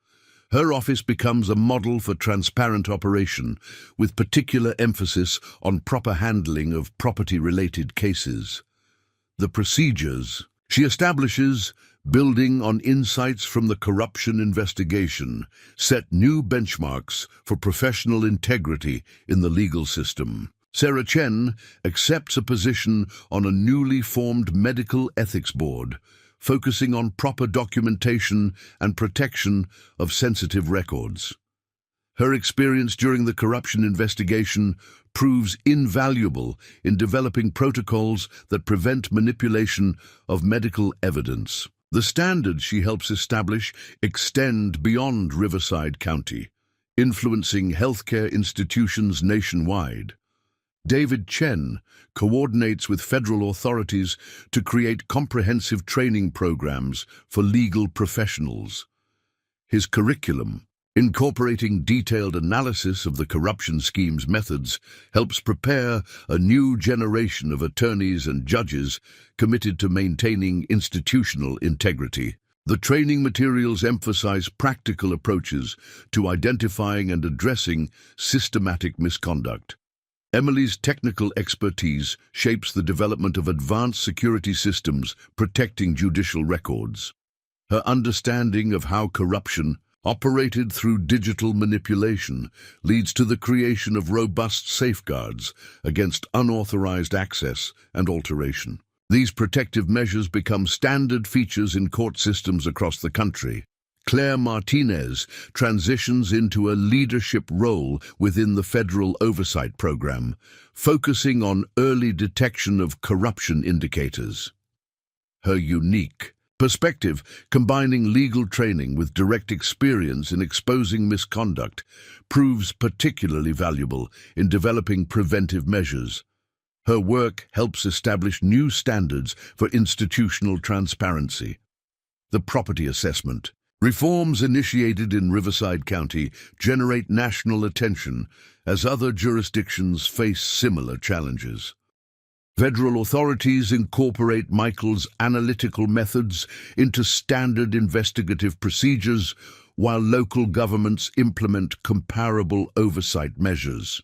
S1: Her office becomes a model for transparent operation, with particular emphasis on proper handling of property-related cases. The procedures she establishes, building on insights from the corruption investigation, set new benchmarks for professional integrity in the legal system. Sarah Chen accepts a position on a newly formed medical ethics board, focusing on proper documentation and protection of sensitive records. Her experience during the corruption investigation proves invaluable in developing protocols that prevent manipulation of medical evidence. The standards she helps establish extend beyond Riverside County, influencing healthcare institutions nationwide. David Chen coordinates with federal authorities to create comprehensive training programs for legal professionals. His curriculum, incorporating detailed analysis of the corruption scheme's methods, helps prepare a new generation of attorneys and judges committed to maintaining institutional integrity. The training materials emphasize practical approaches to identifying and addressing systematic misconduct. Emily's technical expertise shapes the development of advanced security systems protecting judicial records. Her understanding of how corruption operated through digital manipulation leads to the creation of robust safeguards against unauthorized access and alteration. These protective measures become standard features in court systems across the country. Claire Martinez transitions into a leadership role within the federal oversight program, focusing on early detection of corruption indicators. Her unique perspective, combining legal training with direct experience in exposing misconduct, proves particularly valuable in developing preventive measures. Her work helps establish new standards for institutional transparency. The property assessment. Reforms initiated in Riverside County generate national attention as other jurisdictions face similar challenges. Federal authorities incorporate Michael's analytical methods into standard investigative procedures, while local governments implement comparable oversight measures.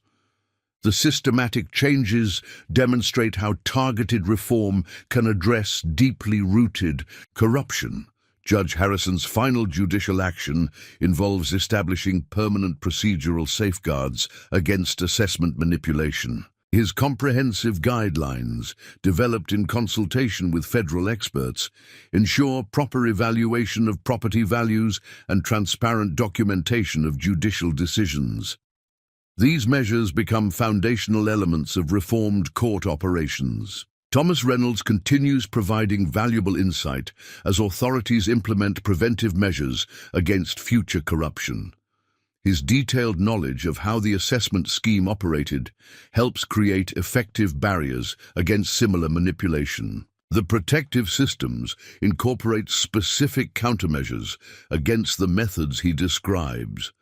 S1: The systematic changes demonstrate how targeted reform can address deeply rooted corruption. Judge Harrison's final judicial action involves establishing permanent procedural safeguards against assessment manipulation. His comprehensive guidelines, developed in consultation with federal experts, ensure proper evaluation of property values and transparent documentation of judicial decisions. These measures become foundational elements of reformed court operations. Thomas Reynolds continues providing valuable insight as authorities implement preventive measures against future corruption. His detailed knowledge of how the assessment scheme operated helps create effective barriers against similar manipulation. The protective systems incorporate specific countermeasures against the methods he describes.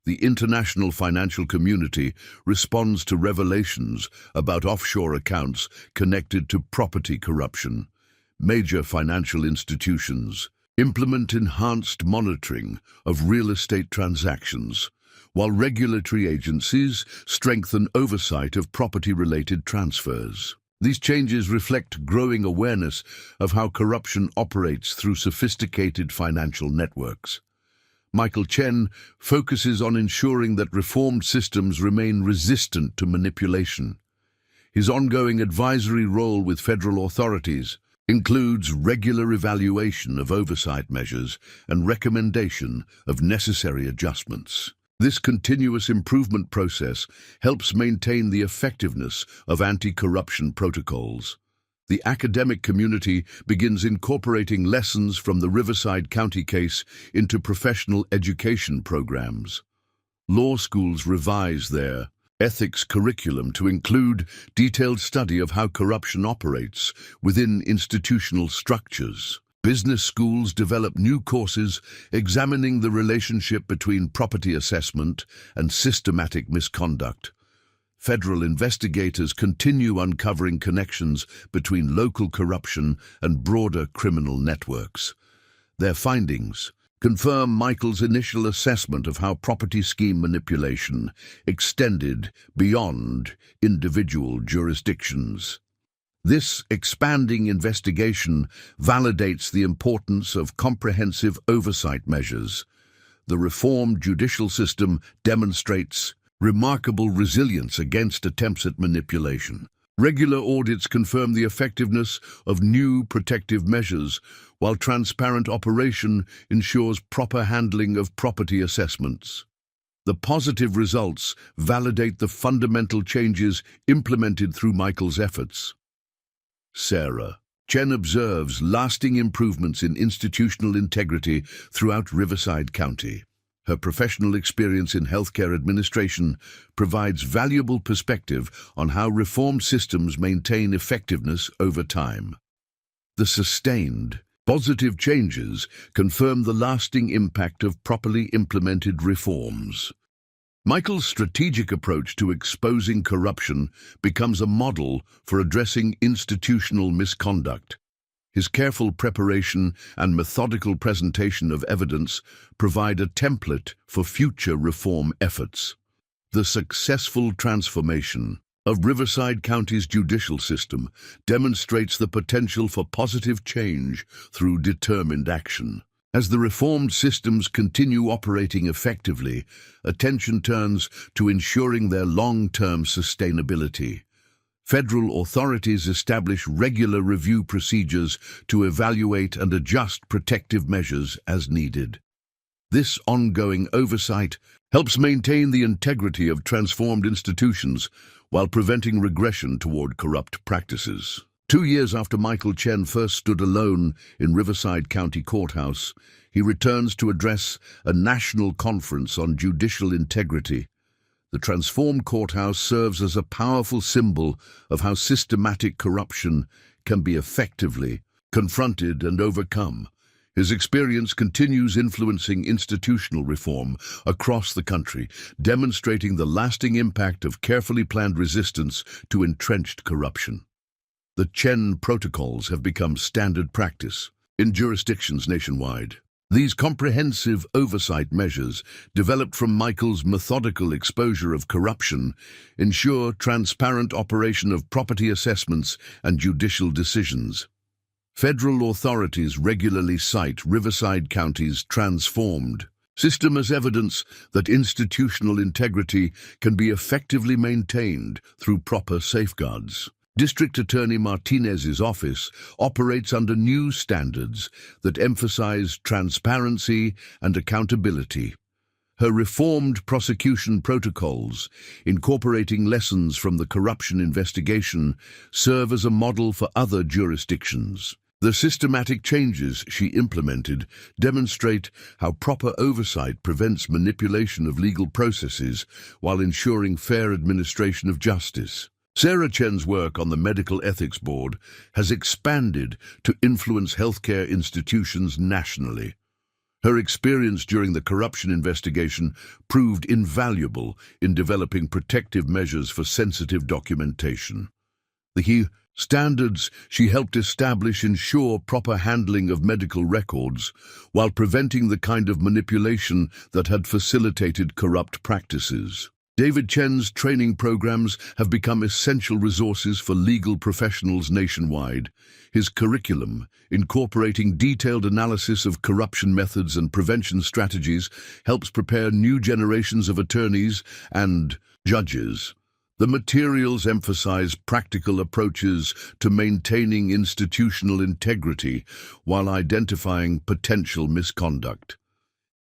S1: The international financial community responds to revelations about offshore accounts connected to property corruption. Major financial institutions implement enhanced monitoring of real estate transactions, while regulatory agencies strengthen oversight of property-related transfers. These changes reflect growing awareness of how corruption operates through sophisticated financial networks. Michael Chen focuses on ensuring that reformed systems remain resistant to manipulation. His ongoing advisory role with federal authorities includes regular evaluation of oversight measures and recommendation of necessary adjustments. This continuous improvement process helps maintain the effectiveness of anti-corruption protocols. The academic community begins incorporating lessons from the Riverside County case into professional education programs. Law schools revise their ethics curriculum to include detailed study of how corruption operates within institutional structures. Business schools develop new courses examining the relationship between property assessment and systematic misconduct. Federal investigators continue uncovering connections between local corruption and broader criminal networks. Their findings confirm Michael's initial assessment of how property scheme manipulation extended beyond individual jurisdictions. This expanding investigation validates the importance of comprehensive oversight measures. The reformed judicial system demonstrates remarkable resilience against attempts at manipulation. Regular audits confirm the effectiveness of new protective measures, while transparent operation ensures proper handling of property assessments. The positive results validate the fundamental changes implemented through Michael's efforts. Sarah Chen observes lasting improvements in institutional integrity throughout Riverside County. Her professional experience in healthcare administration provides valuable perspective on how reformed systems maintain effectiveness over time. The sustained, positive changes confirm the lasting impact of properly implemented reforms. Michael's strategic approach to exposing corruption becomes a model for addressing institutional misconduct. His careful preparation and methodical presentation of evidence provide a template for future reform efforts. The successful transformation of Riverside County's judicial system demonstrates the potential for positive change through determined action. As the reformed systems continue operating effectively, attention turns to ensuring their long-term sustainability. Federal authorities establish regular review procedures to evaluate and adjust protective measures as needed. This ongoing oversight helps maintain the integrity of transformed institutions while preventing regression toward corrupt practices. 2 years after Michael Chen first stood alone in Riverside County Courthouse, he returns to address a national conference on judicial integrity. The transformed courthouse serves as a powerful symbol of how systematic corruption can be effectively confronted and overcome. His experience continues influencing institutional reform across the country, demonstrating the lasting impact of carefully planned resistance to entrenched corruption. The Chen protocols have become standard practice in jurisdictions nationwide. These comprehensive oversight measures, developed from Michael's methodical exposure of corruption, ensure transparent operation of property assessments and judicial decisions. Federal authorities regularly cite Riverside County's transformed system as evidence that institutional integrity can be effectively maintained through proper safeguards. District Attorney Martinez's office operates under new standards that emphasize transparency and accountability. Her reformed prosecution protocols, incorporating lessons from the corruption investigation, serve as a model for other jurisdictions. The systematic changes she implemented demonstrate how proper oversight prevents manipulation of legal processes while ensuring fair administration of justice. Sarah Chen's work on the Medical Ethics Board has expanded to influence healthcare institutions nationally. Her experience during the corruption investigation proved invaluable in developing protective measures for sensitive documentation. The standards she helped establish ensure proper handling of medical records while preventing the kind of manipulation that had facilitated corrupt practices. David Chen's training programs have become essential resources for legal professionals nationwide. His curriculum, incorporating detailed analysis of corruption methods and prevention strategies, helps prepare new generations of attorneys and judges. The materials emphasize practical approaches to maintaining institutional integrity while identifying potential misconduct.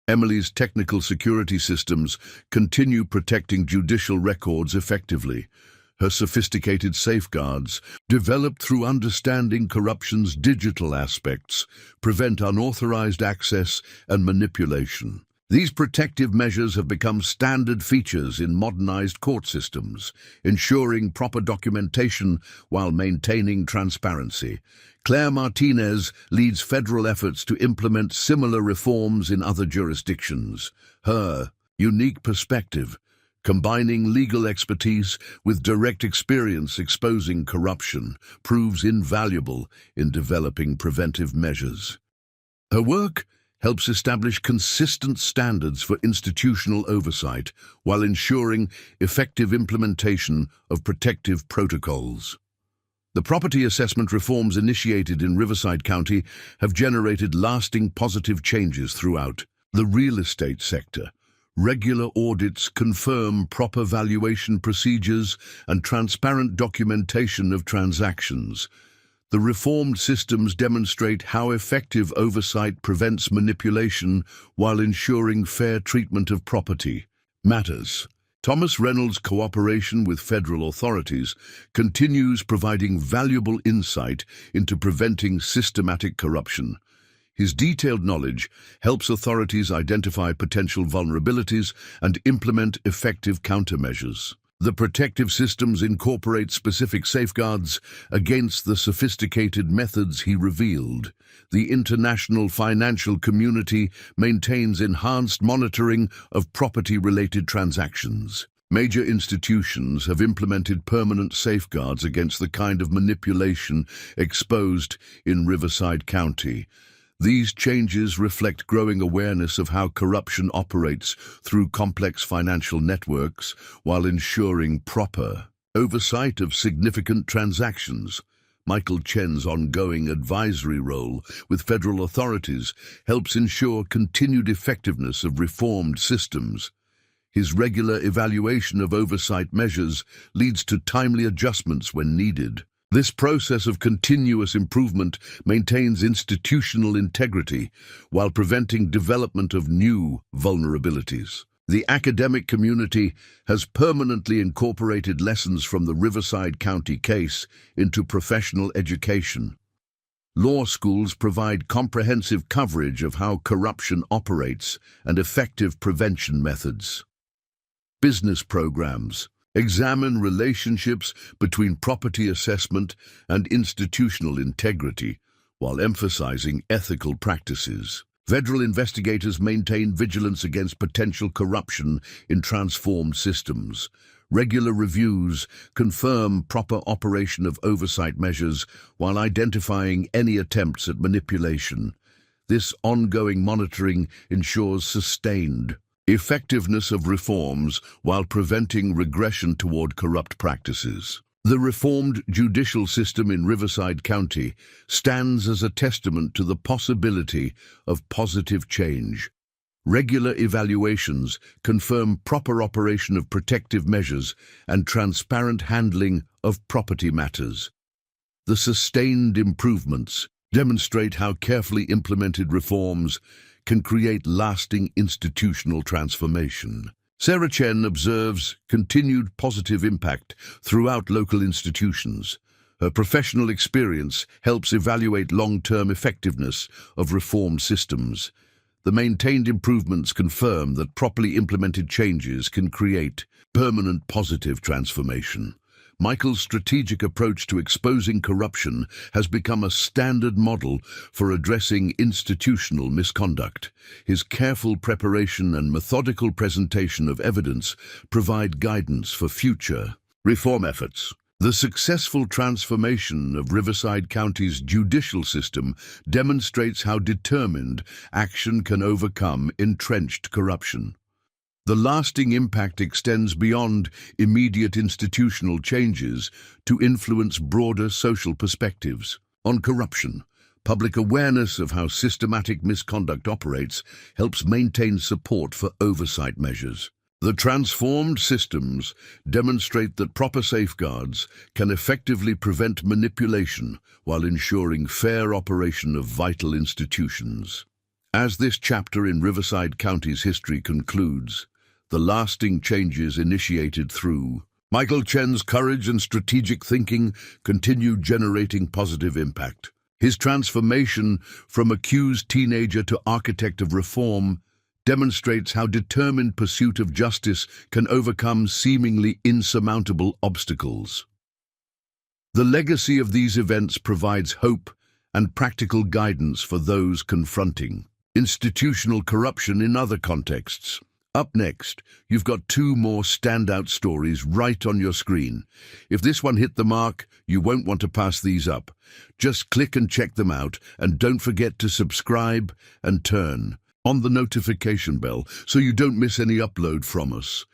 S1: Emily's technical security systems continue protecting judicial records effectively. Her sophisticated safeguards, developed through understanding corruption's digital aspects, prevent unauthorized access and manipulation. These protective measures have become standard features in modernized court systems, ensuring proper documentation while maintaining transparency. Claire Martinez leads federal efforts to implement similar reforms in other jurisdictions. Her unique perspective, combining legal expertise with direct experience exposing corruption, proves invaluable in developing preventive measures. Her work helps establish consistent standards for institutional oversight while ensuring effective implementation of protective protocols. The property assessment reforms initiated in Riverside County have generated lasting positive changes throughout the real estate sector. Regular audits confirm proper valuation procedures and transparent documentation of transactions. The reformed systems demonstrate how effective oversight prevents manipulation while ensuring fair treatment of property matters. Thomas Reynolds' cooperation with federal authorities continues providing valuable insight into preventing systematic corruption. His detailed knowledge helps authorities identify potential vulnerabilities and implement effective countermeasures. The protective systems incorporate specific safeguards against the sophisticated methods he revealed. The international financial community maintains enhanced monitoring of property-related transactions. Major institutions have implemented permanent safeguards against the kind of manipulation exposed in Riverside County. These changes reflect growing awareness of how corruption operates through complex financial networks while ensuring proper oversight of significant transactions. Michael Chen's ongoing advisory role with federal authorities helps ensure continued effectiveness of reformed systems. His regular evaluation of oversight measures leads to timely adjustments when needed. This process of continuous improvement maintains institutional integrity while preventing development of new vulnerabilities. The academic community has permanently incorporated lessons from the Riverside County case into professional education. Law schools provide comprehensive coverage of how corruption operates and effective prevention methods. Business programs examine relationships between property assessment and institutional integrity while emphasizing ethical practices. Federal investigators maintain vigilance against potential corruption in transformed systems. Regular reviews confirm proper operation of oversight measures while identifying any attempts at manipulation. This ongoing monitoring ensures sustained effectiveness of reforms while preventing regression toward corrupt practices. The reformed judicial system in Riverside County stands as a testament to the possibility of positive change. Regular evaluations confirm proper operation of protective measures and transparent handling of property matters. The sustained improvements demonstrate how carefully implemented reforms can create lasting institutional transformation. Sarah Chen observes continued positive impact throughout local institutions. Her professional experience helps evaluate long-term effectiveness of reformed systems. The maintained improvements confirm that properly implemented changes can create permanent positive transformation. Michael's strategic approach to exposing corruption has become a standard model for addressing institutional misconduct. His careful preparation and methodical presentation of evidence provide guidance for future reform efforts. The successful transformation of Riverside County's judicial system demonstrates how determined action can overcome entrenched corruption. The lasting impact extends beyond immediate institutional changes to influence broader social perspectives. On corruption, public awareness of how systematic misconduct operates helps maintain support for oversight measures. The transformed systems demonstrate that proper safeguards can effectively prevent manipulation while ensuring fair operation of vital institutions. As this chapter in Riverside County's history concludes, the lasting changes initiated through Michael Chen's courage and strategic thinking continue generating positive impact. His transformation from accused teenager to architect of reform demonstrates how determined pursuit of justice can overcome seemingly insurmountable obstacles. The legacy of these events provides hope and practical guidance for those confronting institutional corruption in other contexts. Up next, you've got two more standout stories right on your screen. If this one hit the mark, you won't want to pass these up. Just click and check them out, and don't forget to subscribe and turn on the notification bell so you don't miss any upload from us.